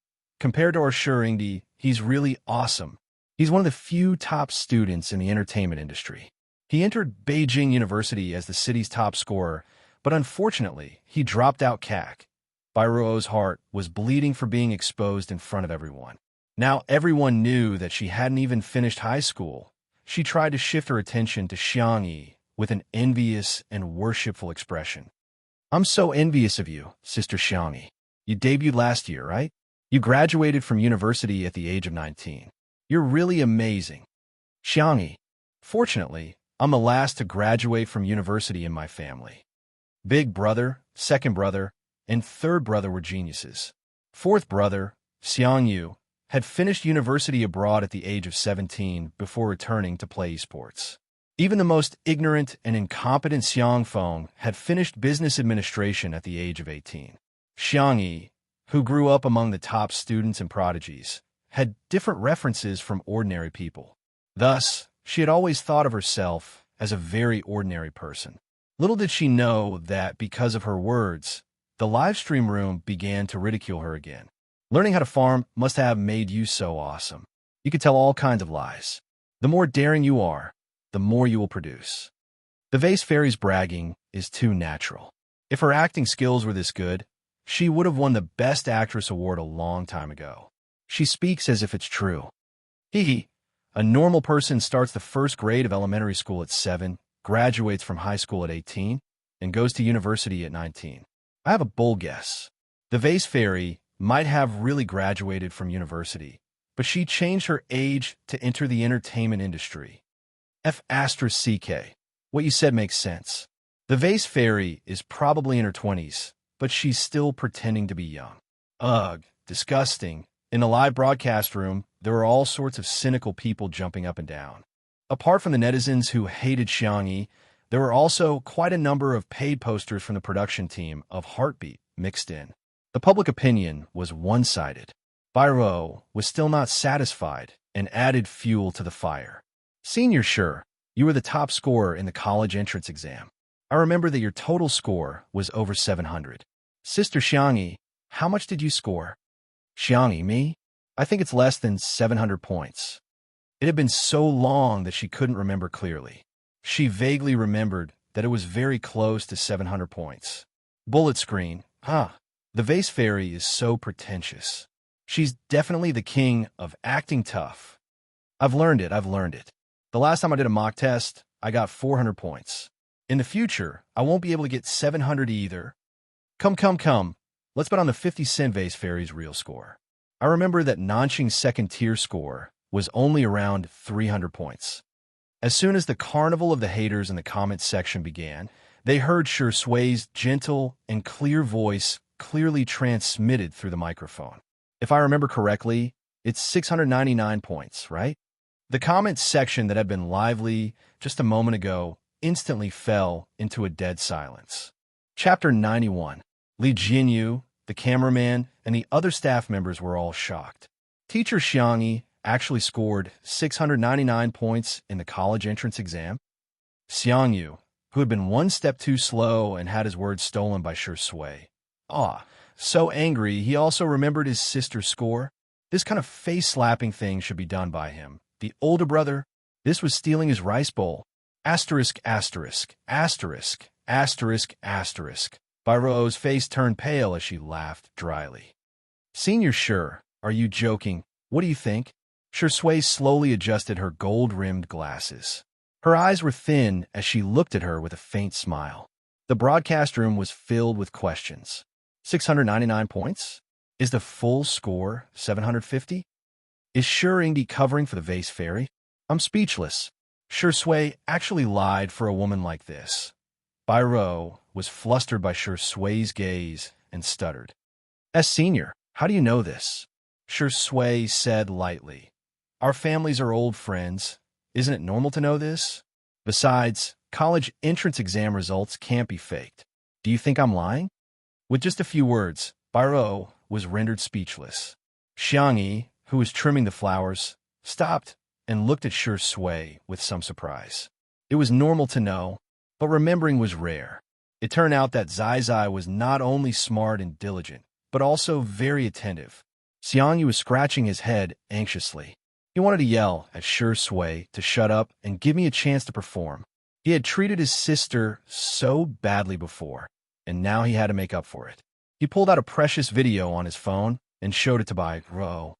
Compared to our Shurindi, he's really awesome. He's one of the few top students in the entertainment industry. He entered Beijing University as the city's top scorer, but unfortunately, he dropped out CAC. Bairuo's heart was bleeding for being exposed in front of everyone. Now everyone knew that she hadn't even finished high school. She tried to shift her attention to Xiangyi with an envious and worshipful expression. "I'm so envious of you, Sister Xiangyi. You debuted last year, right? You graduated from university at the age of 19. You're really amazing. Xiangyi. Fortunately, I'm the last to graduate from university in my family. Big brother, second brother, and third brother were geniuses. Fourth brother, Xiangyu, had finished university abroad at the age of 17 before returning to play esports. Even the most ignorant and incompetent Xiangfeng had finished business administration at the age of 18. Xiangyi, who grew up among the top students and prodigies, had different references from ordinary people. Thus, she had always thought of herself as a very ordinary person. Little did she know that because of her words, the live stream room began to ridicule her again. Learning how to farm must have made you so awesome. You could tell all kinds of lies. The more daring you are, the more you will produce. The vase fairy's bragging is too natural. If her acting skills were this good, she would have won the Best Actress award a long time ago. She speaks as if it's true. Hee. A normal person starts the first grade of elementary school at 7, graduates from high school at 18, and goes to university at 19. I have a bold guess. The vase fairy might have really graduated from university, but she changed her age to enter the entertainment industry. F***CK. What you said makes sense. The vase fairy is probably in her 20s, but she's still pretending to be young. Ugh, disgusting. In the live broadcast room, there were all sorts of cynical people jumping up and down. Apart from the netizens who hated Xiangyi, there were also quite a number of paid posters from the production team of Heartbeat mixed in. The public opinion was one-sided. Byro was still not satisfied and added fuel to the fire. Senior, sure, you were the top scorer in the college entrance exam. I remember that your total score was over 700. Sister Xiangyi, how much did you score? Xiangyi, me? I think it's less than 700 points. It had been so long that she couldn't remember clearly. She vaguely remembered that it was very close to 700 points. Bullet screen, huh? The vase fairy is so pretentious. She's definitely the king of acting tough. I've learned it. The last time I did a mock test, I got 400 points. In the future, I won't be able to get 700 either. Come. Let's bet on the 50-cent vase fairy's real score. I remember that Nanqing's second-tier score was only around 300 points. As soon as the carnival of the haters in the comments section began, they heard Shi Sui's gentle and clear voice clearly transmitted through the microphone. If I remember correctly, it's 699 points, right? The comments section that had been lively just a moment ago instantly fell into a dead silence. Chapter 91. Li Jinyu, the cameraman, and the other staff members were all shocked. Teacher Xiangyi actually scored 699 points in the college entrance exam. Xiangyu, who had been one step too slow and had his words stolen by Shi Sui. So angry, he also remembered his sister's score. This kind of face-slapping thing should be done by him. The older brother, this was stealing his rice bowl. Asterisk. Byro's face turned pale as she laughed dryly. Senior, sure, are you joking? What do you think? Shi Sui slowly adjusted her gold-rimmed glasses. Her eyes were thin as she looked at her with a faint smile. The broadcast room was filled with questions. 699 points? Is the full score 750? Is Shi covering for the vase fairy? I'm speechless. Shi Sui actually lied for a woman like this. Byro was flustered by Shi Sui's gaze and stuttered. Senior, how do you know this? Shi Sui said lightly. Our families are old friends. Isn't it normal to know this? Besides, college entrance exam results can't be faked. Do you think I'm lying? With just a few words, Byro was rendered speechless. Xiangyi, who was trimming the flowers, stopped and looked at Shi Sui with some surprise. It was normal to know, but remembering was rare. It turned out that Zai was not only smart and diligent, but also very attentive. Xiangyi was scratching his head anxiously. He wanted to yell at Shi Sui to shut up and give me a chance to perform. He had treated his sister so badly before, and now he had to make up for it. He pulled out a precious video on his phone and showed it to Byro.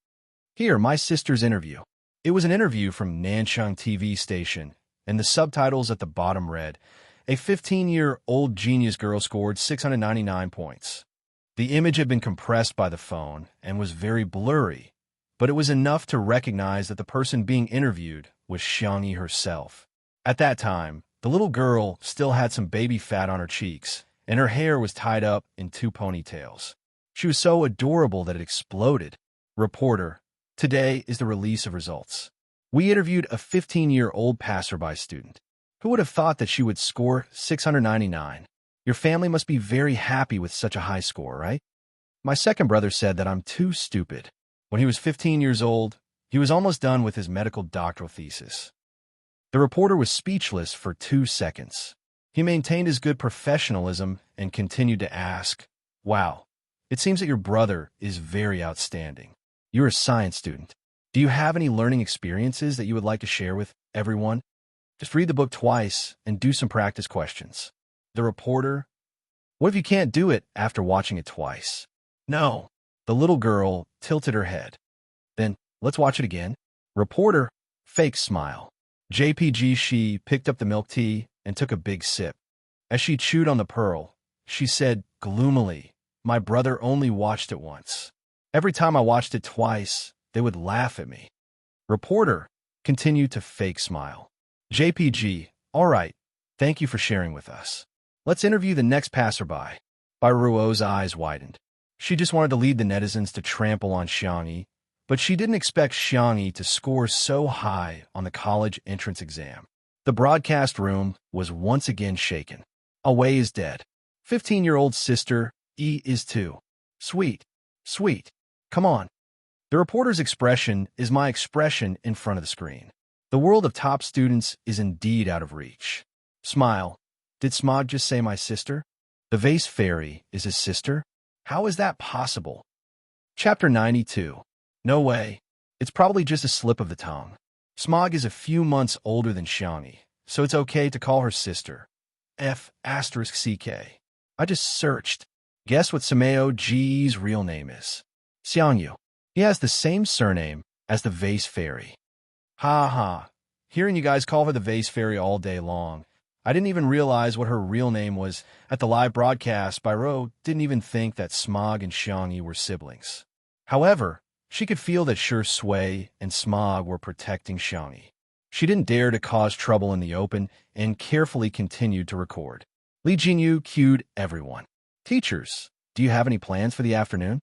Here, my sister's interview. It was an interview from Nanchang TV station, and the subtitles at the bottom read, a 15-year-old genius girl scored 699 points. The image had been compressed by the phone and was very blurry, but it was enough to recognize that the person being interviewed was Xiangyi herself. At that time, the little girl still had some baby fat on her cheeks, and her hair was tied up in 2 ponytails. She was so adorable that it exploded. Reporter, today is the release of results. We interviewed a 15-year-old passerby student. Who would have thought that she would score 699? Your family must be very happy with such a high score, right? My second brother said that I'm too stupid. When he was 15 years old, he was almost done with his medical doctoral thesis. The reporter was speechless for 2 seconds. He maintained his good professionalism and continued to ask, "Wow, it seems that your brother is very outstanding. You're a science student. Do you have any learning experiences that you would like to share with everyone? Just read the book twice and do some practice questions." The reporter, "What if you can't do it after watching it twice?" "No." The little girl tilted her head. "Then let's watch it again." Reporter, fake smile. JPG, she picked up the milk tea and took a big sip. As she chewed on the pearl, she said gloomily, "My brother only watched it once. Every time I watched it twice, they would laugh at me." Reporter continued to fake smile. JPG, "All right, thank you for sharing with us. Let's interview the next passerby." Bairuo's eyes widened. She just wanted to lead the netizens to trample on Xiangyi, but she didn't expect Xiangyi to score so high on the college entrance exam. The broadcast room was once again shaken. Away is dead. 15-year-old sister, E is too. Sweet, sweet. Come on. The reporter's expression is my expression in front of the screen. The world of top students is indeed out of reach. Smile. Did Smog just say my sister? The vase fairy is his sister? How is that possible? Chapter 92. No way. It's probably just a slip of the tongue. Smog is a few months older than Xiangyi, so it's okay to call her sister. F***CK. I just searched. Guess what Sameo G's real name is? Xiangyu. He has the same surname as the vase fairy. Ha ha. Hearing you guys call her the vase fairy all day long, I didn't even realize what her real name was. At the live broadcast, Bairuo didn't even think that Smog and Xiangyi were siblings. However, she could feel that Sure Sui and Smog were protecting Xiangyi. She didn't dare to cause trouble in the open and carefully continued to record. Li Jinyu cued everyone. "Teachers, do you have any plans for the afternoon?"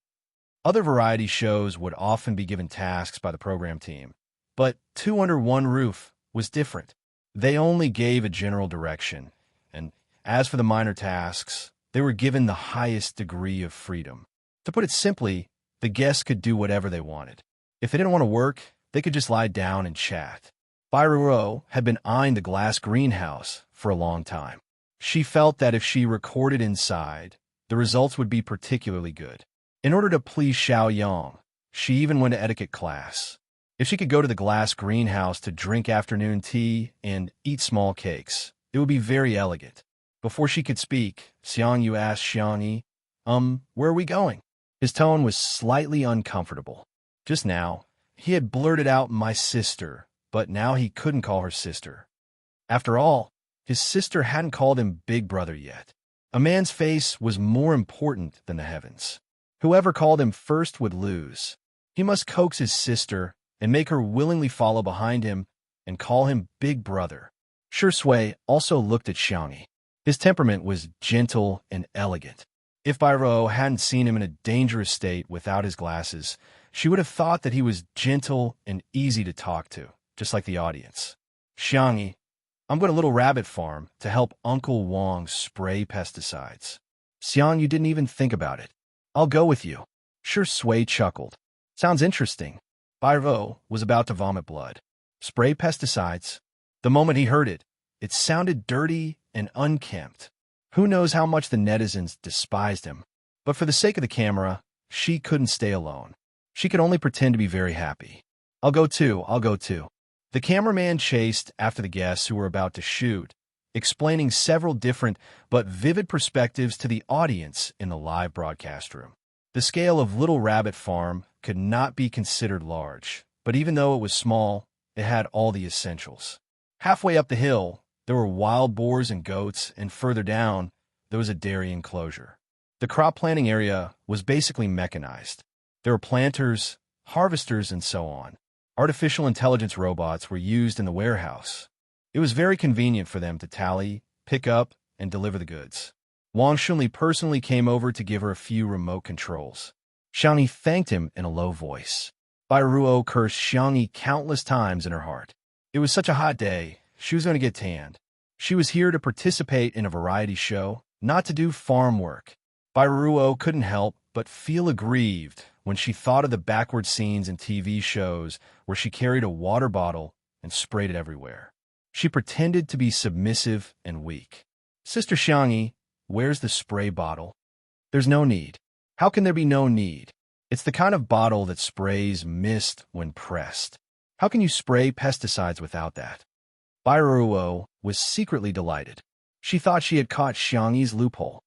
Other variety shows would often be given tasks by the program team, but Two Under One Roof was different. They only gave a general direction, and as for the minor tasks, they were given the highest degree of freedom. To put it simply, the guests could do whatever they wanted. If they didn't want to work, they could just lie down and chat. Bairuo had been eyeing the glass greenhouse for a long time. She felt that if she recorded inside, the results would be particularly good. In order to please Xiao Yang, she even went to etiquette class. If she could go to the glass greenhouse to drink afternoon tea and eat small cakes, it would be very elegant. Before she could speak, Xiangyu asked Xiangyi, where are we going?" His tone was slightly uncomfortable. Just now, he had blurted out "my sister," but now he couldn't call her sister. After all, his sister hadn't called him Big Brother yet. A man's face was more important than the heavens. Whoever called him first would lose. He must coax his sister and make her willingly follow behind him and call him Big Brother. Sure Sui also looked at Xiangyi. His temperament was gentle and elegant. If Bairuo hadn't seen him in a dangerous state without his glasses, she would have thought that he was gentle and easy to talk to, just like the audience. "Xiangyi, I'm going to Little Rabbit Farm to help Uncle Wong spray pesticides." Xiangyu didn't even think about it. "I'll go with you." Sure Sui chuckled. "Sounds interesting." Bairuo was about to vomit blood. Spray pesticides. The moment he heard it, it sounded dirty and unkempt. Who knows how much the netizens despised him. But for the sake of the camera, she couldn't stay alone. She could only pretend to be very happy. I'll go too. The cameraman chased after the guests who were about to shoot, explaining several different but vivid perspectives to the audience in the live broadcast room. The scale of Little Rabbit Farm could not be considered large, but even though it was small, it had all the essentials. Halfway up the hill, there were wild boars and goats, and further down, there was a dairy enclosure. The crop planting area was basically mechanized. There were planters, harvesters, and so on. Artificial intelligence robots were used in the warehouse. It was very convenient for them to tally, pick up, and deliver the goods. Wang Shunli personally came over to give her a few remote controls. Xiangyi thanked him in a low voice. Bai Ruo cursed Xiangyi countless times in her heart. It was such a hot day, she was going to get tanned. She was here to participate in a variety show, not to do farm work. Bai Ruo couldn't help but feel aggrieved when she thought of the backward scenes in TV shows where she carried a water bottle and sprayed it everywhere. She pretended to be submissive and weak. Sister Xiangyi, where's the spray bottle? There's no need. How can there be no need? It's the kind of bottle that sprays mist when pressed. How can you spray pesticides without that? Bai Ruo was secretly delighted. She thought she had caught Xiangyi's loophole.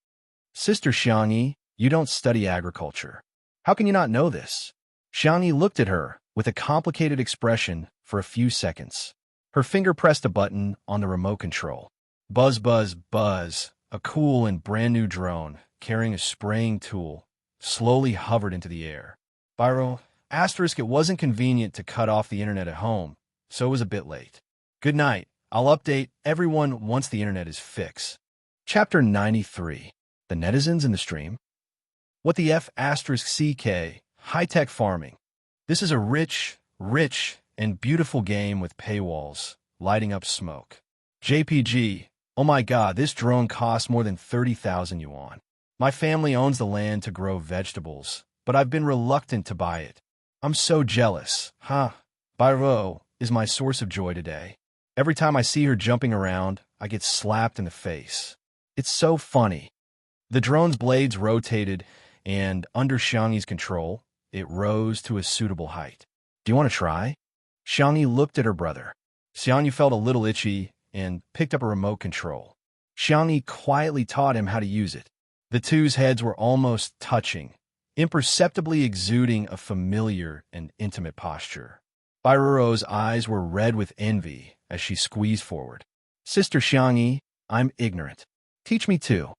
Sister Xiangyi, you don't study agriculture. How can you not know this? Xiangyi looked at her with a complicated expression for a few seconds. Her finger pressed a button on the remote control. Buzz, buzz, buzz. A cool and brand new drone, carrying a spraying tool, slowly hovered into the air. Byro, asterisk, it wasn't convenient to cut off the internet at home, so it was a bit late. Good night. I'll update everyone once the internet is fixed. Chapter 93. The netizens in the stream. What the F asterisk CK, high-tech farming. This is a rich, and beautiful game with paywalls, lighting up smoke. JPG. Oh my god, this drone costs more than 30,000 yuan. My family owns the land to grow vegetables, but I've been reluctant to buy it. I'm so jealous. Bairo is my source of joy today. Every time I see her jumping around, I get slapped in the face. It's so funny. The drone's blades rotated, and under Xiangyi's control, it rose to a suitable height. Do you want to try? Xiangyi looked at her brother. Xiangyi felt a little itchy and picked up a remote control. Xiangyi quietly taught him how to use it. The two's heads were almost touching, imperceptibly exuding a familiar and intimate posture. Bairuo's eyes were red with envy as she squeezed forward. Sister Xiangyi, I'm ignorant. Teach me too.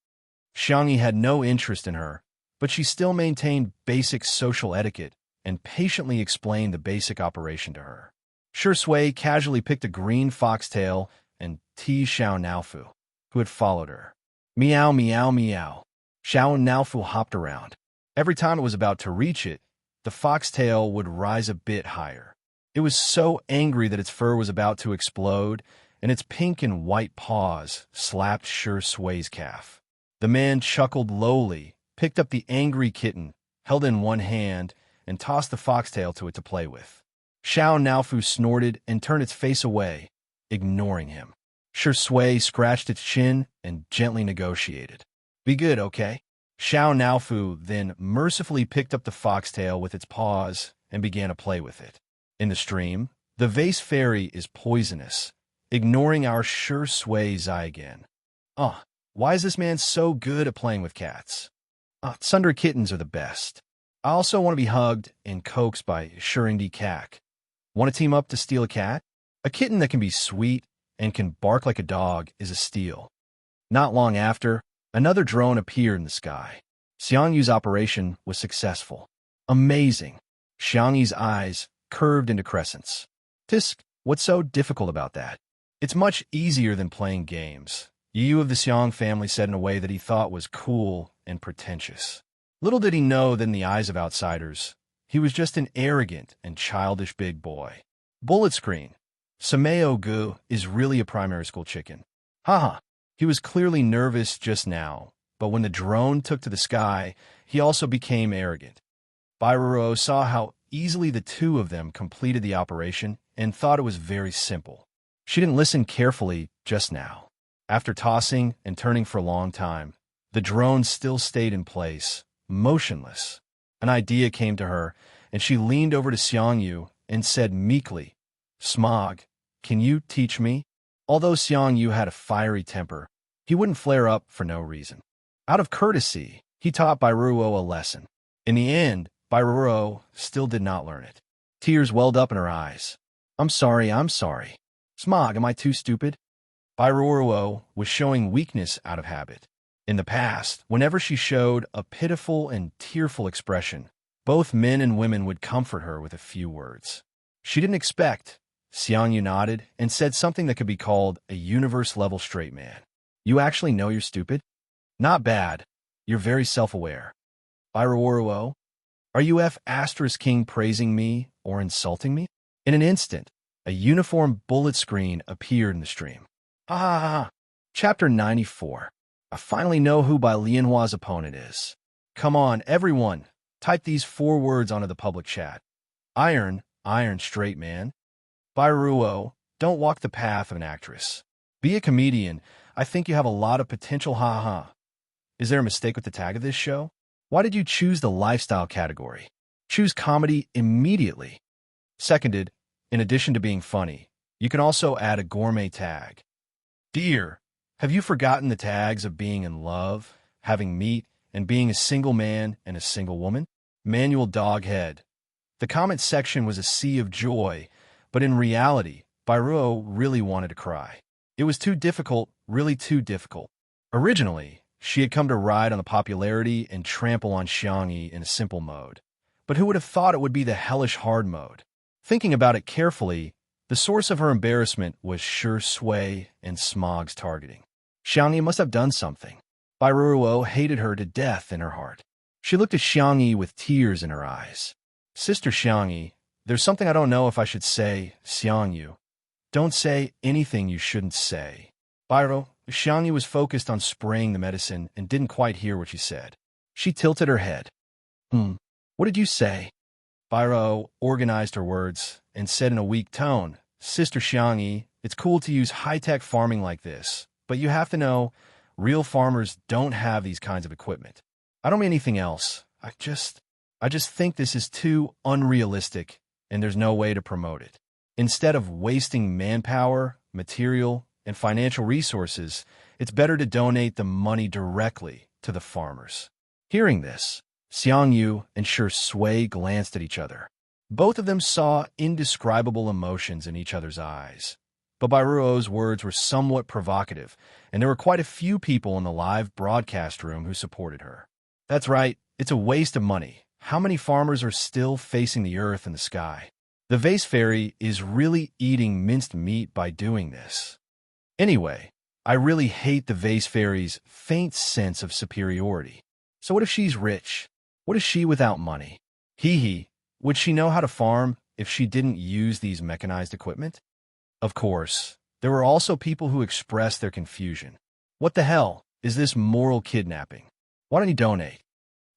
Xiangyi had no interest in her, but she still maintained basic social etiquette and patiently explained the basic operation to her. Shi Sui casually picked a green foxtail and Ti Xiao Naofu, who had followed her. Meow, meow, meow. Xiao Naofu hopped around. Every time it was about to reach it, the foxtail would rise a bit higher. It was so angry that its fur was about to explode, and its pink and white paws slapped Shi Sui's calf. The man chuckled lowly, picked up the angry kitten, held it in one hand, and tossed the foxtail to it to play with. Xiao Naofu snorted and turned its face away, ignoring him. Shi Sui scratched its chin and gently negotiated. Be good, okay? Xiao Naofu then mercifully picked up the foxtail with its paws and began to play with it. In the stream, the vase fairy is poisonous, ignoring our Shi Sui Zai again. Why is this man so good at playing with cats? Tsundere kittens are the best. I also want to be hugged and coaxed by Shurindi Kak. Want to team up to steal a cat? A kitten that can be sweet and can bark like a dog is a steal. Not long after, another drone appeared in the sky. Xiangyu's operation was successful. Amazing. Xiangyi's eyes curved into crescents. Tisk, what's so difficult about that? It's much easier than playing games. Yu of the Xiang family said in a way that he thought was cool and pretentious. Little did he know that in the eyes of outsiders, he was just an arrogant and childish big boy. Bullet screen. Sameo Gu is really a primary school chicken. Haha. He was clearly nervous just now, but when the drone took to the sky, he also became arrogant. Bairuo saw how easily the two of them completed the operation and thought it was very simple. She didn't listen carefully just now. After tossing and turning for a long time, the drone still stayed in place, motionless. An idea came to her, and she leaned over to Xiangyu and said meekly, Smog, can you teach me? Although Xiangyu had a fiery temper, he wouldn't flare up for no reason. Out of courtesy, he taught Bairuo a lesson. In the end, Bairuo still did not learn it. Tears welled up in her eyes. I'm sorry. Smog, am I too stupid? Bairuo was showing weakness out of habit. In the past, whenever she showed a pitiful and tearful expression, both men and women would comfort her with a few words. She didn't expect. Xiangyu nodded and said something that could be called a universe-level straight man. You actually know you're stupid? Not bad. You're very self-aware. Byruo, are you King praising me or insulting me? In an instant, a uniform bullet screen appeared in the stream. Ha ha ha. Chapter 94. I finally know who Bai Lianhua's opponent is. Come on, everyone. Type these 4 words onto the public chat. Iron straight man. Byruo, don't walk the path of an actress. Be a comedian. I think you have a lot of potential, ha ha. Is there a mistake with the tag of this show? Why did you choose the lifestyle category? Choose comedy immediately. Seconded, in addition to being funny, you can also add a gourmet tag. Dear, have you forgotten the tags of being in love, having meat, and being a single man and a single woman? Manual Doghead. The comment section was a sea of joy, but in reality, Byruo really wanted to cry. It was too difficult, really too difficult. Originally, she had come to ride on the popularity and trample on Xiangyi in a simple mode. But who would have thought it would be the hellish hard mode? Thinking about it carefully, the source of her embarrassment was Sure Sui and Smog's targeting. Xiangyi must have done something. Byruo hated her to death in her heart. She looked at Xiangyi with tears in her eyes. Sister Xiangyi, there's something I don't know if I should say, Xiangyu. Don't say anything you shouldn't say. Xiangyi was focused on spraying the medicine and didn't quite hear what she said. She tilted her head. What did you say? Byruo organized her words and said in a weak tone, Sister Xiangyi, it's cool to use high-tech farming like this, but you have to know, real farmers don't have these kinds of equipment. I don't mean anything else. I just think this is too unrealistic and there's no way to promote it. Instead of wasting manpower, material, and financial resources, it's better to donate the money directly to the farmers. Hearing this, Xiangyu and Sure Sui glanced at each other. Both of them saw indescribable emotions in each other's eyes. But Byruo's words were somewhat provocative, and there were quite a few people in the live broadcast room who supported her. That's right, it's a waste of money. How many farmers are still facing the earth and the sky? The vase fairy is really eating minced meat by doing this. Anyway, I really hate the vase fairy's faint sense of superiority. So what if she's rich? What is she without money? Hee. Would she know how to farm if she didn't use these mechanized equipment? Of course, there were also people who expressed their confusion. What the hell is this moral kidnapping? Why don't you donate?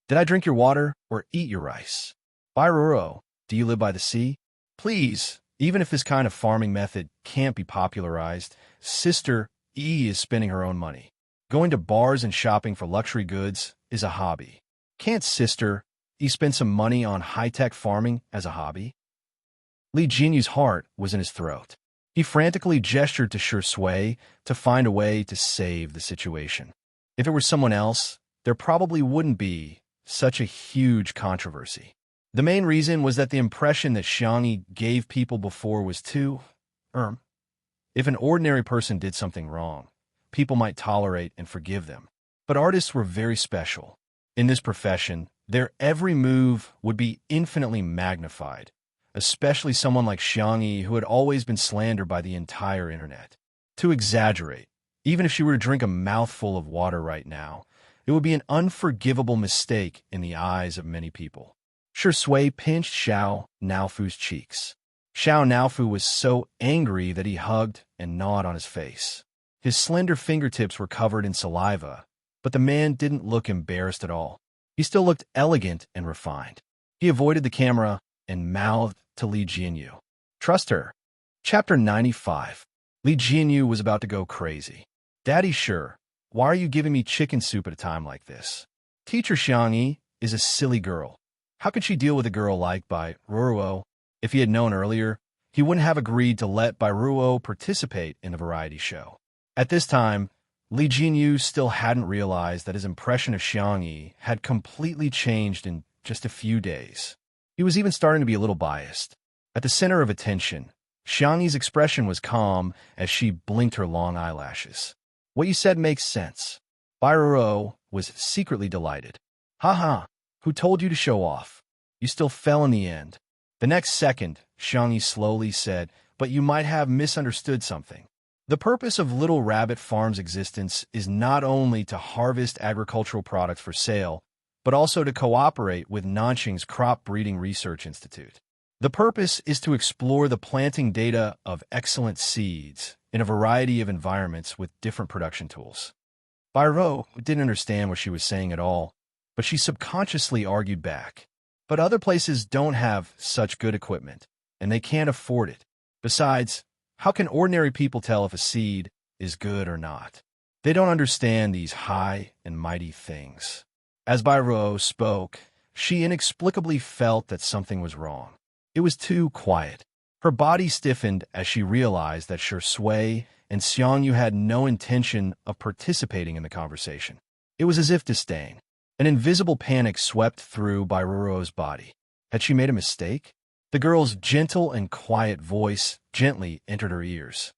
Did I drink your water or eat your rice? Byruo, do you live by the sea? Please, even if this kind of farming method can't be popularized, Sister E is spending her own money. Going to bars and shopping for luxury goods is a hobby. Can't Sister E spend some money on high-tech farming as a hobby? Li Jinyu's heart was in his throat. He frantically gestured to Sure Sui to find a way to save the situation. If it were someone else, there probably wouldn't be such a huge controversy. The main reason was that the impression that Xiangyi gave people before was too, If an ordinary person did something wrong, people might tolerate and forgive them. But artists were very special. In this profession, their every move would be infinitely magnified, especially someone like Xiangyi who had always been slandered by the entire internet. To exaggerate, even if she were to drink a mouthful of water right now, it would be an unforgivable mistake in the eyes of many people. Sure Sui pinched Xiao Naofu's cheeks. Xiao Naofu was so angry that he hugged and gnawed on his face. His slender fingertips were covered in saliva, but the man didn't look embarrassed at all. He still looked elegant and refined. He avoided the camera and mouthed to Li Jinyu. Trust her. Chapter 95. Li Jinyu was about to go crazy. Daddy, sure. Why are you giving me chicken soup at a time like this? Teacher Xiangyi is a silly girl. How could she deal with a girl like Byruo? If he had known earlier, he wouldn't have agreed to let Byruo participate in the variety show. At this time, Li Jinyu still hadn't realized that his impression of Xiangyi had completely changed in just a few days. He was even starting to be a little biased. At the center of attention, Xiangyi's expression was calm as she blinked her long eyelashes. What you said makes sense. Bairuro was secretly delighted. Ha ha, who told you to show off? You still fell in the end. The next second, Xiangyi slowly said, but you might have misunderstood something. The purpose of Little Rabbit Farm's existence is not only to harvest agricultural products for sale, but also to cooperate with Nanxing's Crop Breeding Research Institute. The purpose is to explore the planting data of excellent seeds in a variety of environments with different production tools. Bairou didn't understand what she was saying at all, but she subconsciously argued back. But other places don't have such good equipment, and they can't afford it. Besides, how can ordinary people tell if a seed is good or not? They don't understand these high and mighty things. As Bairou spoke, she inexplicably felt that something was wrong. It was too quiet. Her body stiffened as she realized that Shui and Xiangyu had no intention of participating in the conversation. It was as if disdain. An invisible panic swept through Bairuro's body. Had she made a mistake? The girl's gentle and quiet voice gently entered her ears.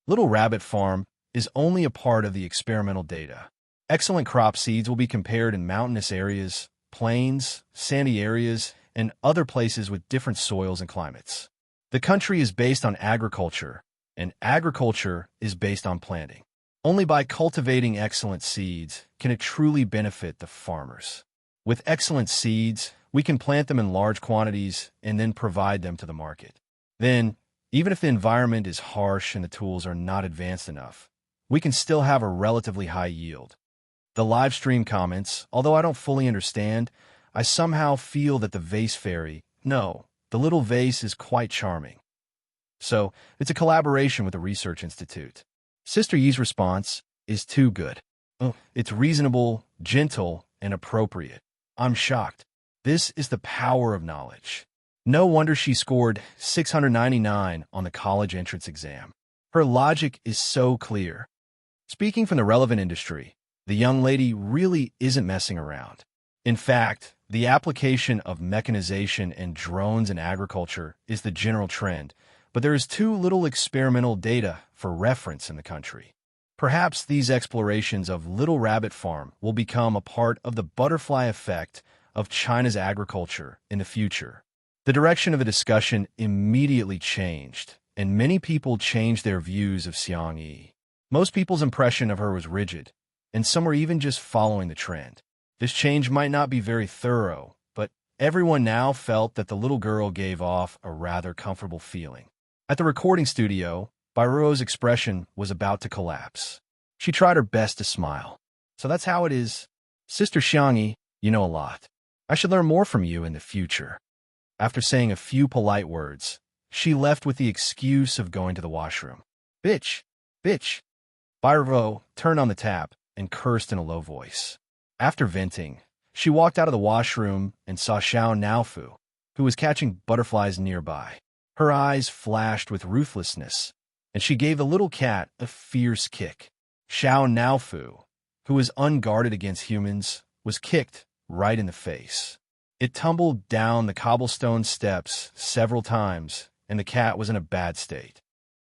Little Rabbit Farm is only a part of the experimental data. Excellent crop seeds will be compared in mountainous areas, plains, sandy areas, and other places with different soils and climates. The country is based on agriculture, and agriculture is based on planting. Only by cultivating excellent seeds can it truly benefit the farmers. With excellent seeds, we can plant them in large quantities and then provide them to the market. Then, even if the environment is harsh and the tools are not advanced enough, we can still have a relatively high yield. The live stream comments, although I don't fully understand, I somehow feel that the vase fairy, no, the little vase is quite charming. So, it's a collaboration with the Research Institute. Sister Yi's response is too good. It's reasonable, gentle, and appropriate. I'm shocked. This is the power of knowledge. No wonder she scored 699 on the college entrance exam. Her logic is so clear. Speaking from the relevant industry, the young lady really isn't messing around. In fact, the application of mechanization and drones in agriculture is the general trend, but there is too little experimental data for reference in the country. Perhaps these explorations of Little Rabbit Farm will become a part of the butterfly effect of China's agriculture in the future. The direction of the discussion immediately changed, and many people changed their views of Xiangyi. Most people's impression of her was rigid, and some were even just following the trend. This change might not be very thorough, but everyone now felt that the little girl gave off a rather comfortable feeling. At the recording studio, Bairuo's expression was about to collapse. She tried her best to smile. So that's how it is. Sister Xiangyi, you know a lot. I should learn more from you in the future. After saying a few polite words, she left with the excuse of going to the washroom. Bitch! Bitch! Bairuo turned on the tap and cursed in a low voice. After venting, she walked out of the washroom and saw Xiao Naofu, who was catching butterflies nearby. Her eyes flashed with ruthlessness, and she gave the little cat a fierce kick. Xiao Naofu, who was unguarded against humans, was kicked right in the face. It tumbled down the cobblestone steps several times, and the cat was in a bad state.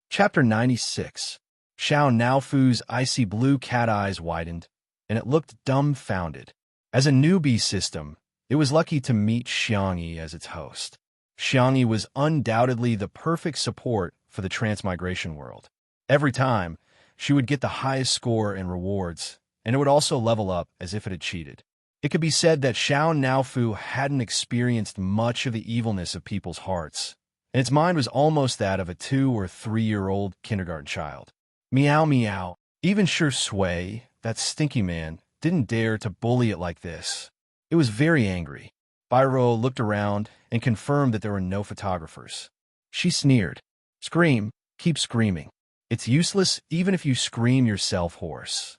Chapter 96. Xiao Naofu's icy blue cat eyes widened, and it looked dumbfounded. As a newbie system, it was lucky to meet Xiangyi as its host. Xiangyi was undoubtedly the perfect support for the transmigration world. Every time, she would get the highest score and rewards, and it would also level up as if it had cheated. It could be said that Xiao Naofu hadn't experienced much of the evilness of people's hearts, and its mind was almost that of a 2- or 3-year-old kindergarten child. Meow meow. Even Shui, that stinky man, didn't dare to bully it like this. It was very angry. Bairuo looked around and confirmed that there were no photographers. She sneered. Scream, keep screaming. It's useless even if you scream yourself hoarse.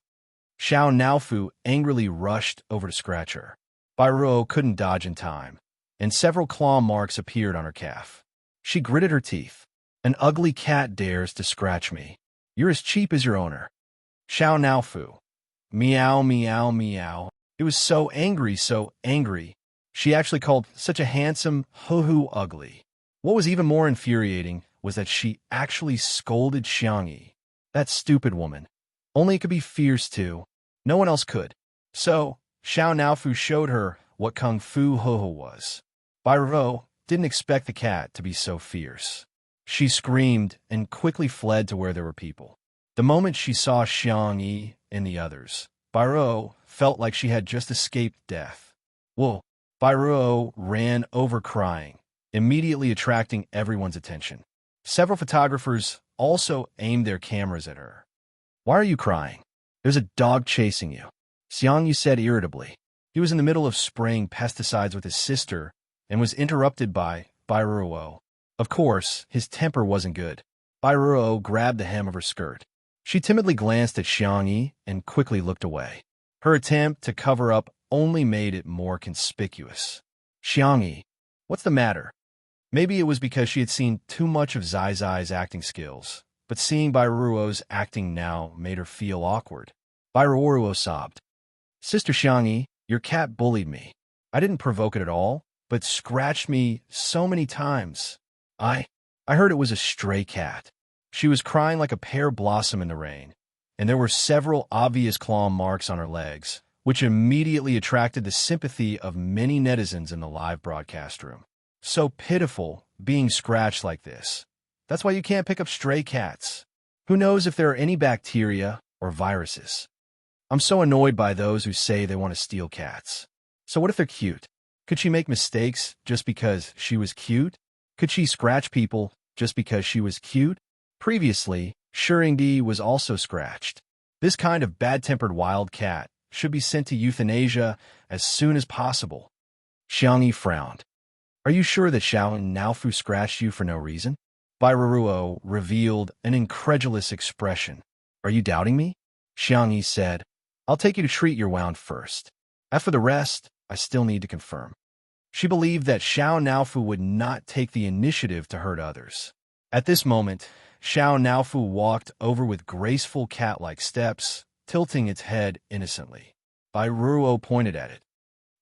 Xiao Naofu angrily rushed over to scratch her. Bairuo couldn't dodge in time, and several claw marks appeared on her calf. She gritted her teeth. An ugly cat dares to scratch me. You're as cheap as your owner. Xiao Naofu. Meow, meow, meow. It was so angry, so angry. She actually called such a handsome hoo-hoo ugly. What was even more infuriating was that she actually scolded Xiangyi. That stupid woman. Only it could be fierce too. No one else could. So, Xiao Naofu showed her what Kung Fu Ho-Ho was. Bai Ruo didn't expect the cat to be so fierce. She screamed and quickly fled to where there were people. The moment she saw Xiang Yi and the others, Bai Ruo felt like she had just escaped death. Whoa! Bai Ruo ran over crying, immediately attracting everyone's attention. Several photographers also aimed their cameras at her. Why are you crying? There's a dog chasing you, Xiang Yi said irritably. He was in the middle of spraying pesticides with his sister and was interrupted by Bai Ruo. Of course, his temper wasn't good. Bai Ruo grabbed the hem of her skirt. She timidly glanced at Xiang Yi and quickly looked away. Her attempt to cover up only made it more conspicuous. Xiang Yi, what's the matter? Maybe it was because she had seen too much of Zai Zai's acting skills, but seeing Bai Ruo's acting now made her feel awkward. Bai Ruo sobbed. Sister Xiang Yi, your cat bullied me. I didn't provoke it at all, but scratched me so many times. I heard it was a stray cat. She was crying like a pear blossom in the rain, and there were several obvious claw marks on her legs, which immediately attracted the sympathy of many netizens in the live broadcast room. So pitiful, being scratched like this. That's why you can't pick up stray cats. Who knows if there are any bacteria or viruses? I'm so annoyed by those who say they want to steal cats. So what if they're cute? Could she make mistakes just because she was cute? Could she scratch people just because she was cute? Previously, Shurindi was also scratched. This kind of bad-tempered wild cat should be sent to euthanasia as soon as possible. Xiang Yi frowned. Are you sure that Xiao Naofu scratched you for no reason? Bai Ruo revealed an incredulous expression. Are you doubting me? Xiang Yi said, I'll take you to treat your wound first. As for the rest, I still need to confirm. She believed that Xiao Naofu would not take the initiative to hurt others. At this moment, Xiao Naofu walked over with graceful cat-like steps, tilting its head innocently. Bai Ruo pointed at it.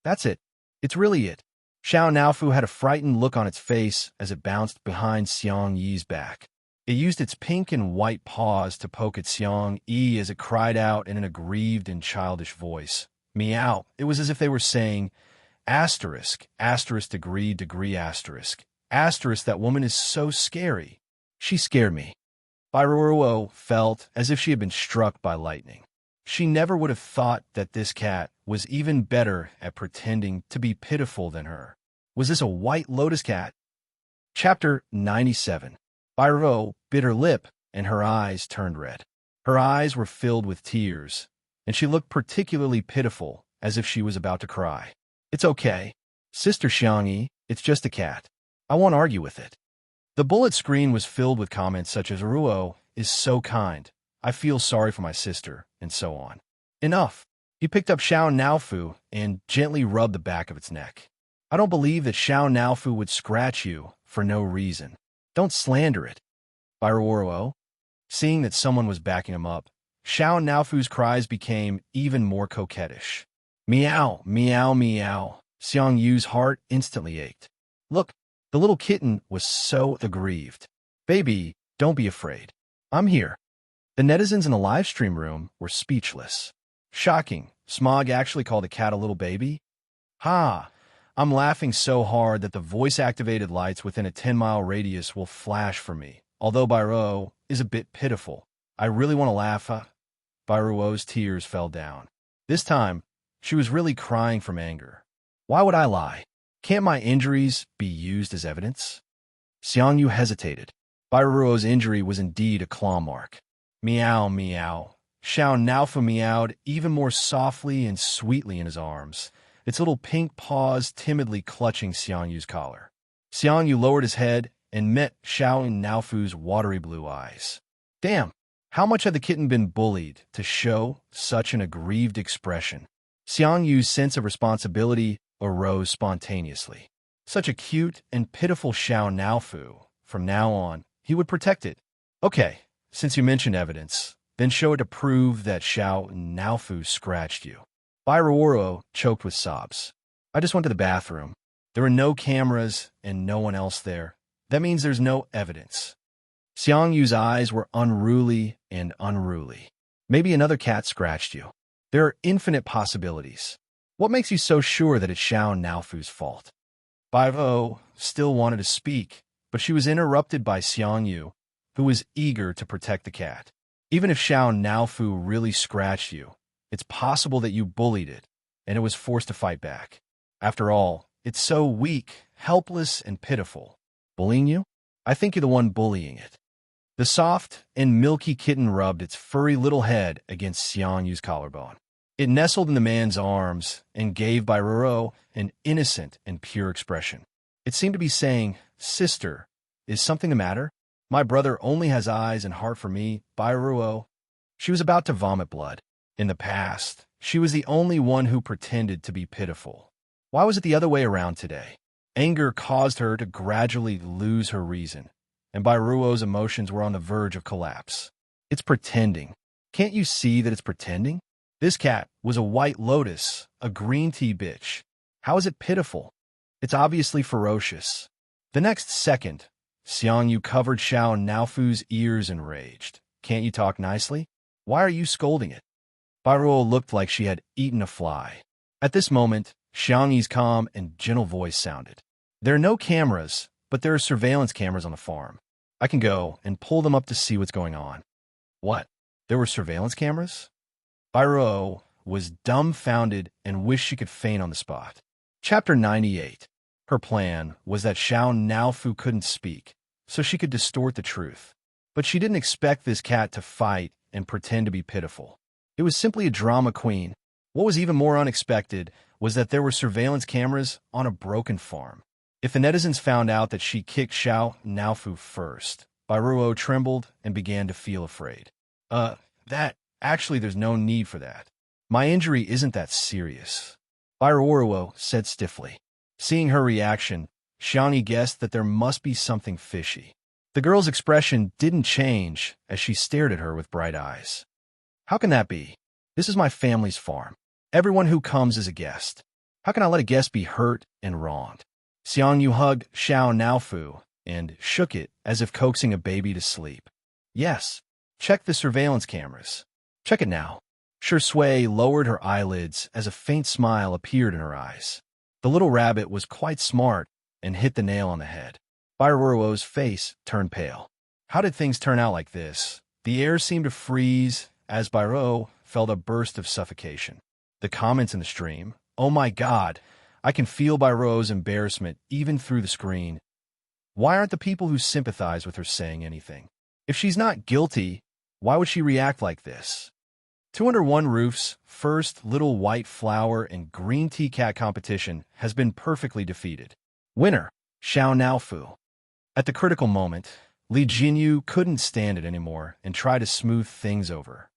That's it. It's really it. Xiao Naofu had a frightened look on its face as it bounced behind Xiang Yi's back. It used its pink and white paws to poke at Xiang Yi as it cried out in an aggrieved and childish voice. Meow. It was as if they were saying, asterisk, asterisk, degree, degree, asterisk. Asterisk, that woman is so scary. She scared me. Bai Ruo felt as if she had been struck by lightning. She never would have thought that this cat was even better at pretending to be pitiful than her. Was this a white lotus cat? Chapter 97. Bai Ruo bit her lip and her eyes turned red. Her eyes were filled with tears, and she looked particularly pitiful, as if she was about to cry. It's okay. Sister Xiang Yi, it's just a cat. I won't argue with it. The bullet screen was filled with comments such as, Ruo is so kind. I feel sorry for my sister, and so on. Enough. He picked up Xiao Naofu and gently rubbed the back of its neck. I don't believe that Xiao Naofu would scratch you for no reason. Don't slander it. Bai Ruo, seeing that someone was backing him up, Xiao Naofu's cries became even more coquettish. Meow, meow, meow. Xiang Yu's heart instantly ached. Look, the little kitten was so aggrieved. Baby, don't be afraid. I'm here. The netizens in the live stream room were speechless. Shocking. Smog actually called the cat a little baby? Ha! I'm laughing so hard that the voice-activated lights within a 10-mile radius will flash for me. Although Bai Ruo is a bit pitiful, I really want to laugh. Bai Ruo's tears fell down. This time, she was really crying from anger. Why would I lie? Can't my injuries be used as evidence? Xiang Yu hesitated. Bai Ruo's injury was indeed a claw mark. Meow, meow. Xiao Naofu meowed even more softly and sweetly in his arms, its little pink paws timidly clutching Xiang Yu's collar. Xiang Yu lowered his head and met Xiao Naofu's watery blue eyes. Damn, how much had the kitten been bullied to show such an aggrieved expression? Xiang Yu's sense of responsibility arose spontaneously. Such a cute and pitiful Xiao Naofu. From now on, he would protect it. Okay, since you mentioned evidence, then show it to prove that Xiao Naofu scratched you. Bai Ruo choked with sobs. I just went to the bathroom. There were no cameras and no one else there. That means there's no evidence. Xiang Yu's eyes were unruly and unruly. Maybe another cat scratched you. There are infinite possibilities. What makes you so sure that it's Xiao Naofu's fault? Baivo still wanted to speak, but she was interrupted by Xiang Yu, who was eager to protect the cat. Even if Xiao Naofu really scratched you, it's possible that you bullied it, and it was forced to fight back. After all, it's so weak, helpless, and pitiful. Bullying you? I think you're the one bullying it. The soft and milky kitten rubbed its furry little head against Xiang Yu's collarbone. It nestled in the man's arms and gave Bairuo an innocent and pure expression. It seemed to be saying, "Sister, is something the matter? My brother only has eyes and heart for me, Bairuo." She was about to vomit blood. In the past, she was the only one who pretended to be pitiful. Why was it the other way around today? Anger caused her to gradually lose her reason, and Bairuo's emotions were on the verge of collapse. It's pretending. Can't you see that it's pretending? This cat was a white lotus, a green tea bitch. How is it pitiful? It's obviously ferocious. The next second, Xiang Yu covered Xiao Naofu's ears and raged. Can't you talk nicely? Why are you scolding it? Bairuo looked like she had eaten a fly. At this moment, Xiang Yi's calm and gentle voice sounded. There are no cameras, but there are surveillance cameras on the farm. I can go and pull them up to see what's going on. What? There were surveillance cameras? Bairuo was dumbfounded and wished she could faint on the spot. Chapter 98. Her plan was that Xiao Naofu couldn't speak, so she could distort the truth. But she didn't expect this cat to fight and pretend to be pitiful. It was simply a drama queen. What was even more unexpected was that there were surveillance cameras on a broken farm. If the netizens found out that she kicked Xiao Naofu first, Bairuo trembled and began to feel afraid. Actually, there's no need for that. My injury isn't that serious, Bairuo said stiffly. Seeing her reaction, Xiangyi guessed that there must be something fishy. The girl's expression didn't change as she stared at her with bright eyes. How can that be? This is my family's farm. Everyone who comes is a guest. How can I let a guest be hurt and wronged? Xiang Yu hugged Xiao Naofu and shook it as if coaxing a baby to sleep. Yes, check the surveillance cameras. Check it now. Shui lowered her eyelids as a faint smile appeared in her eyes. The little rabbit was quite smart and hit the nail on the head. Bairuo's face turned pale. How did things turn out like this? The air seemed to freeze as Bairuo felt a burst of suffocation. The comments in the stream, "Oh my God, I can feel Bairuo's embarrassment even through the screen. Why aren't the people who sympathize with her saying anything? If she's not guilty, why would she react like this?" 201 Roof's first Little White Flower and Green Tea Cat competition has been perfectly defeated. Winner, Xiao Naofu. At the critical moment, Li Jinyu couldn't stand it anymore and tried to smooth things over.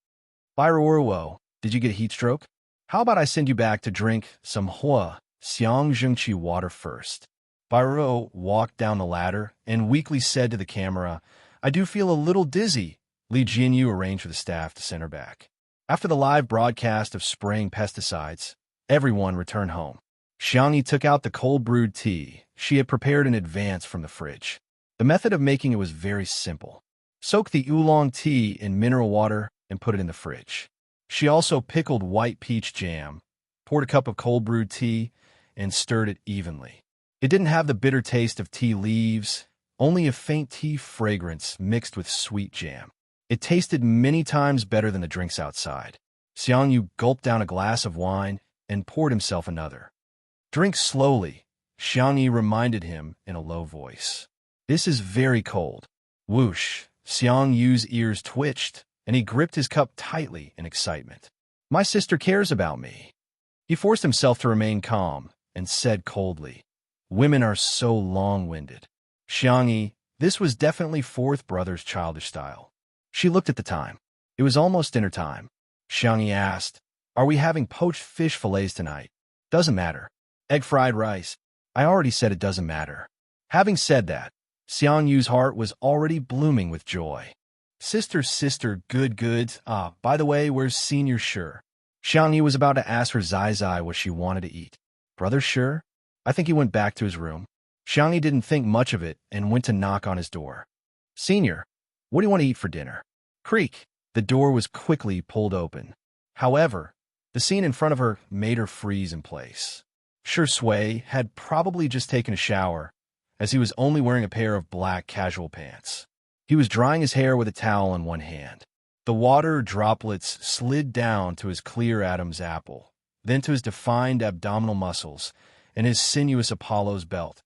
Bairuo, did you get a heat stroke? How about I send you back to drink some Hua Xiang Zhengqi water first? Bairuo walked down the ladder and weakly said to the camera, "I do feel a little dizzy." Li Jinyu arranged for the staff to send her back. After the live broadcast of spraying pesticides, everyone returned home. Xiangyi took out the cold-brewed tea she had prepared in advance from the fridge. The method of making it was very simple. Soak the oolong tea in mineral water and put it in the fridge. She also pickled white peach jam, poured a cup of cold-brewed tea, and stirred it evenly. It didn't have the bitter taste of tea leaves, only a faint tea fragrance mixed with sweet jam. It tasted many times better than the drinks outside. Xiang Yu gulped down a glass of wine and poured himself another. "Drink slowly," Xiang Yi reminded him in a low voice. "This is very cold." Whoosh! Xiang Yu's ears twitched, and he gripped his cup tightly in excitement. "My sister cares about me." He forced himself to remain calm and said coldly, "Women are so long-winded." Xiang Yi, this was definitely fourth brother's childish style. She looked at the time. It was almost dinner time. Xiang Yi asked, "Are we having poached fish fillets tonight?" "Doesn't matter." "Egg fried rice?" "I already said it doesn't matter." Having said that, Xiang Yu's heart was already blooming with joy. Sister, good. By the way, where's Senior Sure? Xiang Yi was about to ask her Zai what she wanted to eat. Brother Sure? I think he went back to his room. Xiang Yi didn't think much of it and went to knock on his door. "Senior, what do you want to eat for dinner?" Creak. The door was quickly pulled open. However, The scene in front of her made her freeze in place. Shui had probably just taken a shower, as he was only wearing a pair of black casual pants. He was drying his hair with a towel in one hand. The water droplets slid down to his clear Adam's apple, then to his defined abdominal muscles and his sinuous Apollo's belt.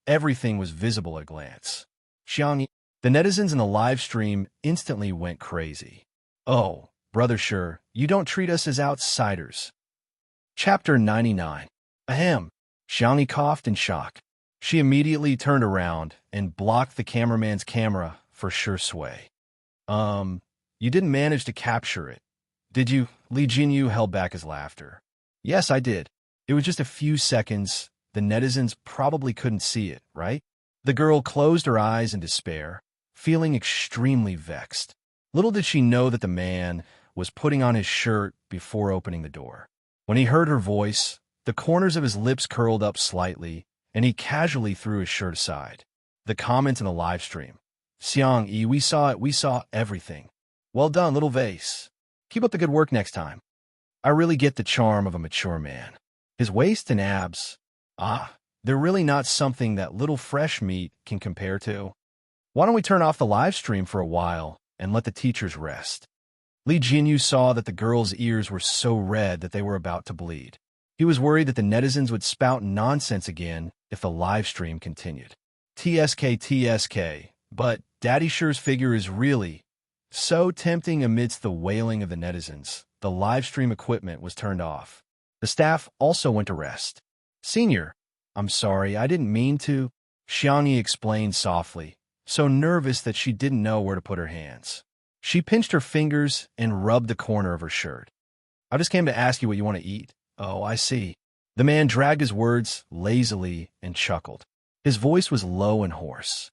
Everything was visible at a glance. Xiangyi, the netizens in the live stream instantly went crazy. Oh, brother Sure, you don't treat us as outsiders. Chapter 99. Ahem. Xiangyi coughed in shock. She immediately turned around and blocked the cameraman's camera for Shui. You didn't manage to capture it, did you? Li Jinyu held back his laughter. Yes, I did. It was just a few seconds. The netizens probably couldn't see it, right? The girl closed her eyes in despair, feeling extremely vexed. Little did she know that the man was putting on his shirt before opening the door. When he heard her voice, the corners of his lips curled up slightly, and he casually threw his shirt aside. The comments in the live stream. Xiangyi, we saw everything. Well done, little vase. Keep up the good work next time. I really get the charm of a mature man. His waist and abs, they're really not something that little fresh meat can compare to. Why don't we turn off the live stream for a while and let the teachers rest? Li Jinyu saw that the girl's ears were so red that they were about to bleed. He was worried that the netizens would spout nonsense again if the live stream continued. TSK, but Daddy Sure's figure is really so tempting. Amidst the wailing of the netizens, the live stream equipment was turned off. The staff also went to rest. Senior, I'm sorry, I didn't mean to, Xiangyi explained softly, so nervous that she didn't know where to put her hands. She pinched her fingers and rubbed the corner of her shirt. I just came to ask you what you want to eat. Oh, I see. The man dragged his words lazily and chuckled. His voice was low and hoarse.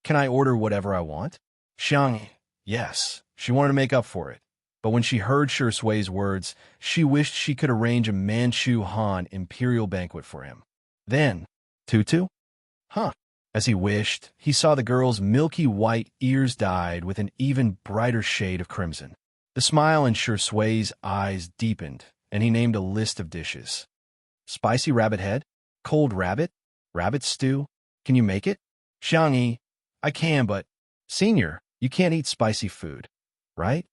Can I order whatever I want? Xiangyi, yes. She wanted to make up for it. But when she heard Shui's words, she wished she could arrange a Manchu Han imperial banquet for him. Then, Tutu? Huh. As he wished, he saw the girl's milky white ears dyed with an even brighter shade of crimson. The smile in Shui's eyes deepened, and he named a list of dishes. Spicy rabbit head? Cold rabbit? Rabbit stew? Can you make it? Xiangyi, I can, but... Senior, you can't eat spicy food, right?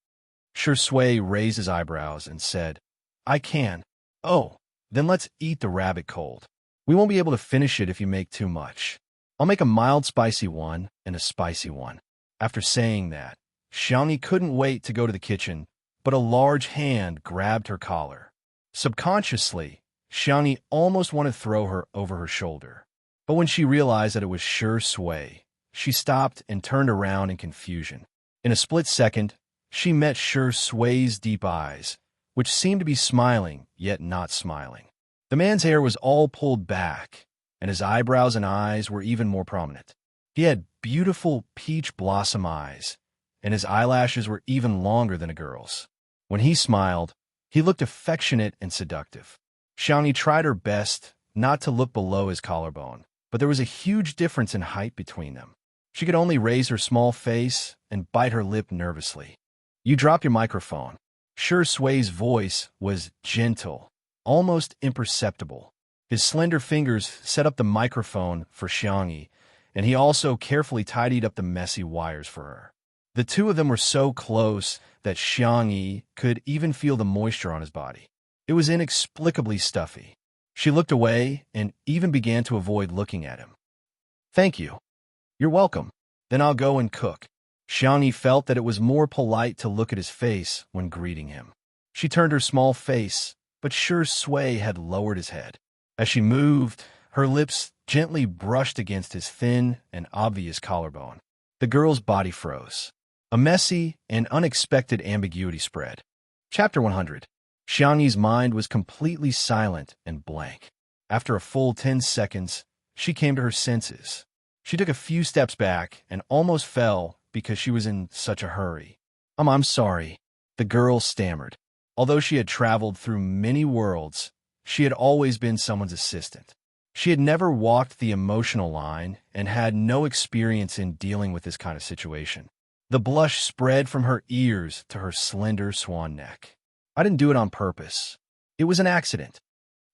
Shui raised his eyebrows and said, I can. Oh, then let's eat the rabbit cold. We won't be able to finish it if you make too much. I'll make a mild spicy one and a spicy one. After saying that, Xiangyi couldn't wait to go to the kitchen, but a large hand grabbed her collar. Subconsciously, Xiangyi almost wanted to throw her over her shoulder. But when she realized that it was Shui, she stopped and turned around in confusion. In a split second, she met Shui's deep eyes, which seemed to be smiling, yet not smiling. The man's hair was all pulled back, and his eyebrows and eyes were even more prominent. He had beautiful peach blossom eyes, and his eyelashes were even longer than a girl's. When he smiled, he looked affectionate and seductive. Xiangyi tried her best not to look below his collarbone, but there was a huge difference in height between them. She could only raise her small face and bite her lip nervously. You drop your microphone. Shui's voice was gentle, almost imperceptible. His slender fingers set up the microphone for Xiangyi, and he also carefully tidied up the messy wires for her. The two of them were so close that Xiangyi could even feel the moisture on his body. It was inexplicably stuffy. She looked away and even began to avoid looking at him. Thank you. You're welcome. Then I'll go and cook. Xiangyi felt that it was more polite to look at his face when greeting him. She turned her small face, but Shui had lowered his head. As she moved, her lips gently brushed against his thin and obvious collarbone. The girl's body froze. A messy and unexpected ambiguity spread. Chapter 100. Xiangyi's mind was completely silent and blank. After a full 10 seconds, she came to her senses. She took a few steps back and almost fell because she was in such a hurry. I'm sorry, the girl stammered. Although she had traveled through many worlds, she had always been someone's assistant. She had never walked the emotional line and had no experience in dealing with this kind of situation. The blush spread from her ears to her slender swan neck. I didn't do it on purpose. It was an accident.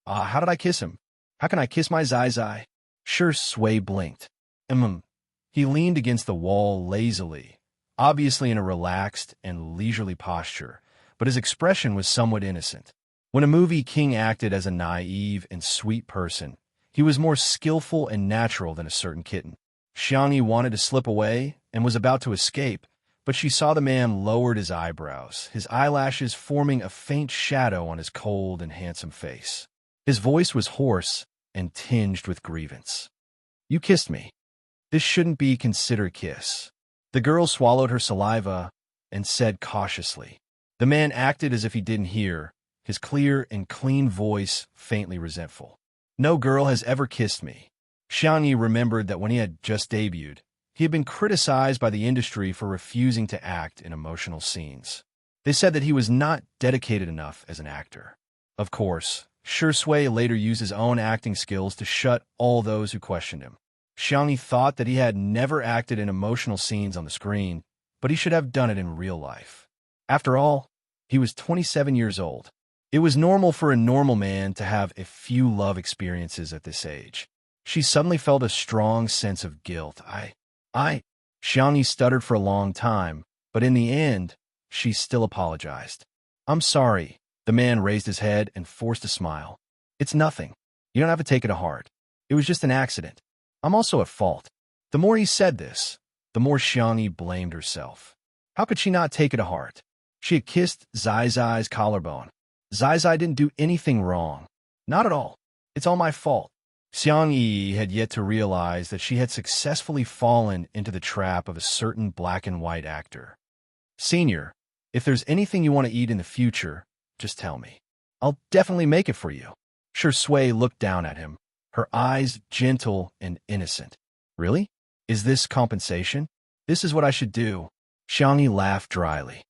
How did I kiss him? How can I kiss my Zai Zai? Sure Sway blinked. He leaned against the wall lazily, obviously in a relaxed and leisurely posture, but his expression was somewhat innocent. When a movie king acted as a naive and sweet person, he was more skillful and natural than a certain kitten. Xiangyi wanted to slip away and was about to escape, but she saw the man lowered his eyebrows, his eyelashes forming a faint shadow on his cold and handsome face. His voice was hoarse and tinged with grievance. You kissed me. This shouldn't be considered a kiss. The girl swallowed her saliva and said cautiously. The man acted as if he didn't hear, his clear and clean voice faintly resentful. No girl has ever kissed me. Xiangyi remembered that when he had just debuted, he had been criticized by the industry for refusing to act in emotional scenes. They said that he was not dedicated enough as an actor. Of course, Shui later used his own acting skills to shut all those who questioned him. Xiangyi thought that he had never acted in emotional scenes on the screen, but he should have done it in real life. After all, he was 27 years old. It was normal for a normal man to have a few love experiences at this age. She suddenly felt a strong sense of guilt. Xiangyi stuttered for a long time, but in the end, she still apologized. I'm sorry. The man raised his head and forced a smile. It's nothing. You don't have to take it to heart. It was just an accident. I'm also at fault. The more he said this, the more Xiangyi blamed herself. How could she not take it to heart? She had kissed Zai Zai's collarbone. Zai Zai didn't do anything wrong. Not at all. It's all my fault. Xiangyi had yet to realize that she had successfully fallen into the trap of a certain black and white actor. Senior, if there's anything you want to eat in the future, just tell me. I'll definitely make it for you. Shui looked down at him, her eyes gentle and innocent. Really? Is this compensation? This is what I should do. Xiangyi laughed dryly.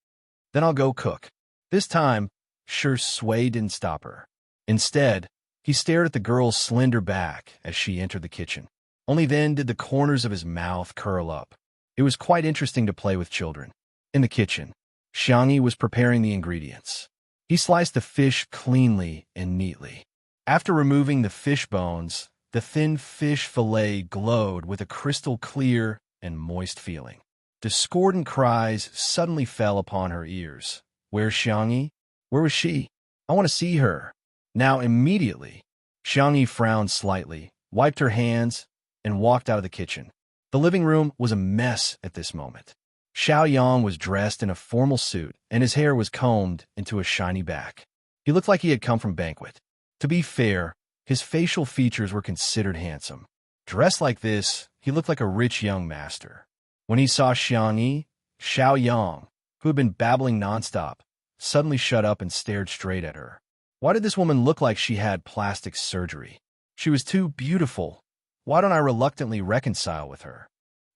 Then I'll go cook. This time, Shui didn't stop her. Instead, he stared at the girl's slender back as she entered the kitchen. Only then did the corners of his mouth curl up. It was quite interesting to play with children. In the kitchen, Xiangyi was preparing the ingredients. He sliced the fish cleanly and neatly. After removing the fish bones, the thin fish fillet glowed with a crystal clear and moist feeling. Discordant cries suddenly fell upon her ears. Where's Xiangyi? Where was she? I want to see her. Now immediately. Xiangyi frowned slightly, wiped her hands, and walked out of the kitchen. The living room was a mess at this moment. Xiaoyang was dressed in a formal suit, and his hair was combed into a shiny back. He looked like he had come from banquet. To be fair, his facial features were considered handsome. Dressed like this, he looked like a rich young master. When he saw Xiangyi, Xiaoyang, who had been babbling nonstop, suddenly shut up and stared straight at her. Why did this woman look like she had plastic surgery? She was too beautiful. Why don't I reluctantly reconcile with her?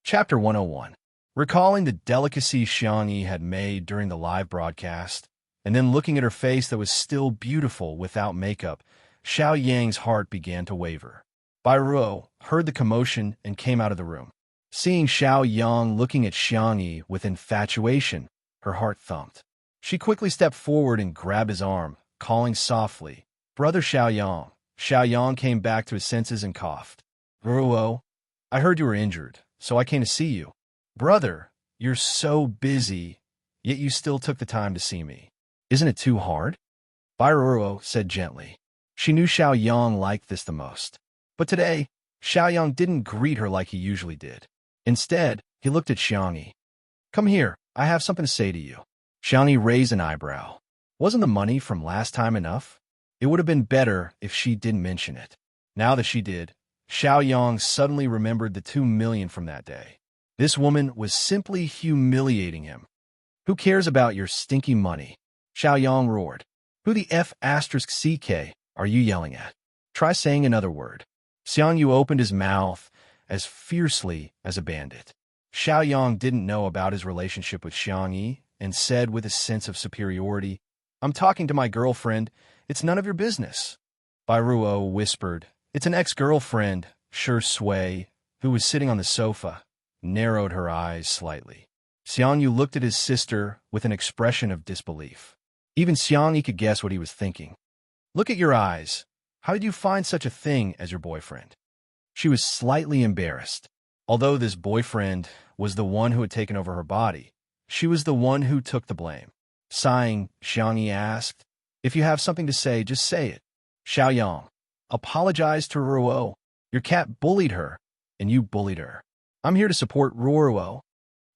Chapter 101. Recalling the delicacy Xiangyi had made during the live broadcast, and then looking at her face that was still beautiful without makeup, Xiaoyang's heart began to waver. Bai Ruo heard the commotion and came out of the room. Seeing Xiaoyang looking at Xiangyi with infatuation, her heart thumped. She quickly stepped forward and grabbed his arm, calling softly, "Brother Xiaoyang." Xiaoyang came back to his senses and coughed. "Ruo, I heard you were injured, so I came to see you." "Brother, you're so busy, yet you still took the time to see me. Isn't it too hard?" Bai Ruo said gently. She knew Xiaoyang liked this the most. But today, Xiaoyang didn't greet her like he usually did. Instead, he looked at Xiangyi. "Come here, I have something to say to you." Xiangyi raised an eyebrow. Wasn't the money from last time enough? It would have been better if she didn't mention it. Now that she did, Xiaoyang suddenly remembered the 2 million from that day. This woman was simply humiliating him. "Who cares about your stinky money?" Xiaoyang roared. "Who the F***ck are you yelling at? Try saying another word." Xiangyu opened his mouth as fiercely as a bandit. Xiaoyang didn't know about his relationship with Xiangyi and said with a sense of superiority, "I'm talking to my girlfriend. It's none of your business." Bai Ruo whispered, "It's an ex-girlfriend." Shui, who was sitting on the sofa, narrowed her eyes slightly. Xiangyu looked at his sister with an expression of disbelief. Even Xiangyi could guess what he was thinking. Look at your eyes. How did you find such a thing as your boyfriend? She was slightly embarrassed. Although this boyfriend was the one who had taken over her body, she was the one who took the blame. Sighing, Xiangyi asked, "If you have something to say, just say it." Xiaoyang apologized to Ruo. "Your cat bullied her, and you bullied her. I'm here to support Ruo."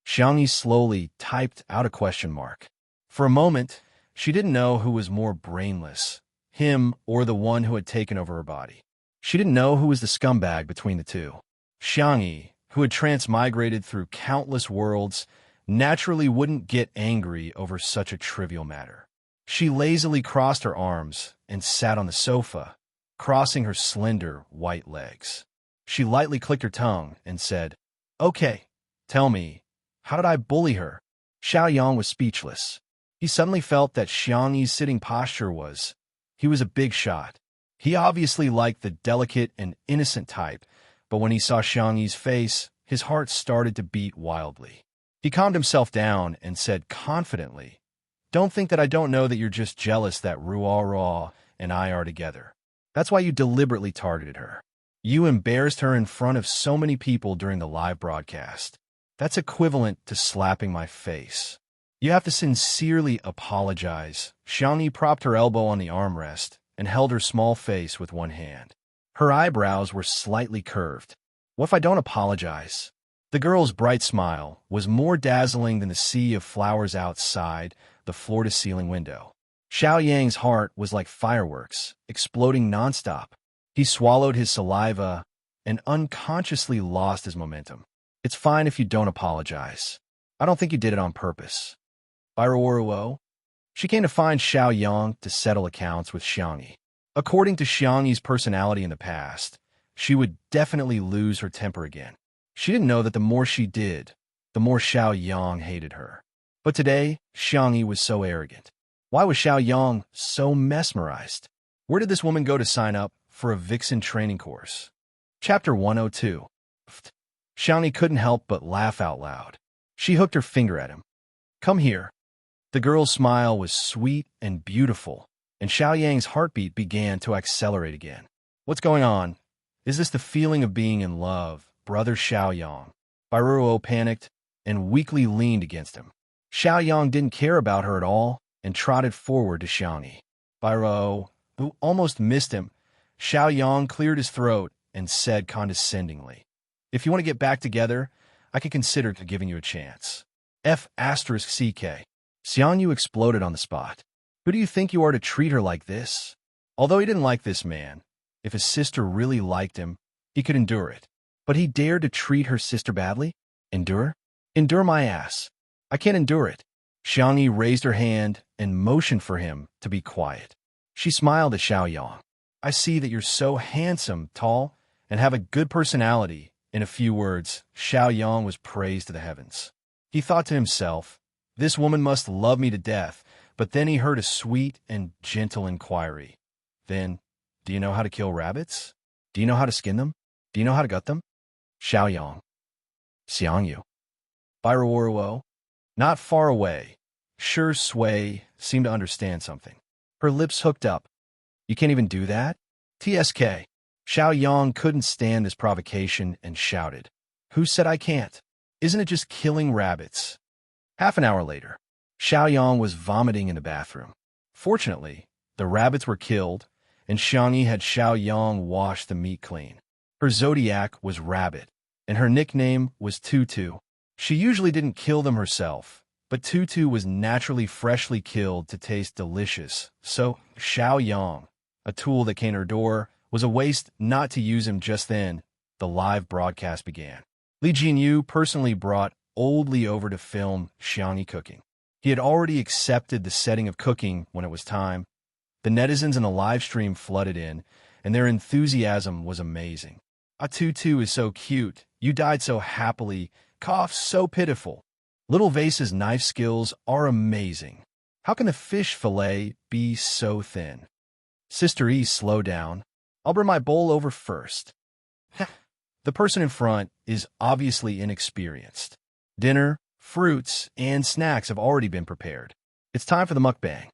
Xiangyi slowly typed out a question mark. For a moment, she didn't know who was more brainless, him or the one who had taken over her body. She didn't know who was the scumbag between the two. Xiangyi, who had transmigrated through countless worlds, naturally wouldn't get angry over such a trivial matter. She lazily crossed her arms and sat on the sofa, crossing her slender white legs. She lightly clicked her tongue and said, "Okay, tell me, how did I bully her?" Xiaoyang was speechless. He suddenly felt that Xiangyi's sitting posture he was a big shot. He obviously liked the delicate and innocent type, but when he saw Xiangyi's face, his heart started to beat wildly. He calmed himself down and said confidently, "Don't think that I don't know that you're just jealous that Ruo and I are together. That's why you deliberately targeted her. You embarrassed her in front of so many people during the live broadcast. That's equivalent to slapping my face. You have to sincerely apologize." Xiangyi propped her elbow on the armrest and held her small face with one hand. Her eyebrows were slightly curved. "What if I don't apologize?" The girl's bright smile was more dazzling than the sea of flowers outside the floor-to-ceiling window. Xiaoyang's heart was like fireworks, exploding nonstop. He swallowed his saliva and unconsciously lost his momentum. "It's fine if you don't apologize. I don't think you did it on purpose." By Ruo, she came to find Xiaoyang to settle accounts with Xiangyi. According to Xiangyi's personality in the past, she would definitely lose her temper again. She didn't know that the more she did, the more Xiaoyang hated her. But today, Xiangyi was so arrogant. Why was Xiaoyang so mesmerized? Where did this woman go to sign up for a vixen training course? Chapter 102. Xiangyi couldn't help but laugh out loud. She hooked her finger at him. "Come here." The girl's smile was sweet and beautiful, and Xiaoyang's heartbeat began to accelerate again. "What's going on? Is this the feeling of being in love, brother Xiaoyang?" Bairuo panicked and weakly leaned against him. Xiaoyang didn't care about her at all and trotted forward to Xiangyi. Bairuo, who almost missed him, Xiaoyang cleared his throat and said condescendingly, "If you want to get back together, I could consider giving you a chance." F***CK. Xiangyu exploded on the spot. Who do you think you are to treat her like this? Although he didn't like this man, if his sister really liked him, he could endure it. But he dared to treat her sister badly? Endure? Endure my ass. I can't endure it. Xiangyi raised her hand and motioned for him to be quiet. She smiled at Xiaoyang. "I see that you're so handsome, tall, and have a good personality." In a few words, Xiaoyang was praised to the heavens. He thought to himself, "This woman must love me to death," but then he heard a sweet and gentle inquiry. "Then, do you know how to kill rabbits? Do you know how to skin them? Do you know how to gut them?" Xiaoyang. Xiangyu. Bairuo. Not far away, Shi Sui seemed to understand something. Her lips hooked up. "You can't even do that?" TSK. Xiaoyang couldn't stand this provocation and shouted, "Who said I can't? Isn't it just killing rabbits?" Half an hour later, Xiaoyang was vomiting in the bathroom. Fortunately, the rabbits were killed, and Xiangyi had Xiaoyang wash the meat clean. Her zodiac was Rabbit, and her nickname was Tutu. She usually didn't kill them herself, but Tutu was naturally freshly killed to taste delicious, so Xiaoyang, a tool that came to her door, was a waste not to use him just then. The live broadcast began. Li Jinyu personally brought old Li over to film Xiangyi cooking. He had already accepted the setting of cooking when it was time. The netizens in the live stream flooded in, and their enthusiasm was amazing. "Tutu is so cute. You died so happily. Cough so pitiful. Little Vase's knife skills are amazing. How can the fish fillet be so thin? Sister E, slow down. I'll bring my bowl over first." The person in front is obviously inexperienced. Dinner, fruits, and snacks have already been prepared. It's time for the mukbang.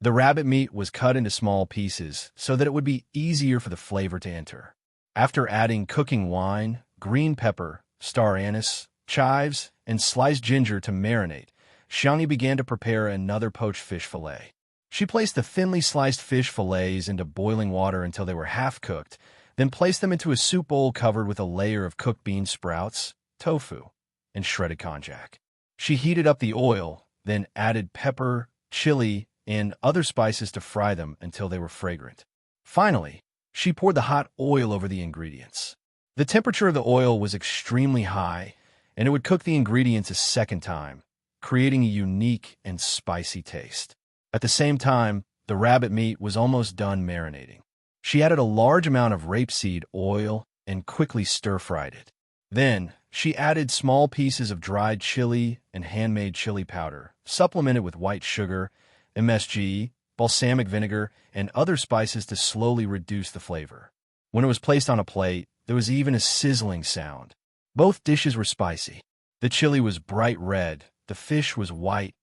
The rabbit meat was cut into small pieces so that it would be easier for the flavor to enter. After adding cooking wine, green pepper, star anise, chives, and sliced ginger to marinate, Xiangyi began to prepare another poached fish fillet. She placed the thinly sliced fish fillets into boiling water until they were half-cooked, then placed them into a soup bowl covered with a layer of cooked bean sprouts, tofu, and shredded konjac. She heated up the oil, then added pepper, chili, and other spices to fry them until they were fragrant. Finally, she poured the hot oil over the ingredients. The temperature of the oil was extremely high, and it would cook the ingredients a second time, creating a unique and spicy taste. At the same time, the rabbit meat was almost done marinating. She added a large amount of rapeseed oil and quickly stir-fried it. Then, she added small pieces of dried chili and handmade chili powder, supplemented with white sugar, MSG, balsamic vinegar, and other spices to slowly reduce the flavor. When it was placed on a plate, there was even a sizzling sound. Both dishes were spicy. The chili was bright red, the fish was white,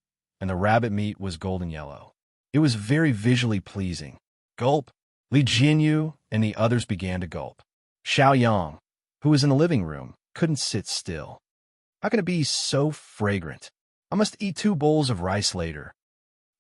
and the rabbit meat was golden yellow. It was very visually pleasing. Gulp! Li Jinyu and the others began to gulp. Xiaoyang, who was in the living room, couldn't sit still. How can it be so fragrant? I must eat 2 bowls of rice later.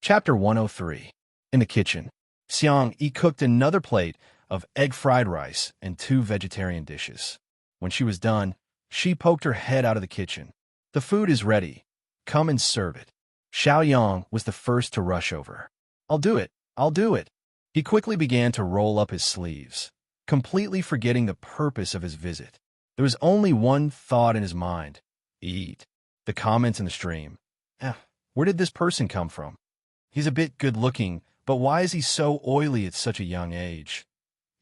Chapter 103. In the kitchen, Xiang Yi cooked another plate of egg fried rice and 2 vegetarian dishes. When she was done, she poked her head out of the kitchen. The food is ready. Come and serve it. Xiaoyang was the first to rush over. I'll do it. I'll do it. He quickly began to roll up his sleeves, completely forgetting the purpose of his visit. There was only one thought in his mind. Eat. The comments in the stream. Where did this person come from? He's a bit good-looking, but why is he so oily at such a young age?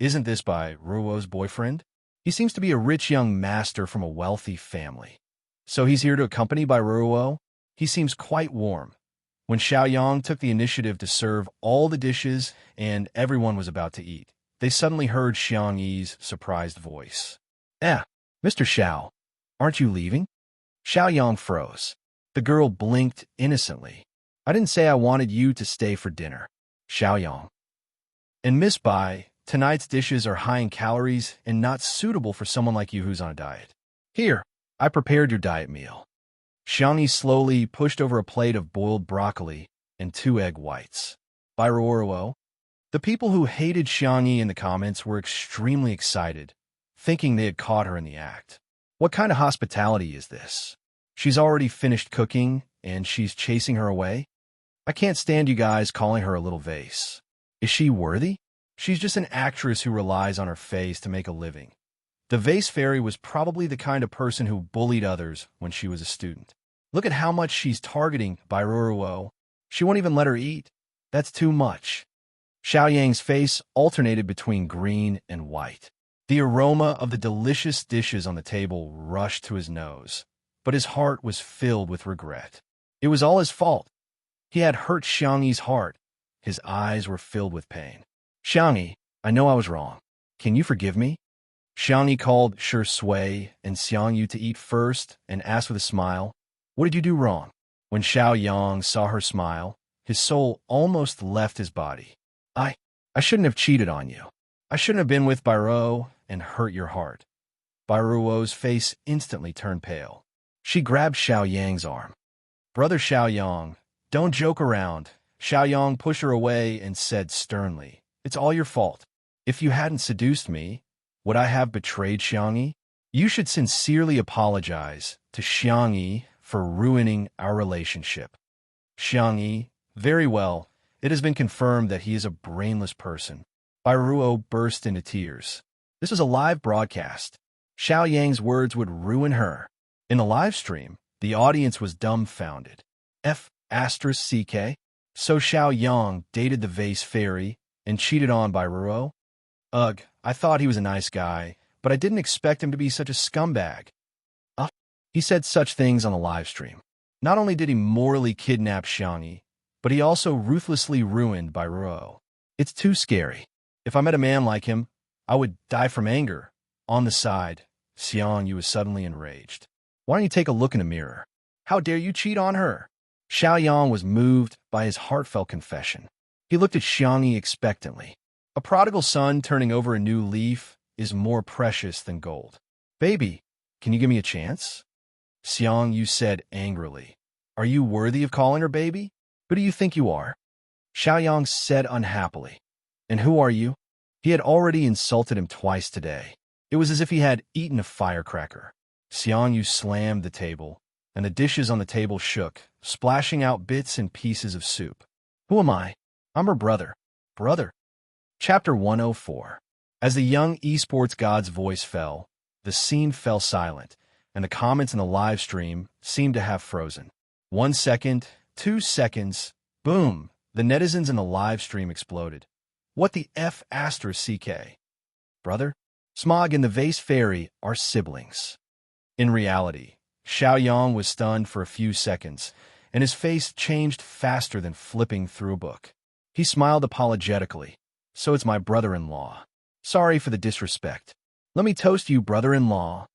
Isn't this by Ruo's boyfriend? He seems to be a rich young master from a wealthy family. So he's here to accompany by Ruo? He seems quite warm. When Xiaoyang took the initiative to serve all the dishes and everyone was about to eat, they suddenly heard Xiang Yi's surprised voice. Mr. Xiao, aren't you leaving? Xiaoyang froze. The girl blinked innocently. I didn't say I wanted you to stay for dinner. Xiaoyang. And Miss Bai, tonight's dishes are high in calories and not suitable for someone like you who's on a diet. Here, I prepared your diet meal. Xiang Yi slowly pushed over a plate of boiled broccoli and 2 egg whites. By Ruo, the people who hated Xiang Yi in the comments were extremely excited, thinking they had caught her in the act. What kind of hospitality is this? She's already finished cooking, and she's chasing her away? I can't stand you guys calling her a little vase. Is she worthy? She's just an actress who relies on her face to make a living. The vase fairy was probably the kind of person who bullied others when she was a student. Look at how much she's targeting by Ruo. She won't even let her eat. That's too much. Xiaoyang's face alternated between green and white. The aroma of the delicious dishes on the table rushed to his nose, but his heart was filled with regret. It was all his fault. He had hurt Xiang Yi's heart. His eyes were filled with pain. Xiang Yi, I know I was wrong. Can you forgive me? Xiang Yi called Shi Sui and Xiang Yu to eat first and asked with a smile, what did you do wrong? When Xiaoyang saw her smile, his soul almost left his body. I shouldn't have cheated on you. I shouldn't have been with Bairuo and hurt your heart. Bairuo's face instantly turned pale. She grabbed Xiaoyang's arm. Brother Xiaoyang, don't joke around. Xiaoyang pushed her away and said sternly, it's all your fault. If you hadn't seduced me, would I have betrayed Xiang Yi? You should sincerely apologize to Xiang Yi for ruining our relationship. Xiang Yi, very well. It has been confirmed that he is a brainless person. Bairuo burst into tears. This was a live broadcast. Xiaoyang's words would ruin her. In the live stream, the audience was dumbfounded. F***CK? So Xiaoyang dated the vase fairy and cheated on Bairuo? Ugh, I thought he was a nice guy, but I didn't expect him to be such a scumbag. He said such things on the live stream. Not only did he morally kidnap Xiang Yi, but he also ruthlessly ruined Bairuo. It's too scary. If I met a man like him, I would die from anger. On the side, Xiang Yu was suddenly enraged. Why don't you take a look in the mirror? How dare you cheat on her? Xiaoyang was moved by his heartfelt confession. He looked at Xiangyi expectantly. A prodigal son turning over a new leaf is more precious than gold. Baby, can you give me a chance? Xiangyu said angrily. Are you worthy of calling her baby? Who do you think you are? Xiaoyang said unhappily. And who are you? He had already insulted him twice today. It was as if he had eaten a firecracker. Xiangyu slammed the table, and the dishes on the table shook, splashing out bits and pieces of soup. Who am I? I'm her brother. Brother. Chapter 104. As the young esports god's voice fell, the scene fell silent, and the comments in the live stream seemed to have frozen. 1 second, 2 seconds, boom, the netizens in the live stream exploded. What the F asterisk CK? Brother? Smog and the Vase Fairy are siblings. In reality, Xiaoyang was stunned for a few seconds, and his face changed faster than flipping through a book. He smiled apologetically. So it's my brother-in-law. Sorry for the disrespect. Let me toast you, brother-in-law.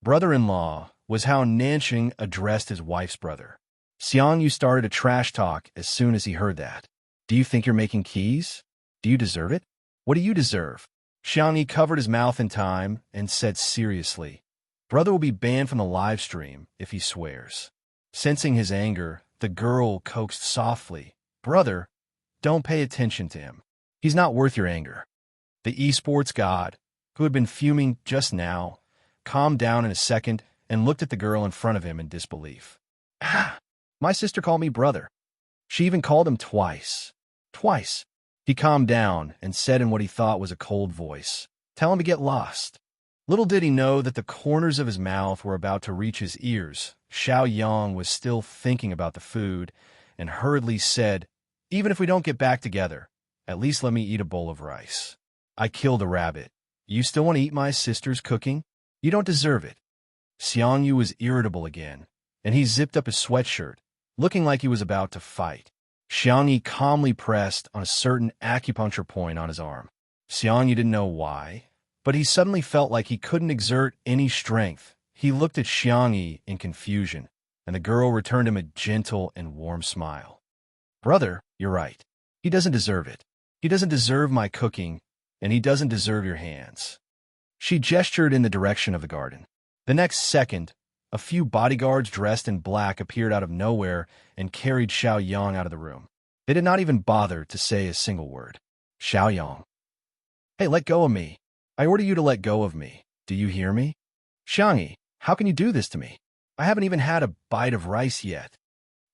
Brother-in-law was how Nanxing addressed his wife's brother. Xiangyu started a trash talk as soon as he heard that. Do you think you're making keys? Do you deserve it? What do you deserve? Xiangyu covered his mouth in time and said seriously, Brother will be banned from the live stream if he swears. Sensing his anger, the girl coaxed softly, Brother, don't pay attention to him. He's not worth your anger. The esports god, who had been fuming just now, calmed down in a second and looked at the girl in front of him in disbelief. Ah, my sister called me brother. She even called him twice. Twice. He calmed down and said in what he thought was a cold voice, Tell him to get lost. Little did he know that the corners of his mouth were about to reach his ears. Xiaoyang was still thinking about the food and hurriedly said, Even if we don't get back together, at least let me eat a bowl of rice. I killed a rabbit. You still want to eat my sister's cooking? You don't deserve it. Xiangyu was irritable again, and he zipped up his sweatshirt, looking like he was about to fight. Xiangyu calmly pressed on a certain acupuncture point on his arm. Xiangyu didn't know why, but he suddenly felt like he couldn't exert any strength. He looked at Xiangyu in confusion, and the girl returned him a gentle and warm smile. Brother, you're right. He doesn't deserve it. He doesn't deserve my cooking, and he doesn't deserve your hands. She gestured in the direction of the garden. The next second, a few bodyguards dressed in black appeared out of nowhere and carried Xiaoyang out of the room. They did not even bother to say a single word. Xiaoyang. Hey, let go of me. I order you to let go of me. Do you hear me? Xiangyi, how can you do this to me? I haven't even had a bite of rice yet.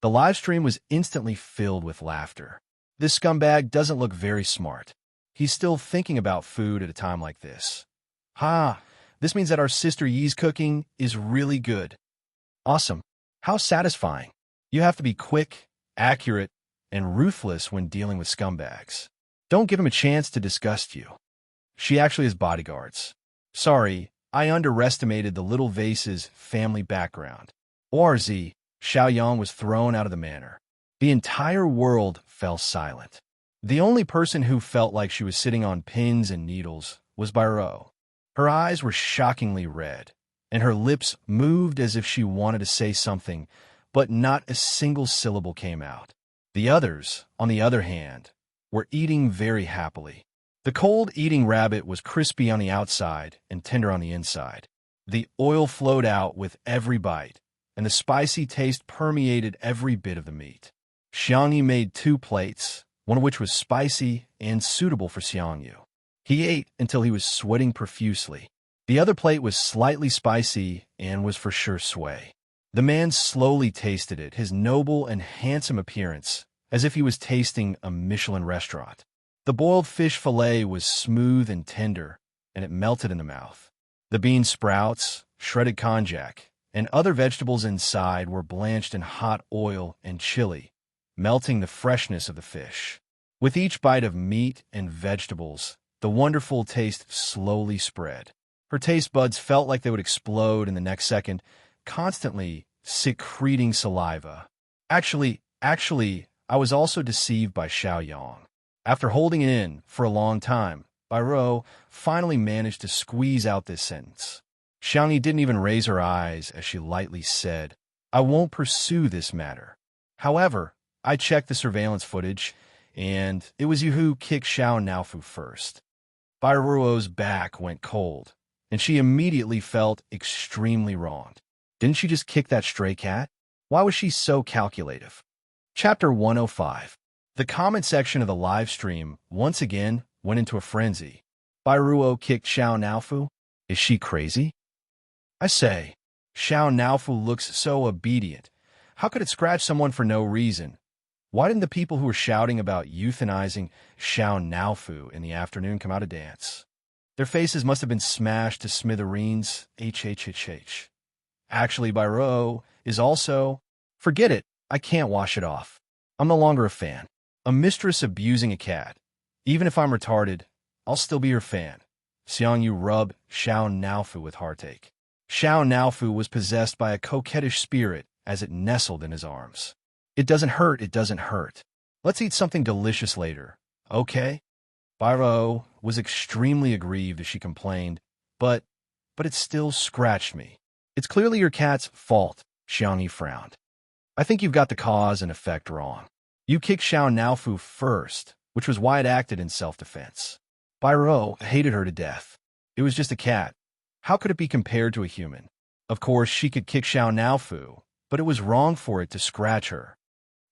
The live stream was instantly filled with laughter. This scumbag doesn't look very smart. He's still thinking about food at a time like this. Ha! This means that our sister Yi's cooking is really good. Awesome. How satisfying. You have to be quick, accurate, and ruthless when dealing with scumbags. Don't give him a chance to disgust you. She actually has bodyguards. Sorry, I underestimated the little vase's family background. Orz, Xiaoyang was thrown out of the manor. The entire world fell silent. The only person who felt like she was sitting on pins and needles was Biro. Her eyes were shockingly red, and her lips moved as if she wanted to say something, but not a single syllable came out. The others, on the other hand, were eating very happily. The cold eating rabbit was crispy on the outside and tender on the inside. The oil flowed out with every bite, and the spicy taste permeated every bit of the meat. Xiangyu made 2 plates, one of which was spicy and suitable for Xiangyu. He ate until he was sweating profusely. The other plate was slightly spicy and was for sure Sui. The man slowly tasted it, his noble and handsome appearance, as if he was tasting a Michelin restaurant. The boiled fish fillet was smooth and tender, and it melted in the mouth. The bean sprouts, shredded konjac, and other vegetables inside were blanched in hot oil and chili, melting the freshness of the fish. With each bite of meat and vegetables, the wonderful taste slowly spread. Her taste buds felt like they would explode in the next second, constantly secreting saliva. Actually, I was also deceived by Xiaoyang. After holding it in for a long time, Biro finally managed to squeeze out this sentence. Xiangyi didn't even raise her eyes as she lightly said, I won't pursue this matter. However, I checked the surveillance footage. And it was you who kicked Xiao Naofu first. Bairuo's back went cold, and she immediately felt extremely wronged. Didn't she just kick that stray cat? Why was she so calculative? Chapter 105. The comment section of the live stream once again went into a frenzy. Bairuo kicked Xiao Naofu? Is she crazy? I say, Xiao Naofu looks so obedient. How could it scratch someone for no reason? Why didn't the people who were shouting about euthanizing Xiao Naofu in the afternoon come out to dance? Their faces must have been smashed to smithereens. HHHH. Actually, Bairuo is also... Forget it. I can't wash it off. I'm no longer a fan. A mistress abusing a cat. Even if I'm retarded, I'll still be her fan. Xiang Yu rubbed Xiao Naofu with heartache. Xiao Naofu was possessed by a coquettish spirit as it nestled in his arms. It doesn't hurt, it doesn't hurt. Let's eat something delicious later, okay? Bairuo was extremely aggrieved as she complained, but it still scratched me. It's clearly your cat's fault, Xiang Yi frowned. I think you've got the cause and effect wrong. You kicked Xiao Naofu first, which was why it acted in self-defense. Bairuo hated her to death. It was just a cat. How could it be compared to a human? Of course, she could kick Xiao Naofu, but it was wrong for it to scratch her.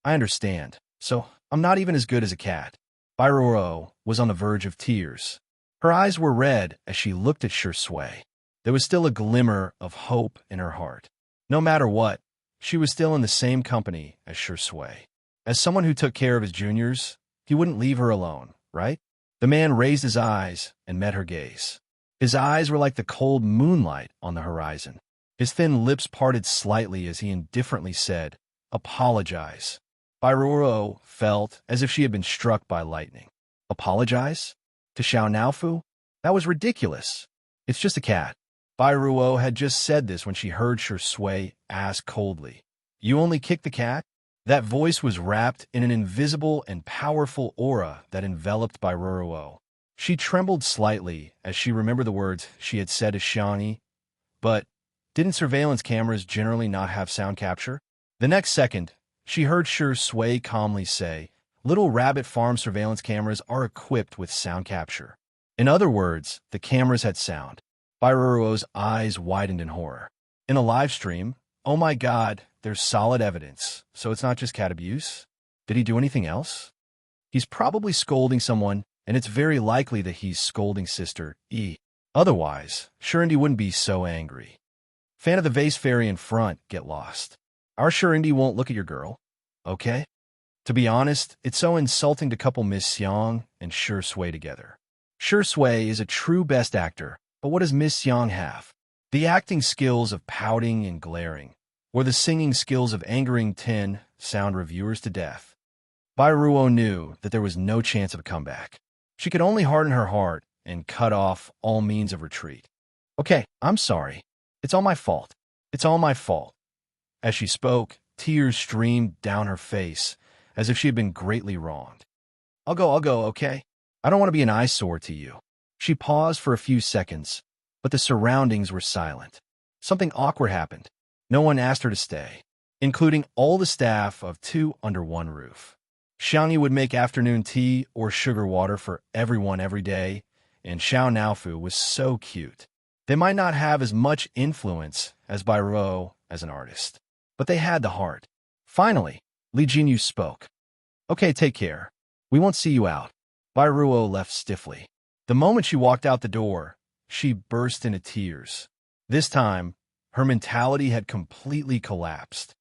I understand, so I'm not even as good as a cat. Bairuo was on the verge of tears. Her eyes were red as she looked at Shui. There was still a glimmer of hope in her heart. No matter what, she was still in the same company as Shui. As someone who took care of his juniors, he wouldn't leave her alone, right? The man raised his eyes and met her gaze. His eyes were like the cold moonlight on the horizon. His thin lips parted slightly as he indifferently said, "Apologize." Bairuo felt as if she had been struck by lightning. Apologize? To Xiao Naofu? That was ridiculous. It's just a cat. Bairuo had just said this when she heard Shui ask coldly, "You only kicked the cat?" That voice was wrapped in an invisible and powerful aura that enveloped Bairuo. She trembled slightly as she remembered the words she had said to Xiangyi. But didn't surveillance cameras generally not have sound capture? The next second, she heard Shui calmly say, "Little Rabbit Farm surveillance cameras are equipped with sound capture." In other words, the cameras had sound. Bairuo's eyes widened in horror. In a live stream, oh my god, there's solid evidence. So it's not just cat abuse? Did he do anything else? He's probably scolding someone, and it's very likely that he's scolding Sister E. Otherwise, Shurindi wouldn't be so angry. Fan of the vase fairy in front, get lost. Our Shurindi won't look at your girl, okay? To be honest, it's so insulting to couple Miss Xiang and Shui together. Shui is a true best actor, but what does Miss Xiang have? The acting skills of pouting and glaring, or the singing skills of angering Tin sound reviewers to death. Bairuo knew that there was no chance of a comeback. She could only harden her heart and cut off all means of retreat. Okay, I'm sorry. It's all my fault. It's all my fault. As she spoke, tears streamed down her face, as if she had been greatly wronged. I'll go, okay? I don't want to be an eyesore to you. She paused for a few seconds, but the surroundings were silent. Something awkward happened. No one asked her to stay, including all the staff of Two Under One Roof. Xiangyi would make afternoon tea or sugar water for everyone every day, and Xiao Naofu was so cute. They might not have as much influence as Bairuo as an artist, but they had the heart. Finally, Li Jinyu spoke. Okay, take care. We won't see you out. Bairuo left stiffly. The moment she walked out the door, she burst into tears. This time, her mentality had completely collapsed.